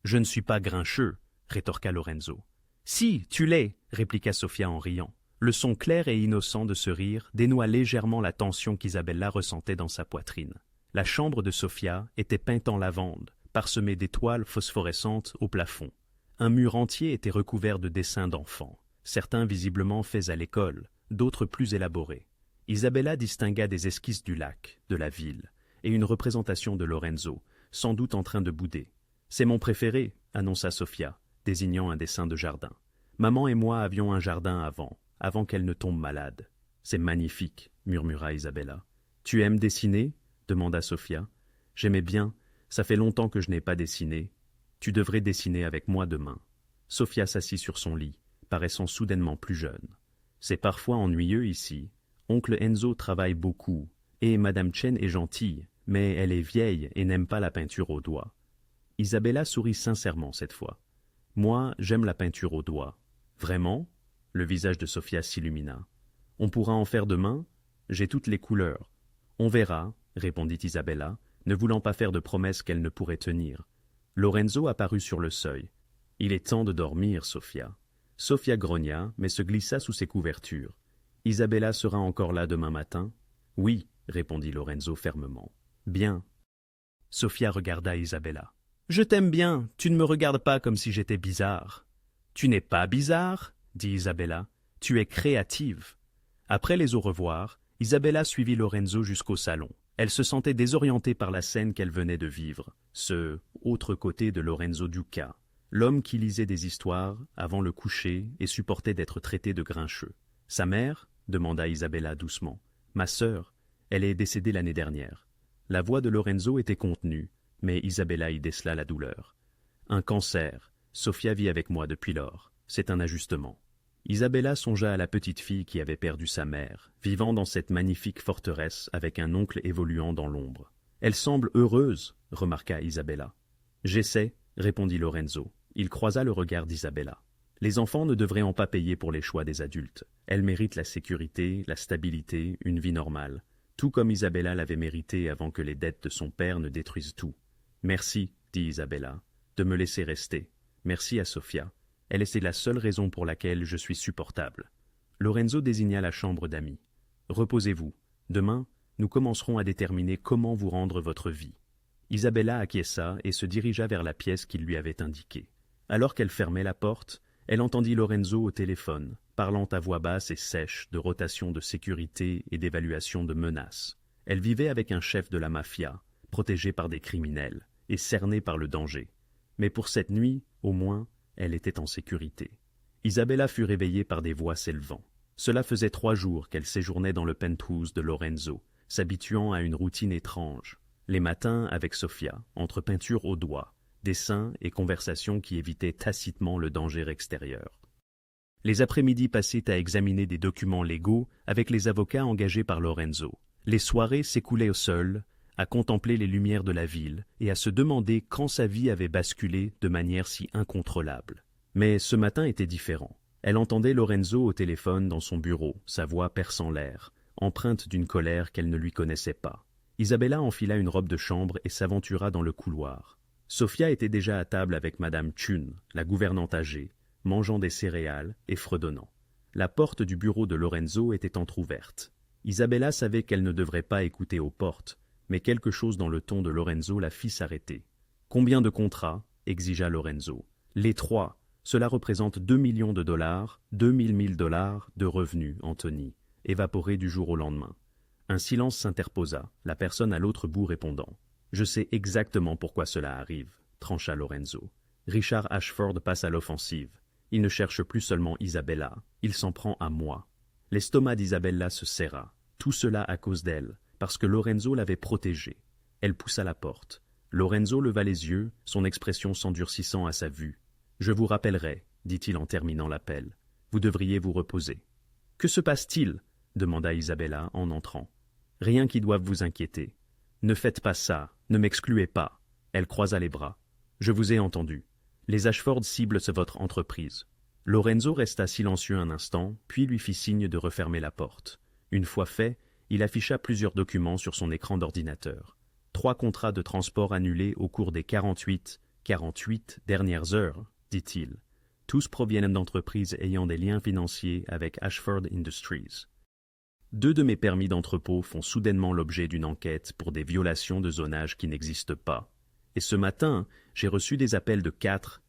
Speaker 1: Je ne suis pas grincheux, rétorqua Lorenzo. Si, tu l'es, répliqua Sofia en riant. Le son clair et innocent de ce rire dénoua légèrement la tension qu'Isabella ressentait dans sa poitrine. La chambre de Sofia était peinte en lavande, parsemée d'étoiles phosphorescentes au plafond. Un mur entier était recouvert de dessins d'enfants, certains visiblement faits à l'école, d'autres plus élaborés. Isabella distingua des esquisses du lac, de la ville, et une représentation de Lorenzo, sans doute en train de bouder. « C'est mon préféré », annonça Sofia, désignant un dessin de jardin. « Maman et moi avions un jardin avant qu'elle ne tombe malade. »« C'est magnifique », murmura Isabella. « Tu aimes dessiner » demanda Sofia. « J'aimais bien, ça fait longtemps que je n'ai pas dessiné. Tu devrais dessiner avec moi demain. » Sofia s'assit sur son lit, paraissant soudainement plus jeune. « C'est parfois ennuyeux ici. Oncle Enzo travaille beaucoup, et Madame Chen est gentille, mais elle est vieille et n'aime pas la peinture au doigt. » Isabella sourit sincèrement cette fois. « Moi, j'aime la peinture au doigt. »« Vraiment ?» Le visage de Sofia s'illumina. « On pourra en faire demain ? J'ai toutes les couleurs. »« On verra, » répondit Isabella, ne voulant pas faire de promesses qu'elle ne pourrait tenir. Lorenzo apparut sur le seuil. « Il est temps de dormir, Sofia. » Sofia grogna, mais se glissa sous ses couvertures. « Isabella sera encore là demain matin ? » « Oui, » répondit Lorenzo fermement. « Bien. » Sofia regarda Isabella. « Je t'aime bien, tu ne me regardes pas comme si j'étais bizarre. »« Tu n'es pas bizarre, » dit Isabella. « Tu es créative. » Après les au revoir, Isabella suivit Lorenzo jusqu'au salon. Elle se sentait désorientée par la scène qu'elle venait de vivre, ce autre côté de Lorenzo Duca, l'homme qui lisait des histoires avant le coucher et supportait d'être traité de grincheux. « Sa mère ?» demanda Isabella doucement. « Ma sœur, elle est décédée l'année dernière. » La voix de Lorenzo était contenue, mais Isabella y décela la douleur. « Un cancer. Sofia vit avec moi depuis lors. C'est un ajustement. » Isabella songea à la petite fille qui avait perdu sa mère, vivant dans cette magnifique forteresse avec un oncle évoluant dans l'ombre. « Elle semble heureuse, » remarqua Isabella. « J'essaie, » répondit Lorenzo. Il croisa le regard d'Isabella. Les enfants ne devraient en pas payer pour les choix des adultes. Elles méritent la sécurité, la stabilité, une vie normale, tout comme Isabella l'avait mérité avant que les dettes de son père ne détruisent tout. « Merci, » dit Isabella, « de me laisser rester. Merci à Sofia. Elle est la seule raison pour laquelle je suis supportable. » Lorenzo désigna la chambre d'amis. « Reposez-vous. Demain, nous commencerons à déterminer comment vous rendre votre vie. » Isabella acquiesça et se dirigea vers la pièce qu'il lui avait indiquée. Alors qu'elle fermait la porte, elle entendit Lorenzo au téléphone, parlant à voix basse et sèche de rotation de sécurité et d'évaluation de menaces. Elle vivait avec un chef de la mafia, protégé par des criminels et cerné par le danger. Mais pour cette nuit, au moins, elle était en sécurité. Isabella fut réveillée par des voix s'élevant. Cela faisait 3 jours qu'elle séjournait dans le penthouse de Lorenzo, s'habituant à une routine étrange. Les matins avec Sofia, entre peinture au doigt, dessins et conversations qui évitaient tacitement le danger extérieur. Les après-midi passaient à examiner des documents légaux avec les avocats engagés par Lorenzo. Les soirées s'écoulaient au seul, à contempler les lumières de la ville et à se demander quand sa vie avait basculé de manière si incontrôlable. Mais ce matin était différent. Elle entendait Lorenzo au téléphone dans son bureau, sa voix perçant l'air, empreinte d'une colère qu'elle ne lui connaissait pas. Isabella enfila une robe de chambre et s'aventura dans le couloir. Sofia était déjà à table avec Madame Chun, la gouvernante âgée, mangeant des céréales et fredonnant. La porte du bureau de Lorenzo était entr'ouverte. Isabella savait qu'elle ne devrait pas écouter aux portes, mais quelque chose dans le ton de Lorenzo la fit s'arrêter. « Combien de contrats ?» exigea Lorenzo. « Les 3. Cela représente 2 millions de dollars, 2000 000 dollars de revenus, Anthony, évaporés du jour au lendemain. » Un silence s'interposa, la personne à l'autre bout répondant. « Je sais exactement pourquoi cela arrive, » trancha Lorenzo. Richard Ashford passe à l'offensive. Il ne cherche plus seulement Isabella, il s'en prend à moi. L'estomac d'Isabella se serra. Tout cela à cause d'elle, parce que Lorenzo l'avait protégée. Elle poussa la porte. Lorenzo leva les yeux, son expression s'endurcissant à sa vue. « Je vous rappellerai, » dit-il en terminant l'appel. « Vous devriez vous reposer. »« Que se passe-t-il » demanda Isabella en entrant. « Rien qui doive vous inquiéter. Ne faites pas ça, ne m'excluez pas. » Elle croisa les bras. « Je vous ai entendu. Les Ashford ciblent votre entreprise. » Lorenzo resta silencieux un instant, puis lui fit signe de refermer la porte. Une fois fait, Il afficha plusieurs documents sur son écran d'ordinateur. 3 contrats de transport annulés au cours des 48 dernières heures, dit-il. Tous proviennent d'entreprises ayant des liens financiers avec Ashford Industries. 2 de mes permis d'entrepôt font soudainement l'objet d'une enquête pour des violations de zonage qui n'existent pas. Et ce matin, j'ai reçu des appels de 4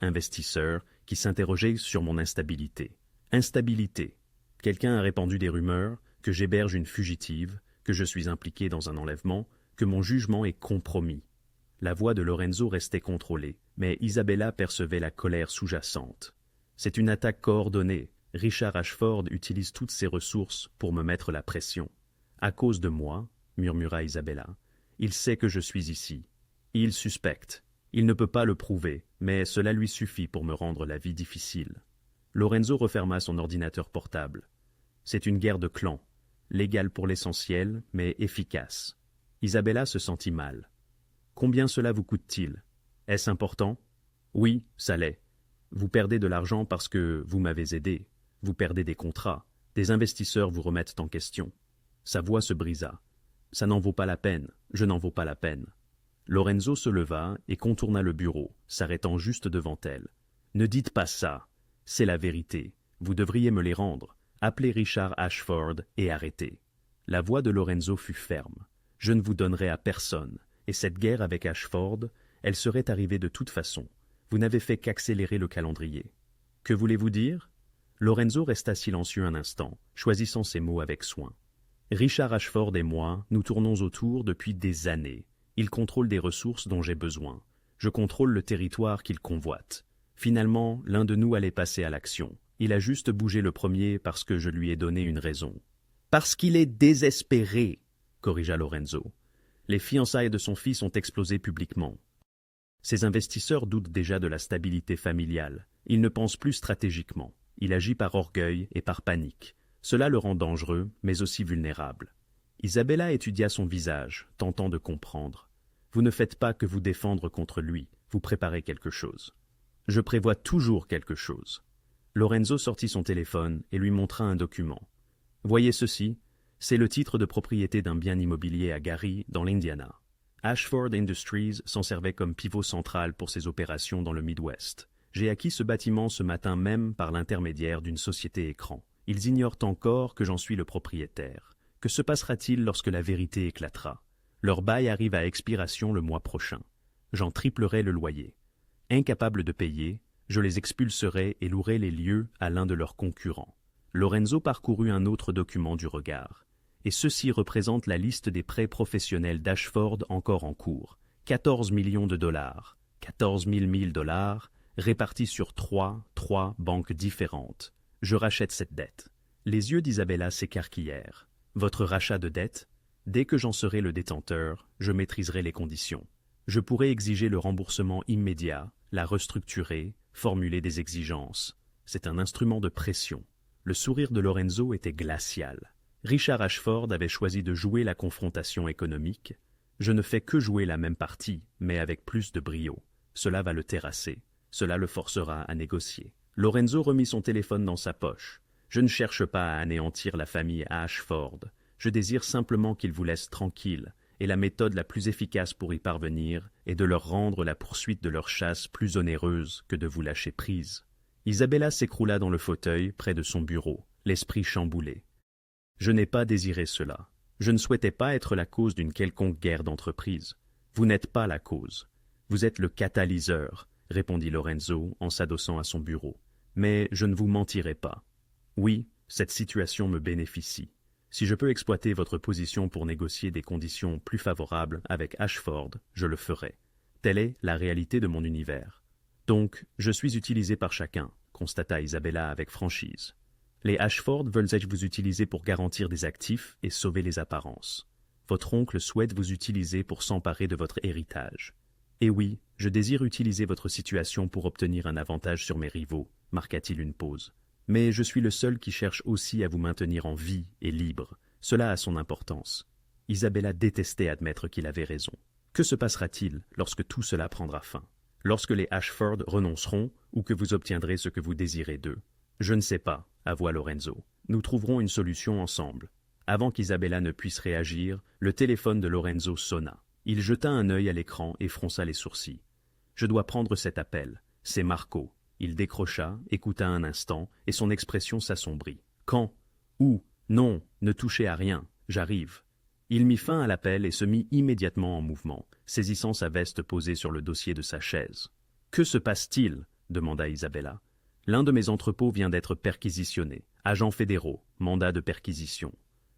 Speaker 1: investisseurs qui s'interrogeaient sur mon instabilité. Instabilité. Quelqu'un a répandu des rumeurs que j'héberge une fugitive, que je suis impliqué dans un enlèvement, que mon jugement est compromis. La voix de Lorenzo restait contrôlée, mais Isabella percevait la colère sous-jacente. C'est une attaque coordonnée. Richard Ashford utilise toutes ses ressources pour me mettre la pression. À cause de moi, murmura Isabella, il sait que je suis ici. Il suspecte. Il ne peut pas le prouver, mais cela lui suffit pour me rendre la vie difficile. Lorenzo referma son ordinateur portable. C'est une guerre de clans, légale pour l'essentiel, mais efficace. Isabella se sentit mal. Combien cela vous coûte-t-il? Est-ce important? Oui, ça l'est. Vous perdez de l'argent parce que vous m'avez aidé. Vous perdez des contrats. Des investisseurs vous remettent en question. Sa voix se brisa. Ça n'en vaut pas la peine. Je n'en vaux pas la peine. Lorenzo se leva et contourna le bureau, s'arrêtant juste devant elle. Ne dites pas ça. C'est la vérité. Vous devriez me les rendre. Appelez Richard Ashford et arrêtez. La voix de Lorenzo fut ferme. Je ne vous donnerai à personne. Et cette guerre avec Ashford, elle serait arrivée de toute façon. Vous n'avez fait qu'accélérer le calendrier. Que voulez-vous dire? Lorenzo resta silencieux un instant, choisissant ses mots avec soin. Richard Ashford et moi, nous tournons autour depuis des années. Il contrôle des ressources dont j'ai besoin. Je contrôle le territoire qu'il convoite. Finalement, l'un de nous allait passer à l'action. Il a juste bougé le premier parce que je lui ai donné une raison. Parce qu'il est désespéré, corrigea Lorenzo. Les fiançailles de son fils ont explosé publiquement. Ses investisseurs doutent déjà de la stabilité familiale. Il ne pense plus stratégiquement. Il agit par orgueil et par panique. Cela le rend dangereux, mais aussi vulnérable. Isabella étudia son visage, tentant de comprendre. Vous ne faites pas que vous défendre contre lui, vous préparez quelque chose. Je prévois toujours quelque chose. Lorenzo sortit son téléphone et lui montra un document. Voyez ceci, c'est le titre de propriété d'un bien immobilier à Gary, dans l'Indiana. Ashford Industries s'en servait comme pivot central pour ses opérations dans le Midwest. J'ai acquis ce bâtiment ce matin même par l'intermédiaire d'une société écran. Ils ignorent encore que j'en suis le propriétaire. Que se passera-t-il lorsque la vérité éclatera? Leur bail arrive à expiration le mois prochain. J'en triplerai le loyer. Incapable de payer, je les expulserai et louerai les lieux à l'un de leurs concurrents. Lorenzo parcourut un autre document du regard. Et ceci représente la liste des prêts professionnels d'Ashford encore en cours. 14 millions de dollars. 14 000 dollars, répartis sur trois banques différentes. Je rachète cette dette. Les yeux d'Isabella s'écarquillèrent. Votre rachat de dette? Dès que j'en serai le détenteur, je maîtriserai les conditions. Je pourrai exiger le remboursement immédiat, la restructurer, formuler des exigences. C'est un instrument de pression. Le sourire de Lorenzo était glacial. Richard Ashford avait choisi de jouer la confrontation économique. Je ne fais que jouer la même partie, mais avec plus de brio. Cela va le terrasser. Cela le forcera à négocier. Lorenzo remit son téléphone dans sa poche. Je ne cherche pas à anéantir la famille Ashford. Je désire simplement qu'ils vous laissent tranquilles, et la méthode la plus efficace pour y parvenir est de leur rendre la poursuite de leur chasse plus onéreuse que de vous lâcher prise. Isabella s'écroula dans le fauteuil près de son bureau, l'esprit chamboulé. Je n'ai pas désiré cela. Je ne souhaitais pas être la cause d'une quelconque guerre d'entreprise. Vous n'êtes pas la cause. Vous êtes le catalyseur, répondit Lorenzo en s'adossant à son bureau. Mais je ne vous mentirai pas. Oui, cette situation me bénéficie. Si je peux exploiter votre position pour négocier des conditions plus favorables avec Ashford, je le ferai. Telle est la réalité de mon univers. Donc, je suis utilisé par chacun, constata Isabella avec franchise. Les Ashford veulent vous utiliser pour garantir des actifs et sauver les apparences. Votre oncle souhaite vous utiliser pour s'emparer de votre héritage. Et oui, je désire utiliser votre situation pour obtenir un avantage sur mes rivaux, marqua-t-il une pause. Mais je suis le seul qui cherche aussi à vous maintenir en vie et libre. Cela a son importance. Isabella détestait admettre qu'il avait raison. Que se passera-t-il lorsque tout cela prendra fin? Lorsque les Ashford renonceront ou que vous obtiendrez ce que vous désirez d'eux? Je ne sais pas, avoua Lorenzo. Nous trouverons une solution ensemble. Avant qu'Isabella ne puisse réagir, le téléphone de Lorenzo sonna. Il jeta un œil à l'écran et fronça les sourcils. « Je dois prendre cet appel. C'est Marco. » Il décrocha, écouta un instant, et son expression s'assombrit. « Quand? Où? Non, ne touchez à rien. J'arrive. » Il mit fin à l'appel et se mit immédiatement en mouvement, saisissant sa veste posée sur le dossier de sa chaise. « Que se passe-t-il » demanda Isabella. « L'un de mes entrepôts vient d'être perquisitionné. Agents fédéraux, mandat de perquisition. »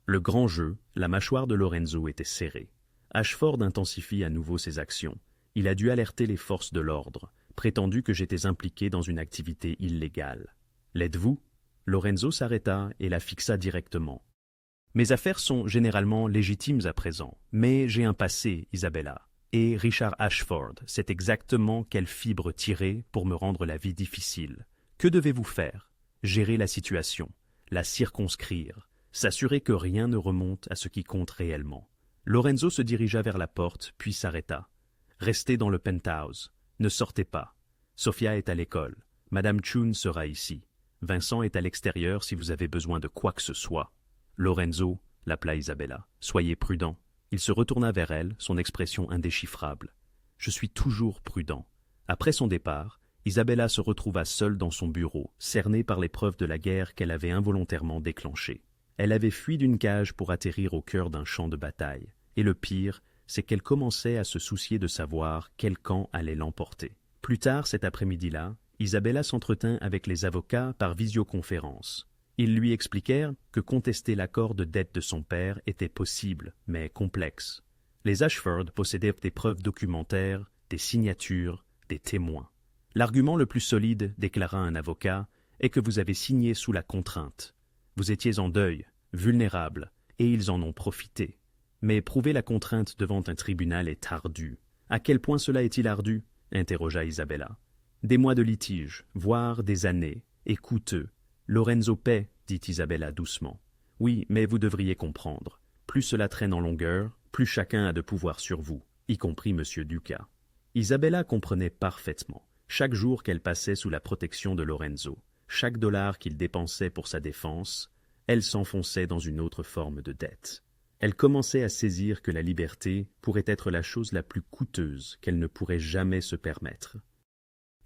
Speaker 1: Le grand jeu, la mâchoire de Lorenzo était serrée. Ashford intensifie à nouveau ses actions. Il a dû alerter les forces de l'ordre, prétendu que j'étais impliqué dans une activité illégale. « L'êtes-vous » Lorenzo s'arrêta et la fixa directement. « Mes affaires sont généralement légitimes à présent, mais j'ai un passé, Isabella. Et Richard Ashford sait exactement quelle fibre tirer pour me rendre la vie difficile. Que devez-vous faire? Gérer la situation, la circonscrire, s'assurer que rien ne remonte à ce qui compte réellement. » Lorenzo se dirigea vers la porte, puis s'arrêta. « Restez dans le penthouse. Ne sortez pas. Sophia est à l'école. Madame Chun sera ici. Vincent est à l'extérieur si vous avez besoin de quoi que ce soit. » Lorenzo, l'appela Isabella. « Soyez prudent. » Il se retourna vers elle, son expression indéchiffrable. « Je suis toujours prudent. » Après son départ, Isabella se retrouva seule dans son bureau, cernée par l'épreuve de la guerre qu'elle avait involontairement déclenchée. Elle avait fui d'une cage pour atterrir au cœur d'un champ de bataille. Et le pire, c'est qu'elle commençait à se soucier de savoir quel camp allait l'emporter. Plus tard cet après-midi-là, Isabella s'entretint avec les avocats par visioconférence. Ils lui expliquèrent que contester l'accord de dette de son père était possible, mais complexe. Les Ashford possédaient des preuves documentaires, des signatures, des témoins. L'argument le plus solide, déclara un avocat, est que vous avez signé sous la contrainte. Vous étiez en deuil, vulnérable, et ils en ont profité. Mais prouver la contrainte devant un tribunal est ardu. À quel point cela est-il ardu? Interrogea Isabella. Des mois de litige, voire des années, et coûteux. Lorenzo paie, dit Isabella doucement. Oui, mais vous devriez comprendre. Plus cela traîne en longueur, plus chacun a de pouvoir sur vous, y compris M. Ducas. Isabella comprenait parfaitement. Chaque jour qu'elle passait sous la protection de Lorenzo, chaque dollar qu'il dépensait pour sa défense, elle s'enfonçait dans une autre forme de dette. Elle commençait à saisir que la liberté pourrait être la chose la plus coûteuse qu'elle ne pourrait jamais se permettre.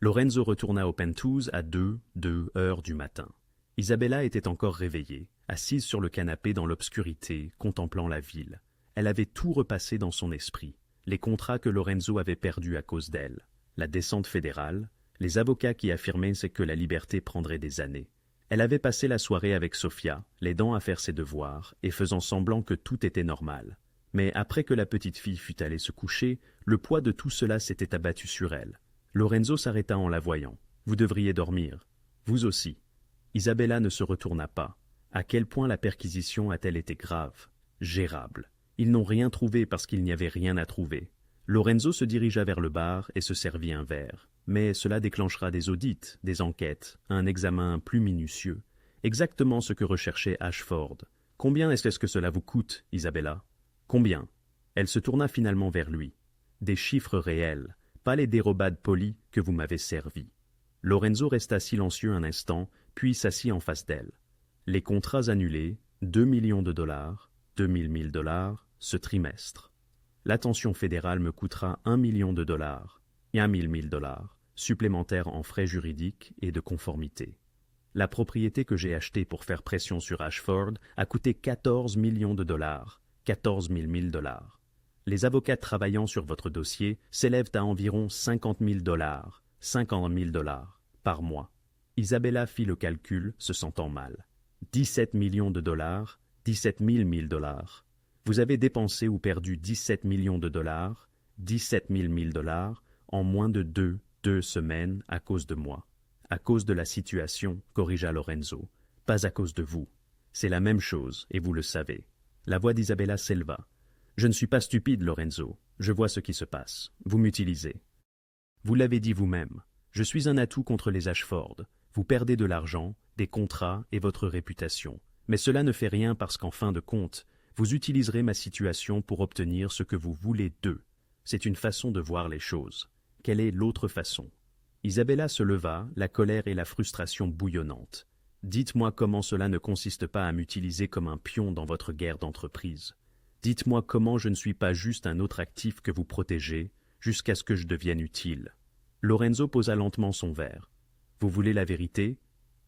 Speaker 1: Lorenzo retourna au penthouse à 2 heures du matin. Isabella était encore réveillée, assise sur le canapé dans l'obscurité, contemplant la ville. Elle avait tout repassé dans son esprit, les contrats que Lorenzo avait perdus à cause d'elle, la descente fédérale, les avocats qui affirmaient que la liberté prendrait des années. Elle avait passé la soirée avec Sophia, l'aidant à faire ses devoirs et faisant semblant que tout était normal. Mais après que la petite fille fut allée se coucher, le poids de tout cela s'était abattu sur elle. Lorenzo s'arrêta en la voyant. « Vous devriez dormir. Vous aussi. » Isabella ne se retourna pas. À quel point la perquisition a-t-elle été grave, gérable. Ils n'ont rien trouvé parce qu'il n'y avait rien à trouver. Lorenzo se dirigea vers le bar et se servit un verre. Mais cela déclenchera des audits, des enquêtes, un examen plus minutieux. Exactement ce que recherchait Ashford. « Combien est-ce que cela vous coûte, Isabella ?»« Combien ?» Elle se tourna finalement vers lui. « Des chiffres réels, pas les dérobades polies que vous m'avez servies. » Lorenzo resta silencieux un instant, puis s'assit en face d'elle. « Les contrats annulés, 2 millions de dollars, 2000 $, ce trimestre. L'attention fédérale me coûtera 1 million de dollars. Et 1 000 $, supplémentaires en frais juridiques et de conformité. La propriété que j'ai achetée pour faire pression sur Ashford a coûté 14 millions de dollars, 14 000 $. Les avocats travaillant sur votre dossier s'élèvent à environ 50 000 $, 50 000 $ par mois. » Isabella fit le calcul, se sentant mal. 17 millions de dollars, 17 000 $. Vous avez dépensé ou perdu 17 millions de dollars, 17 000 $, en moins de deux semaines à cause de moi. À cause de la situation, corrigea Lorenzo. Pas à cause de vous. C'est la même chose, et vous le savez. La voix d'Isabella s'éleva. Je ne suis pas stupide, Lorenzo. Je vois ce qui se passe. Vous m'utilisez. Vous l'avez dit vous-même. Je suis un atout contre les Ashford. Vous perdez de l'argent, des contrats et votre réputation. Mais cela ne fait rien parce qu'en fin de compte, vous utiliserez ma situation pour obtenir ce que vous voulez d'eux. C'est une façon de voir les choses. Quelle est l'autre façon? Isabella se leva, la colère et la frustration bouillonnantes. Dites-moi comment cela ne consiste pas à m'utiliser comme un pion dans votre guerre d'entreprise. Dites-moi comment je ne suis pas juste un autre actif que vous protégez, jusqu'à ce que je devienne utile. » Lorenzo posa lentement son verre. « Vous voulez la vérité ?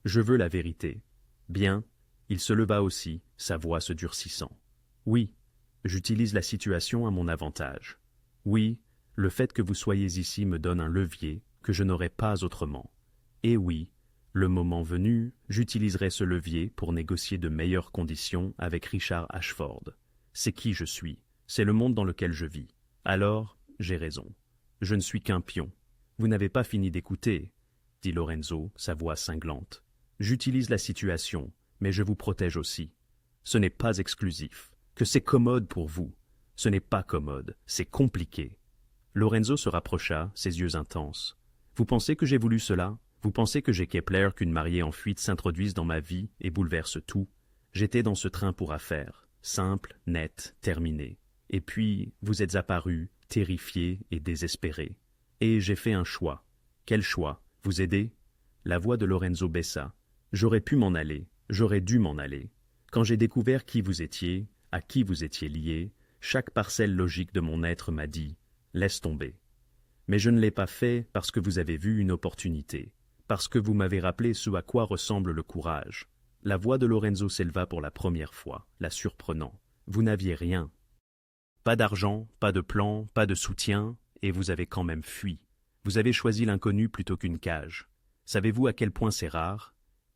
Speaker 1: Je veux la vérité. » Bien. Il se leva aussi, sa voix se durcissant. « Oui, j'utilise la situation à mon avantage. Oui, le fait que vous soyez ici me donne un levier que je n'aurais pas autrement. Et oui, le moment venu, j'utiliserai ce levier pour négocier de meilleures conditions avec Richard Ashford. C'est qui je suis, c'est le monde dans lequel je vis. Alors, j'ai raison. Je ne suis qu'un pion. Vous n'avez pas fini d'écouter, dit Lorenzo, sa voix cinglante. J'utilise la situation, mais je vous protège aussi. Ce n'est pas exclusif. Que c'est commode pour vous. Ce n'est pas commode, c'est compliqué. » Lorenzo se rapprocha, ses yeux intenses. « Vous pensez que j'ai voulu cela ? Vous pensez que j'ai Kepler qu'une mariée en fuite s'introduise dans ma vie et bouleverse tout ? J'étais dans ce train pour affaires, simple, net, terminé. Et puis, vous êtes apparu, terrifié et désespéré. Et j'ai fait un choix. Quel choix ? Vous aider ? » La voix de Lorenzo baissa. « J'aurais pu m'en aller, j'aurais dû m'en aller. Quand j'ai découvert qui vous étiez, à qui vous étiez lié, chaque parcelle logique de mon être m'a dit « laisse tomber ». Mais je ne l'ai pas fait parce que vous avez vu une opportunité, parce que vous m'avez rappelé ce à quoi ressemble le courage. » La voix de Lorenzo s'éleva pour la première fois, la surprenant. « Vous n'aviez rien. Pas d'argent, pas de plan, pas de soutien, et vous avez quand même fui. Vous avez choisi l'inconnu plutôt qu'une cage. Savez-vous à quel point c'est rare ?»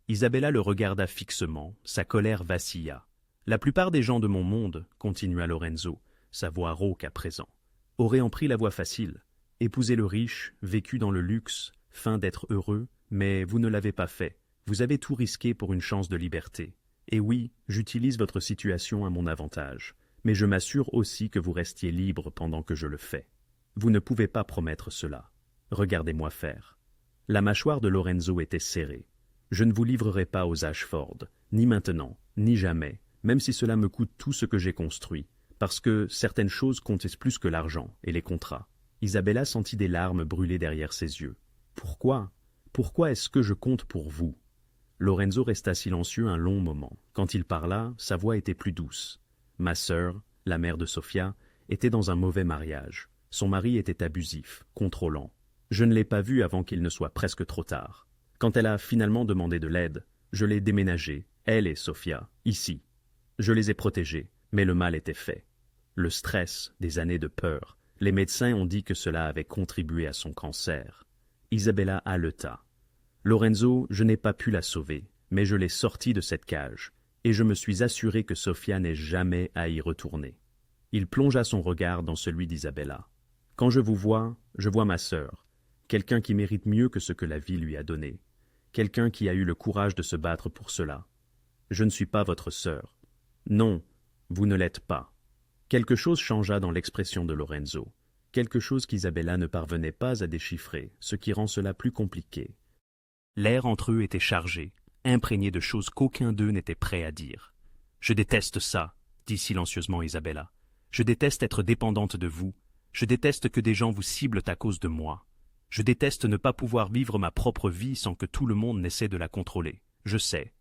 Speaker 1: Isabella le regarda fixement, sa colère vacilla. « La plupart des gens de mon monde, continua Lorenzo, sa voix rauque à présent, auraient en pris la voie facile, épousé le riche, vécu dans le luxe, fin d'être heureux, mais vous ne l'avez pas fait. Vous avez tout risqué pour une chance de liberté. Et oui, j'utilise votre situation à mon avantage, mais je m'assure aussi que vous restiez libre pendant que je le fais. Vous ne pouvez pas promettre cela. Regardez-moi faire. » La mâchoire de Lorenzo était serrée. « Je ne vous livrerai pas aux Ashford, ni maintenant, ni jamais, même si cela me coûte tout ce que j'ai construit, parce que certaines choses comptent plus que l'argent et les contrats. » Isabella sentit des larmes brûler derrière ses yeux. « Pourquoi ? Pourquoi est-ce que je compte pour vous ?» Lorenzo resta silencieux un long moment. Quand il parla, sa voix était plus douce. « Ma sœur, la mère de Sophia, était dans un mauvais mariage. Son mari était abusif, contrôlant. Je ne l'ai pas vue avant qu'il ne soit presque trop tard. Quand elle a finalement demandé de l'aide, je l'ai déménagée, elle et Sophia, ici. Je les ai protégés, mais le mal était fait. Le stress, des années de peur, les médecins ont dit que cela avait contribué à son cancer. » Isabella haleta. « Lorenzo, je n'ai pas pu la sauver, mais je l'ai sortie de cette cage, et je me suis assuré que Sophia n'ait jamais à y retourner. » Il plongea son regard dans celui d'Isabella. « Quand je vois ma sœur, quelqu'un qui mérite mieux que ce que la vie lui a donné, quelqu'un qui a eu le courage de se battre pour cela. Je ne suis pas votre sœur. Non, vous ne l'êtes pas. » Quelque chose changea dans l'expression de Lorenzo, quelque chose qu'Isabella ne parvenait pas à déchiffrer, ce qui rend cela plus compliqué. L'air entre eux était chargé, imprégné de choses qu'aucun d'eux n'était prêt à dire. « Je déteste ça, » dit silencieusement Isabella. « Je déteste être dépendante de vous. Je déteste que des gens vous ciblent à cause de moi. Je déteste ne pas pouvoir vivre ma propre vie sans que tout le monde n'essaie de la contrôler. Je sais.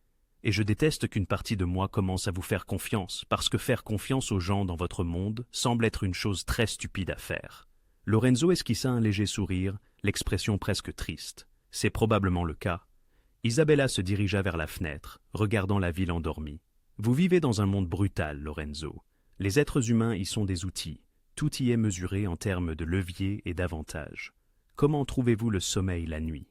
Speaker 1: Et je déteste qu'une partie de moi commence à vous faire confiance, parce que faire confiance aux gens dans votre monde semble être une chose très stupide à faire. » Lorenzo esquissa un léger sourire, l'expression presque triste. C'est probablement le cas. Isabella se dirigea vers la fenêtre, regardant la ville endormie. « Vous vivez dans un monde brutal, Lorenzo. Les êtres humains y sont des outils. Tout y est mesuré en termes de levier et d'avantages. Comment trouvez-vous le sommeil la nuit ?»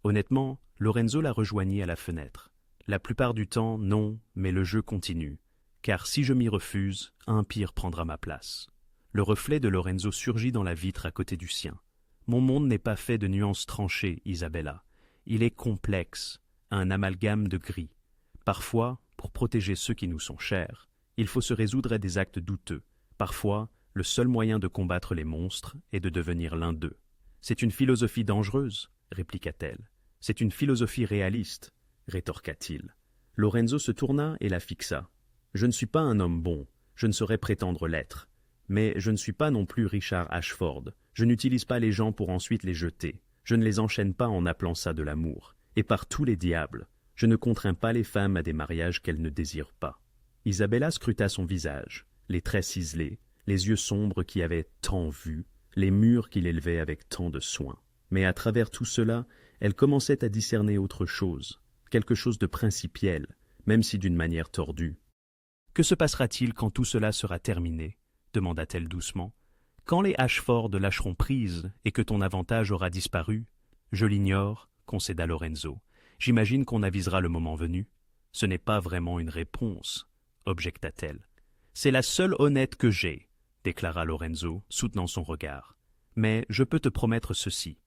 Speaker 1: Honnêtement, Lorenzo la rejoignit à la fenêtre. La plupart du temps, non, mais le jeu continue. Car si je m'y refuse, un pire prendra ma place. Le reflet de Lorenzo surgit dans la vitre à côté du sien. Mon monde n'est pas fait de nuances tranchées, Isabella. Il est complexe, un amalgame de gris. Parfois, pour protéger ceux qui nous sont chers, il faut se résoudre à des actes douteux. Parfois, le seul moyen de combattre les monstres est de devenir l'un d'eux. C'est une philosophie dangereuse, répliqua-t-elle. C'est une philosophie réaliste, rétorqua-t-il. Lorenzo se tourna et la fixa. Je ne suis pas un homme bon, je ne saurais prétendre l'être. Mais je ne suis pas non plus Richard Ashford. Je n'utilise pas les gens pour ensuite les jeter. Je ne les enchaîne pas en appelant ça de l'amour. Et par tous les diables, Je ne contrains pas les femmes à des mariages qu'elles ne désirent pas. Isabella scruta son visage, les traits ciselés, les yeux sombres qui avaient tant vu, les murs qu'il élevait avec tant de soin. Mais à travers tout cela, elle commençait à discerner autre chose, quelque chose de principiel, même si d'une manière tordue. « Que se passera-t-il quand tout cela sera terminé ?» demanda-t-elle doucement. « Quand les Ashford lâcheront prise et que ton avantage aura disparu ?»« Je l'ignore, » concéda Lorenzo. « J'imagine qu'on avisera le moment venu. »« Ce n'est pas vraiment une réponse, » objecta-t-elle. « C'est la seule honnête que j'ai, » déclara Lorenzo, soutenant son regard. « Mais je peux te promettre ceci.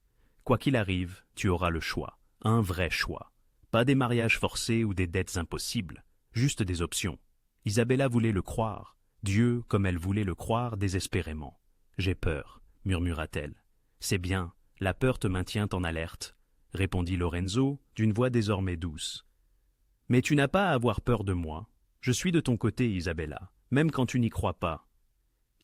Speaker 1: Quoi qu'il arrive, tu auras le choix, un vrai choix. Pas des mariages forcés ou des dettes impossibles, juste des options. » Isabella voulait le croire, Dieu comme elle voulait le croire désespérément. « J'ai peur, » murmura-t-elle. « C'est bien, la peur te maintient en alerte, » répondit Lorenzo d'une voix désormais douce. « Mais tu n'as pas à avoir peur de moi. Je suis de ton côté, Isabella, même quand tu n'y crois pas. »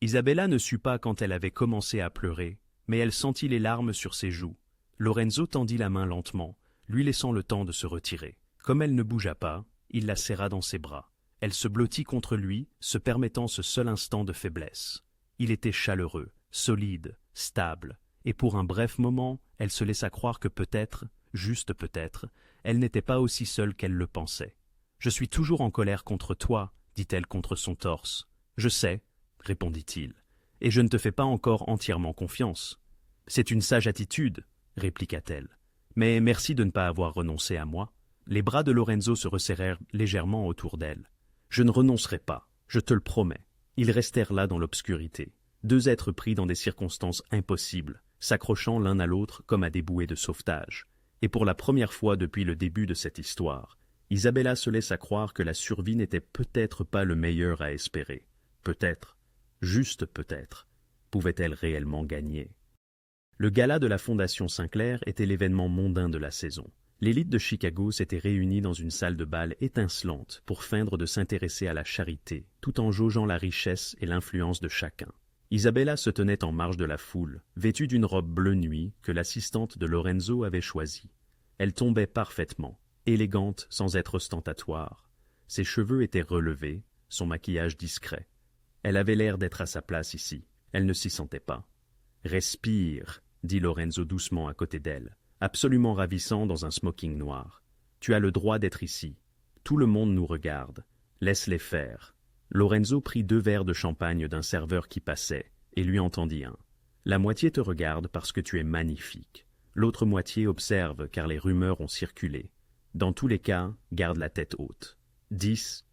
Speaker 1: Isabella ne sut pas quand elle avait commencé à pleurer, mais elle sentit les larmes sur ses joues. Lorenzo tendit la main lentement, lui laissant le temps de se retirer. Comme elle ne bougea pas, il la serra dans ses bras. Elle se blottit contre lui, se permettant ce seul instant de faiblesse. Il était chaleureux, solide, stable, et pour un bref moment, elle se laissa croire que peut-être, juste peut-être, elle n'était pas aussi seule qu'elle le pensait. « Je suis toujours en colère contre toi, » dit-elle contre son torse. « Je sais, » répondit-il, « et je ne te fais pas encore entièrement confiance. »« C'est une sage attitude, » répliqua-t-elle. « Mais merci de ne pas avoir renoncé à moi. » Les bras de Lorenzo se resserrèrent légèrement autour d'elle. « Je ne renoncerai pas, je te le promets. » Ils restèrent là dans l'obscurité, deux êtres pris dans des circonstances impossibles, s'accrochant l'un à l'autre comme à des bouées de sauvetage. Et pour la première fois depuis le début de cette histoire, Isabella se laissa croire que la survie n'était peut-être pas le meilleur à espérer. Peut-être, juste peut-être, pouvait-elle réellement gagner. Le gala de la Fondation Sinclair était l'événement mondain de la saison. L'élite de Chicago s'était réunie dans une salle de bal étincelante pour feindre de s'intéresser à la charité, tout en jaugeant la richesse et l'influence de chacun. Isabella se tenait en marge de la foule, vêtue d'une robe bleu nuit que l'assistante de Lorenzo avait choisie. Elle tombait parfaitement, élégante sans être ostentatoire. Ses cheveux étaient relevés, son maquillage discret. Elle avait l'air d'être à sa place ici. Elle ne s'y sentait pas. « Respire », dit Lorenzo doucement à côté d'elle, absolument ravissant dans un smoking noir. « Tu as le droit d'être ici. Tout le monde nous regarde. Laisse-les faire. » Lorenzo prit 2 verres de champagne d'un serveur qui passait et lui en tendit un. « La moitié te regarde parce que tu es magnifique. L'autre moitié observe car les rumeurs ont circulé. Dans tous les cas, garde la tête haute. 10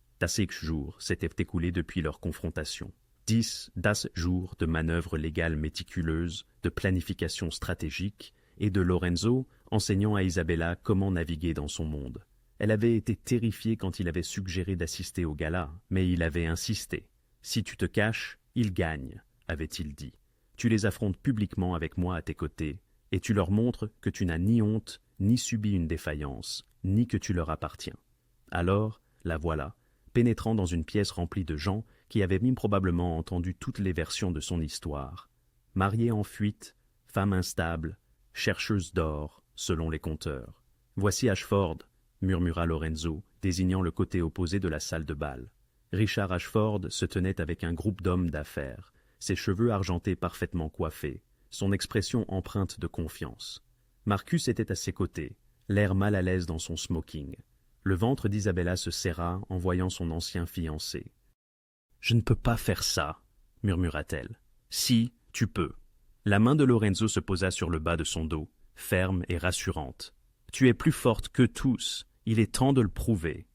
Speaker 1: jours s'étaient écoulés depuis leur confrontation. 10 jours de manœuvres légales méticuleuses, de planification stratégique, et de Lorenzo enseignant à Isabella comment naviguer dans son monde. Elle avait été terrifiée quand il avait suggéré d'assister au gala, mais il avait insisté. « Si tu te caches, ils gagnent », avait-il dit. « Tu les affrontes publiquement avec moi à tes côtés, et tu leur montres que tu n'as ni honte, ni subi une défaillance, ni que tu leur appartiens. » Alors, la voilà, pénétrant dans une pièce remplie de gens qui avaient probablement entendu toutes les versions de son histoire. Mariée en fuite, femme instable, chercheuse d'or, selon les conteurs. « Voici Ashford », murmura Lorenzo, désignant le côté opposé de la salle de bal. Richard Ashford se tenait avec un groupe d'hommes d'affaires, ses cheveux argentés parfaitement coiffés, son expression empreinte de confiance. Marcus était à ses côtés, l'air mal à l'aise dans son smoking. Le ventre d'Isabella se serra en voyant son ancien fiancé. « Je ne peux pas faire ça, » murmura-t-elle. « Si, tu peux. » La main de Lorenzo se posa sur le bas de son dos, ferme et rassurante. « Tu es plus forte que tous. Il est temps de le prouver. »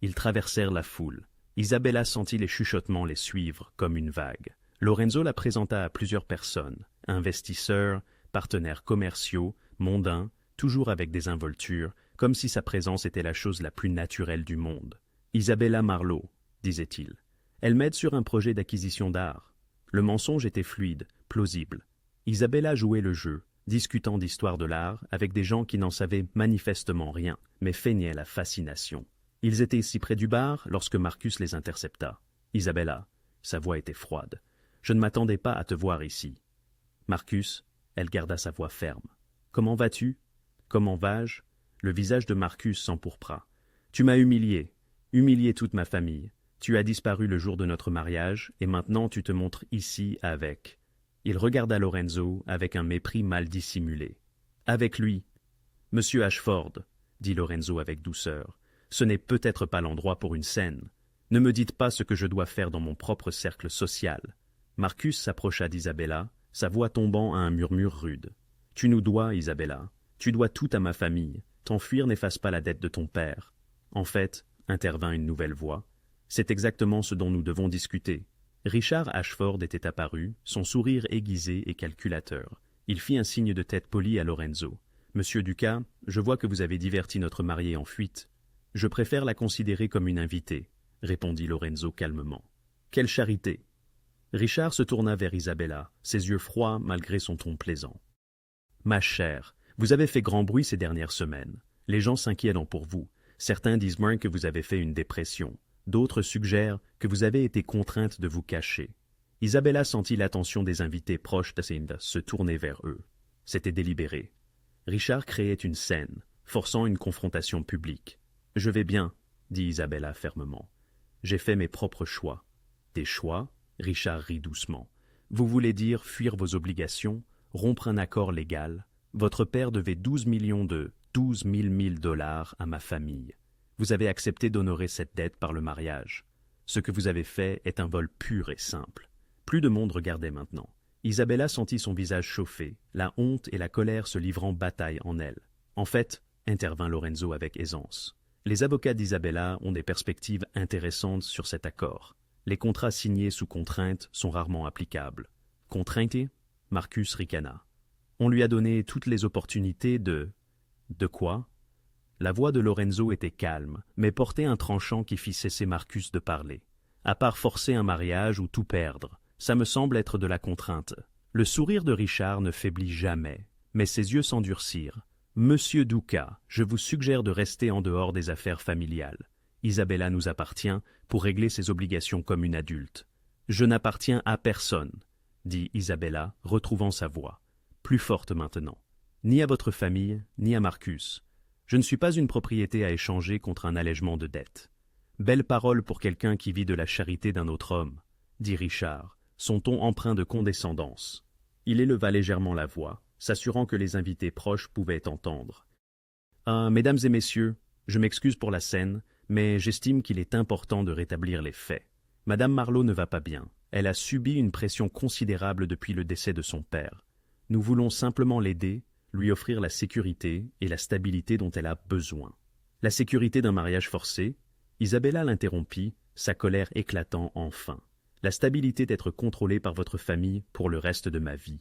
Speaker 1: Ils traversèrent la foule. Isabella sentit les chuchotements les suivre comme une vague. Lorenzo la présenta à plusieurs personnes, investisseurs, partenaires commerciaux, mondains, toujours avec des involtures, comme si sa présence était la chose la plus naturelle du monde. « Isabella Marlowe », disait-il. « Elle m'aide sur un projet d'acquisition d'art. » Le mensonge était fluide, plausible. Isabella jouait le jeu, discutant d'histoire de l'art avec des gens qui n'en savaient manifestement rien, mais feignaient la fascination. Ils étaient si près du bar lorsque Marcus les intercepta. « Isabella », sa voix était froide, « je ne m'attendais pas à te voir ici. »« Marcus », elle garda sa voix ferme. « Comment vas-tu ? Comment vas-je ?» Le visage de Marcus s'empourpra. Tu m'as humilié, humilié toute ma famille. Tu as disparu le jour de notre mariage, et maintenant tu te montres ici avec. Il regarda Lorenzo avec un mépris mal dissimulé. Avec lui. Monsieur Ashford, dit Lorenzo avec douceur, ce n'est peut-être pas l'endroit pour une scène. Ne me dites pas ce que je dois faire dans mon propre cercle social. Marcus s'approcha d'Isabella, sa voix tombant à un murmure rude. Tu nous dois, Isabella. Tu dois tout à ma famille. T'enfuir n'efface pas la dette de ton père. En fait, intervint une nouvelle voix, c'est exactement ce dont nous devons discuter. Richard Ashford était apparu, son sourire aiguisé et calculateur. Il fit un signe de tête poli à Lorenzo. « Monsieur Ducas, je vois que vous avez diverti notre mariée en fuite. Je préfère la considérer comme une invitée, » répondit Lorenzo calmement. « Quelle charité !» Richard se tourna vers Isabella, ses yeux froids malgré son ton plaisant. « Ma chère, vous avez fait grand bruit ces dernières semaines. Les gens s'inquiètent pour vous. Certains disent même que vous avez fait une dépression. D'autres suggèrent que vous avez été contrainte de vous cacher. » Isabella sentit l'attention des invités proches d'Acinda se tourner vers eux. C'était délibéré. Richard créait une scène, forçant une confrontation publique. « Je vais bien, » dit Isabella fermement. « J'ai fait mes propres choix. »« Des choix ?» Richard rit doucement. « Vous voulez dire fuir vos obligations, rompre un accord légal. Votre père devait 12 millions de 12 000 dollars à ma famille. Vous avez accepté d'honorer cette dette par le mariage. Ce que vous avez fait est un vol pur et simple. » Plus de monde regardait maintenant. Isabella sentit son visage chauffer, la honte et la colère se livrant bataille en elle. « En fait, » intervint Lorenzo avec aisance, « les avocats d'Isabella ont des perspectives intéressantes sur cet accord. Les contrats signés sous contrainte sont rarement applicables. »« Contrainte » Marcus ricana. « On lui a donné toutes les opportunités de... » « De quoi ?» La voix de Lorenzo était calme, mais portait un tranchant qui fit cesser Marcus de parler. « À part forcer un mariage ou tout perdre, ça me semble être de la contrainte. » Le sourire de Richard ne faiblit jamais, mais ses yeux s'endurcirent. « Monsieur Ducas, je vous suggère de rester en dehors des affaires familiales. Isabella nous appartient pour régler ses obligations comme une adulte. »« Je n'appartiens à personne, » dit Isabella, retrouvant sa voix, plus forte maintenant. « Ni à votre famille, ni à Marcus. Je ne suis pas une propriété à échanger contre un allègement de dette. » « Belle parole pour quelqu'un qui vit de la charité d'un autre homme, » dit Richard, son ton empreint de condescendance. Il éleva légèrement la voix, s'assurant que les invités proches pouvaient entendre. « Ah, mesdames et messieurs, je m'excuse pour la scène, mais j'estime qu'il est important de rétablir les faits. Madame Marlowe ne va pas bien. Elle a subi une pression considérable depuis le décès de son père. Nous voulons simplement l'aider, lui offrir la sécurité et la stabilité dont elle a besoin. » La sécurité d'un mariage forcé? Isabella l'interrompit, sa colère éclatant enfin. La stabilité d'être contrôlée par votre famille pour le reste de ma vie.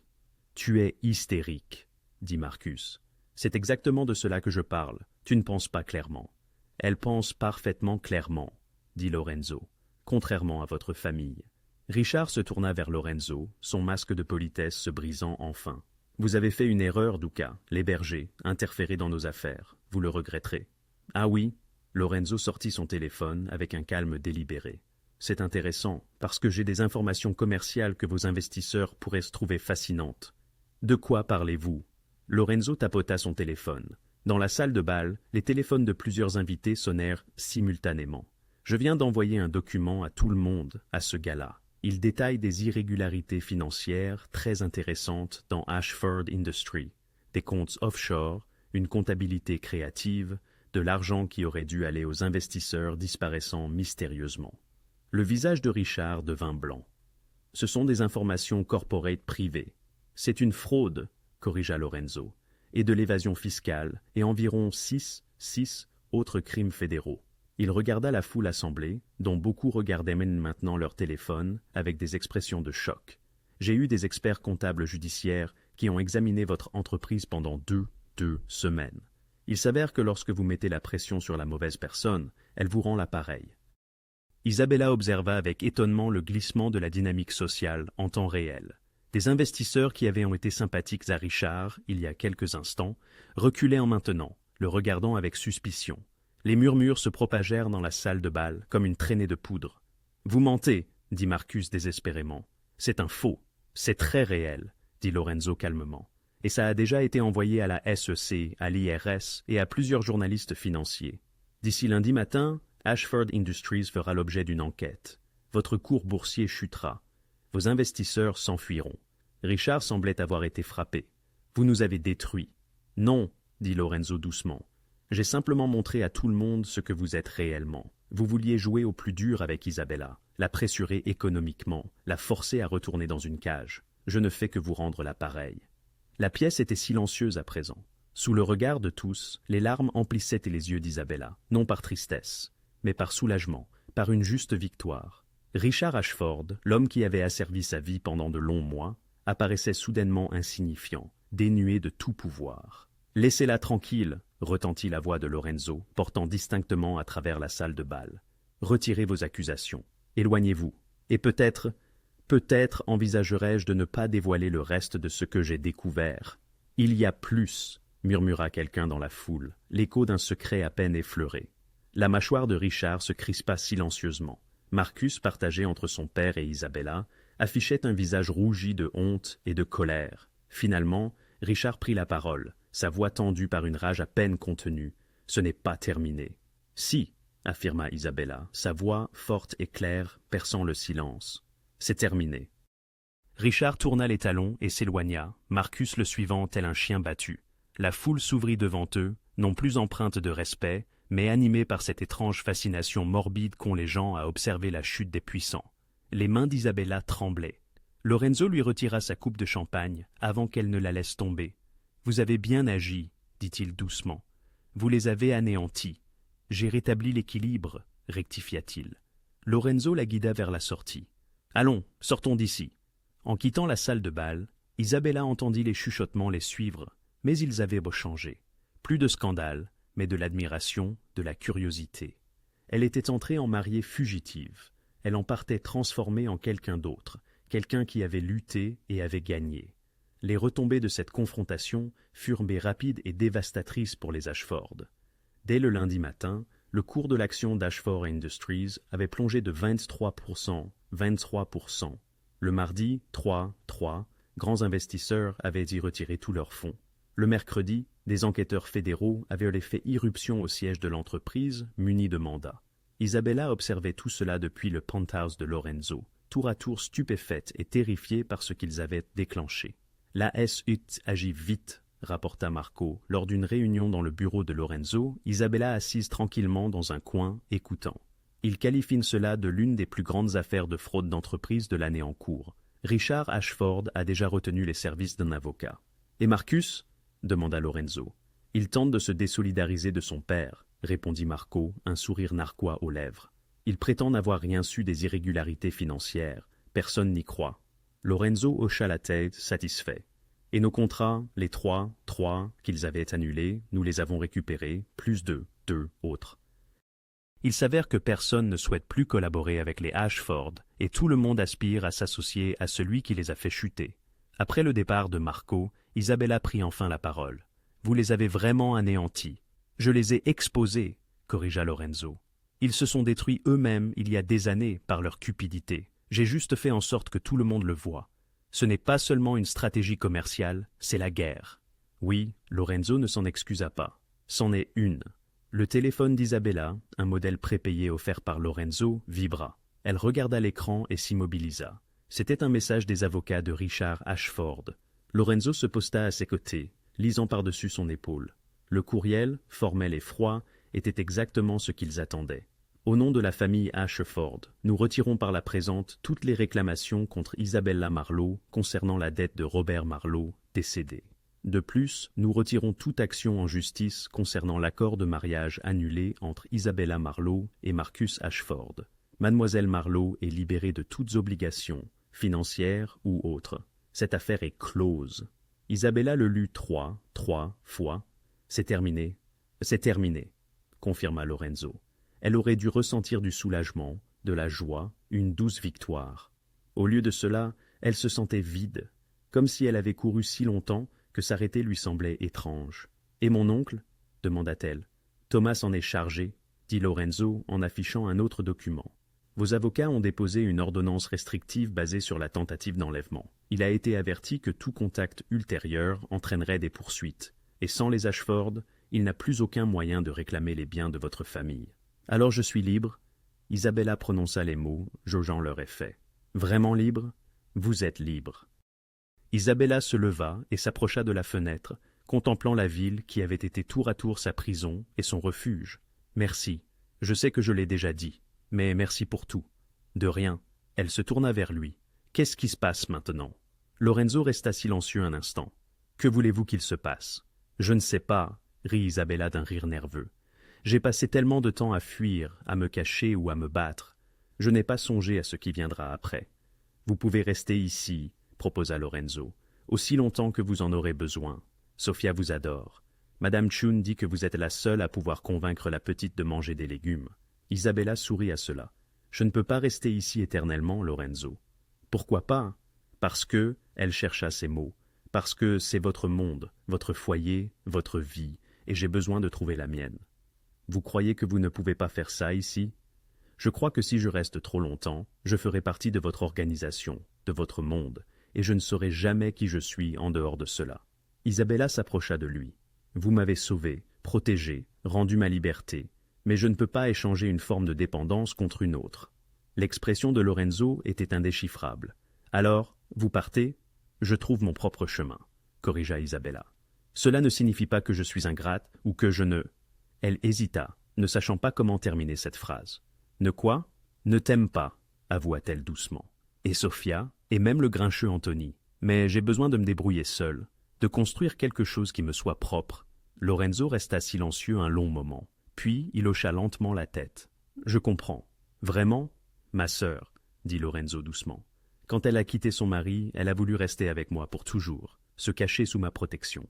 Speaker 1: Tu es hystérique, dit Marcus. C'est exactement de cela que je parle. Tu ne penses pas clairement. Elle pense parfaitement clairement, dit Lorenzo, contrairement à votre famille. Richard se tourna vers Lorenzo, son masque de politesse se brisant enfin. Vous avez fait une erreur, Ducas, l'héberger, interférer dans nos affaires. Vous le regretterez. Ah oui? Lorenzo sortit son téléphone avec un calme délibéré. C'est intéressant, parce que j'ai des informations commerciales que vos investisseurs pourraient se trouver fascinantes. De quoi parlez-vous? Lorenzo tapota son téléphone. Dans la salle de bal, les téléphones de plusieurs invités sonnèrent simultanément. Je viens d'envoyer un document à tout le monde, à ce gala. Il détaille des irrégularités financières très intéressantes dans Ashford Industries, des comptes offshore, une comptabilité créative, de l'argent qui aurait dû aller aux investisseurs disparaissant mystérieusement. Le visage de Richard devint blanc. « Ce sont des informations corporate privées. C'est une fraude, » corrigea Lorenzo, « et de l'évasion fiscale, et environ six autres crimes fédéraux. » Il regarda la foule assemblée, dont beaucoup regardaient maintenant leur téléphone, avec des expressions de choc. « J'ai eu des experts comptables judiciaires qui ont examiné votre entreprise pendant deux semaines. Il s'avère que lorsque vous mettez la pression sur la mauvaise personne, elle vous rend l'appareil. » Isabella observa avec étonnement le glissement de la dynamique sociale en temps réel. Des investisseurs qui avaient été sympathiques à Richard, il y a quelques instants, reculaient en maintenant, le regardant avec suspicion. Les murmures se propagèrent dans la salle de bal comme une traînée de poudre. « Vous mentez, » dit Marcus désespérément. « C'est un faux. C'est très réel, » dit Lorenzo calmement. « Et ça a déjà été envoyé à la SEC, à l'IRS et à plusieurs journalistes financiers. » D'ici lundi matin, Ashford Industries fera l'objet d'une enquête. Votre cours boursier chutera. Vos investisseurs s'enfuiront. Richard semblait avoir été frappé. Vous nous avez détruits. Non, dit Lorenzo doucement. J'ai simplement montré à tout le monde ce que vous êtes réellement. Vous vouliez jouer au plus dur avec Isabella, la pressurer économiquement, la forcer à retourner dans une cage. Je ne fais que vous rendre l'appareil. La pièce était silencieuse à présent. Sous le regard de tous, les larmes emplissaient les yeux d'Isabella, non par tristesse, mais par soulagement, par une juste victoire. Richard Ashford, l'homme qui avait asservi sa vie pendant de longs mois, apparaissait soudainement insignifiant, dénué de tout pouvoir. « Laissez-la tranquille !» retentit la voix de Lorenzo, portant distinctement à travers la salle de bal. « Retirez vos accusations. Éloignez-vous. Et peut-être envisagerai-je de ne pas dévoiler le reste de ce que j'ai découvert. Il y a plus !» murmura quelqu'un dans la foule, l'écho d'un secret à peine effleuré. La mâchoire de Richard se crispa silencieusement. Marcus, partagé entre son père et Isabella, affichait un visage rougi de honte et de colère. Finalement, Richard prit la parole, sa voix tendue par une rage à peine contenue. « Ce n'est pas terminé. »« Si, » affirma Isabella, sa voix forte et claire, perçant le silence. « C'est terminé. » Richard tourna les talons et s'éloigna, Marcus le suivant tel un chien battu. La foule s'ouvrit devant eux, non plus empreinte de respect, mais animée par cette étrange fascination morbide qu'ont les gens à observer la chute des puissants. Les mains d'Isabella tremblaient. Lorenzo lui retira sa coupe de champagne avant qu'elle ne la laisse tomber. « Vous avez bien agi, » dit-il doucement. « Vous les avez anéantis. J'ai rétabli l'équilibre, » rectifia-t-il. Lorenzo la guida vers la sortie. « Allons, sortons d'ici. » En quittant la salle de bal, Isabella entendit les chuchotements les suivre, mais ils avaient changé. Plus de scandale, mais de l'admiration, de la curiosité. Elle était entrée en mariée fugitive. Elle en partait transformée en quelqu'un d'autre, quelqu'un qui avait lutté et avait gagné. Les retombées de cette confrontation furent rapides et dévastatrices pour les Ashford. Dès le lundi matin, le cours de l'action d'Ashford Industries avait plongé de 23%. Le mardi, 3, grands investisseurs avaient y retiré tous leurs fonds. Le mercredi, des enquêteurs fédéraux avaient fait irruption au siège de l'entreprise, munis de mandats. Isabella observait tout cela depuis le penthouse de Lorenzo, tour à tour stupéfaite et terrifiée par ce qu'ils avaient déclenché. « La SUT agit vite », rapporta Marco. Lors d'une réunion dans le bureau de Lorenzo, Isabella assise tranquillement dans un coin, écoutant. Il qualifie cela de l'une des plus grandes affaires de fraude d'entreprise de l'année en cours. Richard Ashford a déjà retenu les services d'un avocat. « Et Marcus ?» demanda Lorenzo. « Il tente de se désolidariser de son père, » répondit Marco, un sourire narquois aux lèvres. « Il prétend n'avoir rien su des irrégularités financières. Personne n'y croit. » Lorenzo hocha la tête, satisfait. « Et nos contrats, les trois qu'ils avaient annulés, nous les avons récupérés, plus deux autres. » Il s'avère que personne ne souhaite plus collaborer avec les Ashford, et tout le monde aspire à s'associer à celui qui les a fait chuter. Après le départ de Marco, Isabella prit enfin la parole. « Vous les avez vraiment anéantis. Je les ai exposés, » corrigea Lorenzo. « Ils se sont détruits eux-mêmes il y a des années par leur cupidité. J'ai juste fait en sorte que tout le monde le voie. Ce n'est pas seulement une stratégie commerciale, c'est la guerre. » Oui, Lorenzo ne s'en excusa pas. C'en est une. Le téléphone d'Isabella, un modèle prépayé offert par Lorenzo, vibra. Elle regarda l'écran et s'immobilisa. C'était un message des avocats de Richard Ashford. Lorenzo se posta à ses côtés, lisant par-dessus son épaule. Le courriel, formel et froid, était exactement ce qu'ils attendaient. Au nom de la famille Ashford, nous retirons par la présente toutes les réclamations contre Isabella Marlowe concernant la dette de Robert Marlowe, décédé. De plus, nous retirons toute action en justice concernant l'accord de mariage annulé entre Isabella Marlowe et Marcus Ashford. Mademoiselle Marlowe est libérée de toutes obligations, financières ou autres. Cette affaire est close. Isabella le lut trois fois. C'est terminé, confirma Lorenzo. Elle aurait dû ressentir du soulagement, de la joie, une douce victoire. Au lieu de cela, elle se sentait vide, comme si elle avait couru si longtemps que s'arrêter lui semblait étrange. « Et mon oncle ?» demanda-t-elle. « Thomas en est chargé, » dit Lorenzo en affichant un autre document. « Vos avocats ont déposé une ordonnance restrictive basée sur la tentative d'enlèvement. Il a été averti que tout contact ultérieur entraînerait des poursuites, et sans les Ashford, il n'a plus aucun moyen de réclamer les biens de votre famille. Alors je suis libre? Isabella prononça les mots, jaugeant leur effet. Vraiment libre? Vous êtes libre. Isabella se leva et s'approcha de la fenêtre, contemplant la ville qui avait été tour à tour sa prison et son refuge. Merci. Je sais que je l'ai déjà dit, mais merci pour tout. De rien. Elle se tourna vers lui. Qu'est-ce qui se passe maintenant? Lorenzo resta silencieux un instant. Que voulez-vous qu'il se passe? Je ne sais pas, rit Isabella d'un rire nerveux. J'ai passé tellement de temps à fuir, à me cacher ou à me battre. Je n'ai pas songé à ce qui viendra après. Vous pouvez rester ici, proposa Lorenzo, aussi longtemps que vous en aurez besoin. Sofia vous adore. Madame Chun dit que vous êtes la seule à pouvoir convaincre la petite de manger des légumes. Isabella sourit à cela. Je ne peux pas rester ici éternellement, Lorenzo. Pourquoi pas? Parce que, elle chercha ses mots, parce que c'est votre monde, votre foyer, votre vie, et j'ai besoin de trouver la mienne. Vous croyez que vous ne pouvez pas faire ça ici? Je crois que si je reste trop longtemps, je ferai partie de votre organisation, de votre monde, et je ne saurai jamais qui je suis en dehors de cela. Isabella s'approcha de lui. Vous m'avez sauvé, protégé, rendu ma liberté, mais je ne peux pas échanger une forme de dépendance contre une autre. L'expression de Lorenzo était indéchiffrable. Alors, vous partez? Je trouve mon propre chemin, corrigea Isabella. Cela ne signifie pas que je suis ingrate ou que je ne... Elle hésita, ne sachant pas comment terminer cette phrase. Ne quoi? Ne t'aime pas, avoua-t-elle doucement. Et Sofia, et même le grincheux Anthony. Mais j'ai besoin de me débrouiller seul, de construire quelque chose qui me soit propre. Lorenzo resta silencieux un long moment, puis il hocha lentement la tête. Je comprends. Vraiment? Ma sœur, dit Lorenzo doucement. Quand elle a quitté son mari, elle a voulu rester avec moi pour toujours, se cacher sous ma protection.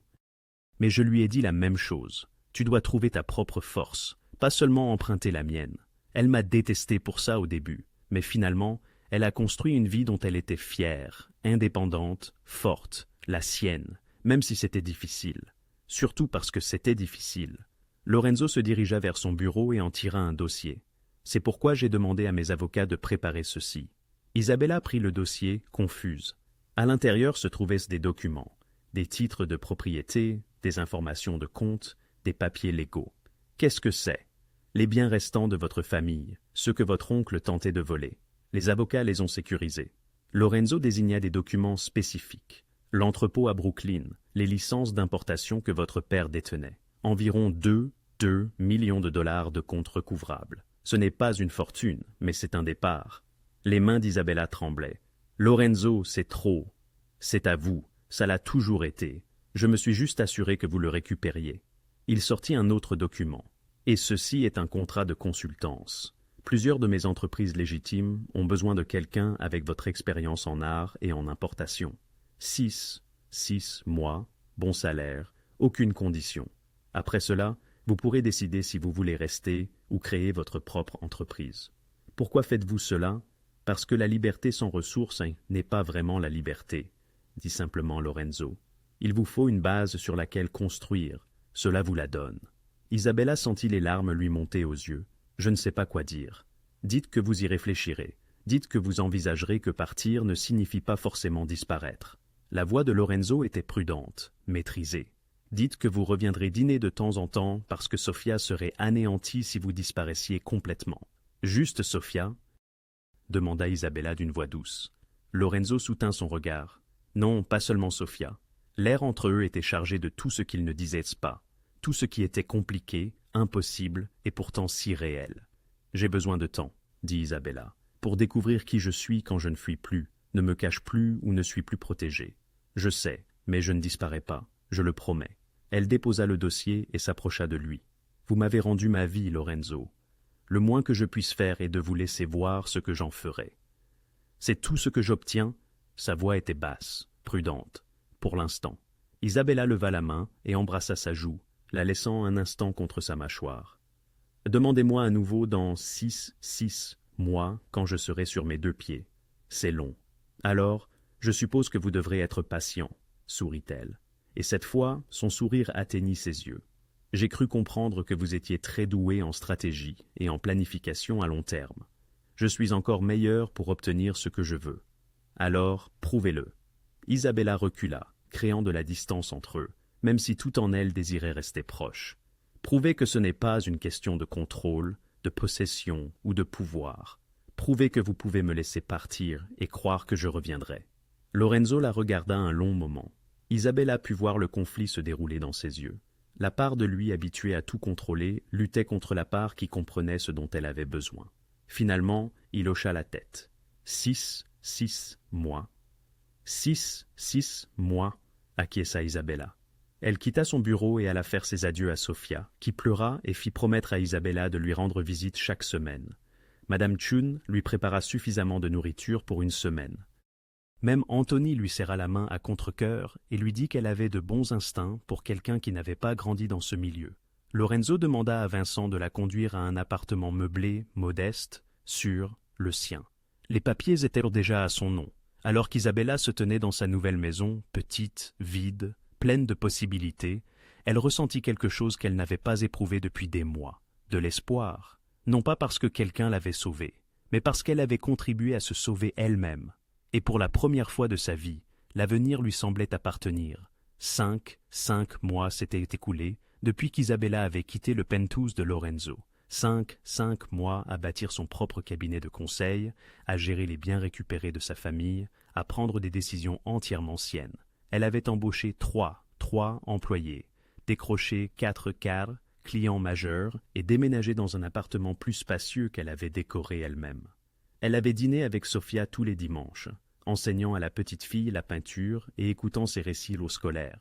Speaker 1: Mais je lui ai dit la même chose. Tu dois trouver ta propre force, pas seulement emprunter la mienne. Elle m'a détesté pour ça au début, mais finalement, elle a construit une vie dont elle était fière, indépendante, forte, la sienne, même si c'était difficile. Surtout parce que c'était difficile. Lorenzo se dirigea vers son bureau et en tira un dossier. C'est pourquoi j'ai demandé à mes avocats de préparer ceci. Isabella prit le dossier, confuse. À l'intérieur se trouvaient des documents, des titres de propriété, des informations de compte, des papiers légaux. Qu'est-ce que c'est? Les biens restants de votre famille, ceux que votre oncle tentait de voler. Les avocats les ont sécurisés. Lorenzo désigna des documents spécifiques. L'entrepôt à Brooklyn, les licences d'importation que votre père détenait. Environ 2 millions de dollars de comptes recouvrables. Ce n'est pas une fortune, mais c'est un départ. Les mains d'Isabella tremblaient. Lorenzo, c'est trop. C'est à vous. Ça l'a toujours été. Je me suis juste assuré que vous le récupériez. Il sortit un autre document. Et ceci est un contrat de consultance. Plusieurs de mes entreprises légitimes ont besoin de quelqu'un avec votre expérience en art et en importation. 6 mois, bon salaire, aucune condition. Après cela, vous pourrez décider si vous voulez rester ou créer votre propre entreprise. Pourquoi faites-vous cela? Parce que la liberté sans ressources n'est pas vraiment la liberté, dit simplement Lorenzo. Il vous faut une base sur laquelle construire. Cela vous la donne. Isabella sentit les larmes lui monter aux yeux. Je ne sais pas quoi dire. Dites que vous y réfléchirez. Dites que vous envisagerez que partir ne signifie pas forcément disparaître. La voix de Lorenzo était prudente, maîtrisée. Dites que vous reviendrez dîner de temps en temps parce que Sofia serait anéantie si vous disparaissiez complètement. Juste Sofia? Demanda Isabella d'une voix douce. Lorenzo soutint son regard. Non, pas seulement Sofia. L'air entre eux était chargé de tout ce qu'ils ne disaient pas, tout ce qui était compliqué, impossible et pourtant si réel. J'ai besoin de temps, dit Isabella, pour découvrir qui je suis quand je ne fuis plus, ne me cache plus ou ne suis plus protégée. Je sais, mais je ne disparais pas, je le promets. Elle déposa le dossier et s'approcha de lui. Vous m'avez rendu ma vie, Lorenzo. Le moins que je puisse faire est de vous laisser voir ce que j'en ferai. C'est tout ce que j'obtiens. Sa voix était basse, prudente. Pour l'instant. Isabella leva la main et embrassa sa joue, la laissant un instant contre sa mâchoire. Demandez-moi à nouveau dans 6 mois, quand je serai sur mes 2 pieds. C'est long. Alors, je suppose que vous devrez être patient, sourit-elle. Et cette fois, son sourire atteignit ses yeux. J'ai cru comprendre que vous étiez très doué en stratégie et en planification à long terme. Je suis encore meilleur pour obtenir ce que je veux. Alors, prouvez-le. Isabella recula, créant de la distance entre eux, même si tout en elle désirait rester proche. Prouvez que ce n'est pas une question de contrôle, de possession ou de pouvoir. Prouvez que vous pouvez me laisser partir et croire que je reviendrai. » Lorenzo la regarda un long moment. Isabella put voir le conflit se dérouler dans ses yeux. La part de lui habituée à tout contrôler luttait contre la part qui comprenait ce dont elle avait besoin. Finalement, il hocha la tête. 6 mois. 6 mois, acquiesça Isabella. Elle quitta son bureau et alla faire ses adieux à Sofia, qui pleura et fit promettre à Isabella de lui rendre visite chaque semaine. Madame Chun lui prépara suffisamment de nourriture pour une semaine. Même Anthony lui serra la main à contre-cœur et lui dit qu'elle avait de bons instincts pour quelqu'un qui n'avait pas grandi dans ce milieu. Lorenzo demanda à Vincent de la conduire à un appartement meublé, modeste, sûr, le sien. Les papiers étaient déjà à son nom, alors qu'Isabella se tenait dans sa nouvelle maison, petite, vide, pleine de possibilités. Elle ressentit quelque chose qu'elle n'avait pas éprouvé depuis des mois, de l'espoir, non pas parce que quelqu'un l'avait sauvée, mais parce qu'elle avait contribué à se sauver elle-même. Et pour la première fois de sa vie, l'avenir lui semblait appartenir. 5 mois s'étaient écoulés depuis qu'Isabella avait quitté le penthouse de Lorenzo. 5 mois à bâtir son propre cabinet de conseil, à gérer les biens récupérés de sa famille, à prendre des décisions entièrement siennes. Elle avait embauché trois employés, décroché 4 cadres, clients majeurs et déménagé dans un appartement plus spacieux qu'elle avait décoré elle-même. Elle avait dîné avec Sofia tous les dimanches, enseignant à la petite fille la peinture et écoutant ses récits scolaires.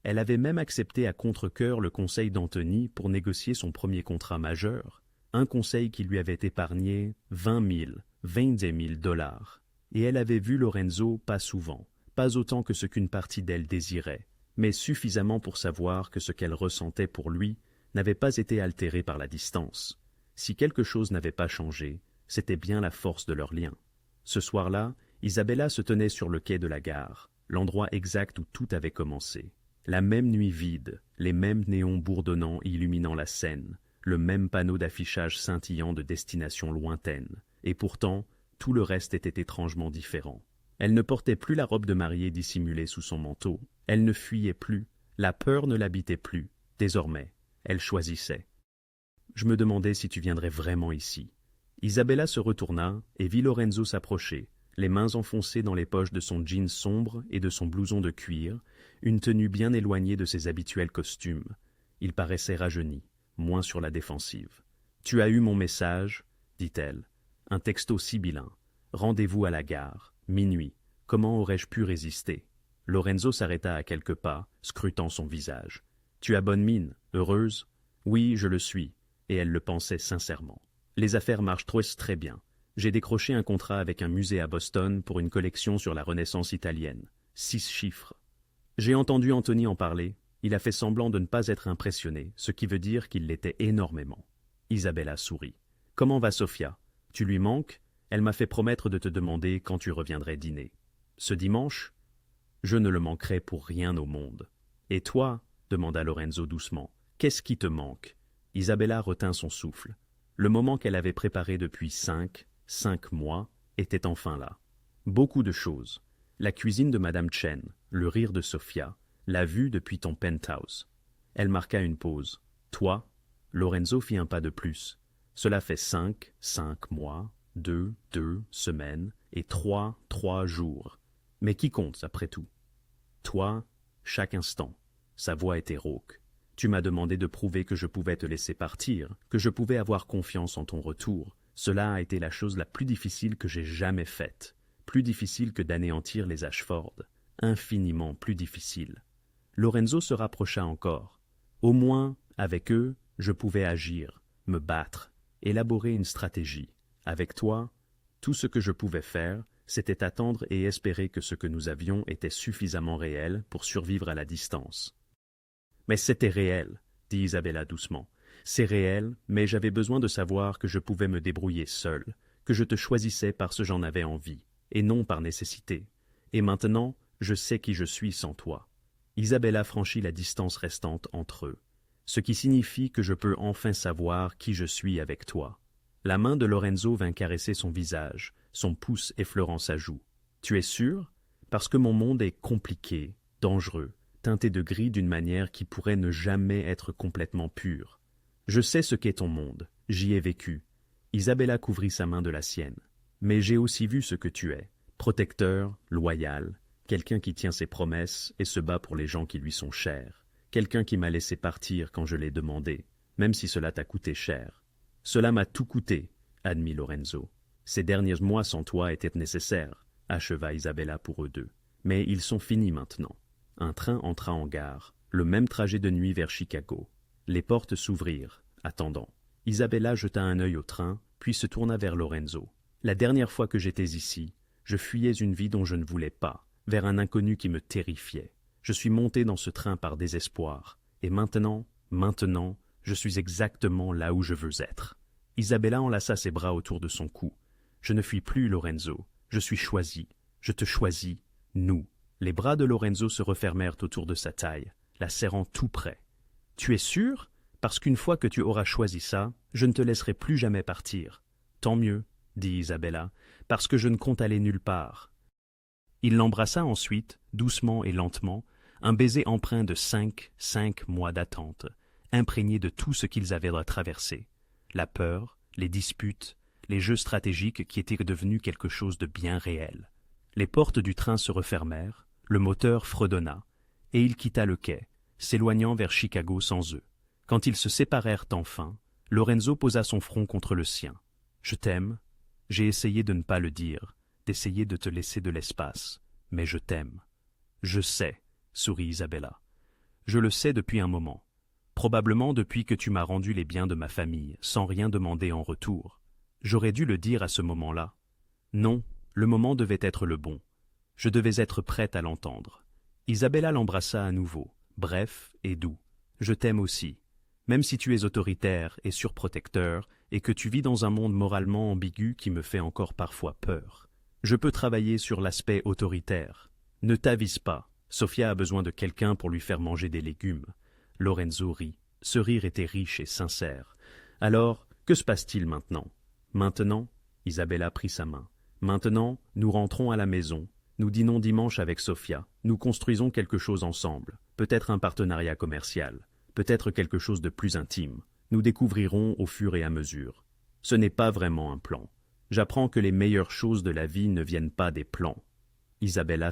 Speaker 1: Elle avait même accepté à contre-cœur le conseil d'Anthony pour négocier son premier contrat majeur, un conseil qui lui avait épargné 20 000 dollars. Et elle avait vu Lorenzo pas souvent, pas autant que ce qu'une partie d'elle désirait, mais suffisamment pour savoir que ce qu'elle ressentait pour lui n'avait pas été altéré par la distance. Si quelque chose n'avait pas changé, c'était bien la force de leur lien. Ce soir-là, Isabella se tenait sur le quai de la gare, l'endroit exact où tout avait commencé. La même nuit vide, les mêmes néons bourdonnants illuminant la Seine, le même panneau d'affichage scintillant de destination lointaine, et pourtant, tout le reste était étrangement différent. Elle ne portait plus la robe de mariée dissimulée sous son manteau, elle ne fuyait plus, la peur ne l'habitait plus, désormais, elle choisissait. « Je me demandais si tu viendrais vraiment ici. » Isabella se retourna et vit Lorenzo s'approcher, les mains enfoncées dans les poches de son jean sombre et de son blouson de cuir, une tenue bien éloignée de ses habituels costumes. Il paraissait rajeuni, moins sur la défensive. « Tu as eu mon message, » dit-elle. Un texto sibyllin. « Rendez-vous à la gare, minuit. Comment aurais-je pu résister ?» Lorenzo s'arrêta à quelques pas, scrutant son visage. « Tu as bonne mine, heureuse ?»« Oui, je le suis. » Et elle le pensait sincèrement. « Les affaires marchent très bien. J'ai décroché un contrat avec un musée à Boston pour une collection sur la Renaissance italienne. 6 chiffres. J'ai entendu Anthony en parler. Il a fait semblant de ne pas être impressionné, ce qui veut dire qu'il l'était énormément. » Isabella sourit. « Comment va Sofia? Tu lui manques? Elle m'a fait promettre de te demander quand tu reviendrais dîner. Ce dimanche? Je ne le manquerai pour rien au monde. Et toi? Demanda Lorenzo doucement. Qu'est-ce qui te manque? Isabella retint son souffle. Le moment qu'elle avait préparé depuis 5 mois était enfin là. Beaucoup de choses. La cuisine de Madame Chen, le rire de Sofia, la vue depuis ton penthouse. Elle marqua une pause. Toi? Lorenzo fit un pas de plus. Cela fait 5 mois, 2 semaines et 3 jours. Mais qui compte après tout? Toi, chaque instant. Sa voix était rauque. Tu m'as demandé de prouver que je pouvais te laisser partir, que je pouvais avoir confiance en ton retour. Cela a été la chose la plus difficile que j'ai jamais faite. Plus difficile que d'anéantir les Ashford. Infiniment plus difficile. Lorenzo se rapprocha encore. Au moins, avec eux, je pouvais agir, me battre, élaborer une stratégie. Avec toi, tout ce que je pouvais faire, c'était attendre et espérer que ce que nous avions était suffisamment réel pour survivre à la distance. « Mais c'était réel, » dit Isabella doucement. « C'est réel, mais j'avais besoin de savoir que je pouvais me débrouiller seule, que je te choisissais parce que j'en avais envie, et non par nécessité. Et maintenant, je sais qui je suis sans toi. » Isabella franchit la distance restante entre eux, ce qui signifie que je peux enfin savoir qui je suis avec toi. La main de Lorenzo vint caresser son visage, son pouce effleurant sa joue. « Tu es sûr? Parce que mon monde est compliqué, dangereux, teinté de gris d'une manière qui pourrait ne jamais être complètement pure. Je sais ce qu'est ton monde, j'y ai vécu. Isabella couvrit sa main de la sienne. Mais j'ai aussi vu ce que tu es, protecteur, loyal, quelqu'un qui tient ses promesses et se bat pour les gens qui lui sont chers, quelqu'un qui m'a laissé partir quand je l'ai demandé, même si cela t'a coûté cher. Cela m'a tout coûté, admit Lorenzo. Ces derniers mois sans toi étaient nécessaires, acheva Isabella pour eux deux. Mais ils sont finis maintenant. Un train entra en gare, le même trajet de nuit vers Chicago. Les portes s'ouvrirent, attendant. Isabella jeta un œil au train, puis se tourna vers Lorenzo. La dernière fois que j'étais ici, je fuyais une vie dont je ne voulais pas, vers un inconnu qui me terrifiait. Je suis monté dans ce train par désespoir, et maintenant, je suis exactement là où je veux être. Isabella enlaça ses bras autour de son cou. Je ne fuis plus, Lorenzo. Je suis choisi. Je te choisis. Nous. Les bras de Lorenzo se refermèrent autour de sa taille, la serrant tout près. Tu es sûr? Parce qu'une fois que tu auras choisi ça, je ne te laisserai plus jamais partir. Tant mieux, dit Isabella, parce que je ne compte aller nulle part. Il l'embrassa ensuite, doucement et lentement, un baiser empreint de 5 mois d'attente, imprégné de tout ce qu'ils avaient à traverser. La peur, les disputes, les jeux stratégiques qui étaient devenus quelque chose de bien réel. Les portes du train se refermèrent, le moteur fredonna, et il quitta le quai, s'éloignant vers Chicago sans eux. Quand ils se séparèrent enfin, Lorenzo posa son front contre le sien. « Je t'aime. J'ai essayé de ne pas le dire, d'essayer de te laisser de l'espace, mais je t'aime. »« Je sais, » sourit Isabella. « Je le sais depuis un moment. Probablement depuis que tu m'as rendu les biens de ma famille, sans rien demander en retour. J'aurais dû le dire à ce moment-là. Non, le moment devait être le bon. Je devais être prête à l'entendre. » Isabella l'embrassa à nouveau, bref et doux. « Je t'aime aussi. Même si tu es autoritaire et surprotecteur, et que tu vis dans un monde moralement ambigu qui me fait encore parfois peur. Je peux travailler sur l'aspect autoritaire. Ne t'avise pas. Sofia a besoin de quelqu'un pour lui faire manger des légumes. » Lorenzo rit. Ce rire était riche et sincère. « Alors, que se passe-t-il maintenant? » « Maintenant, Isabella prit sa main. « Maintenant, nous rentrons à la maison. Nous dînons dimanche avec Sofia. Nous construisons quelque chose ensemble. Peut-être un partenariat commercial. Peut-être quelque chose de plus intime. Nous découvrirons au fur et à mesure. Ce n'est pas vraiment un plan. J'apprends que les meilleures choses de la vie ne viennent pas des plans. » Isabella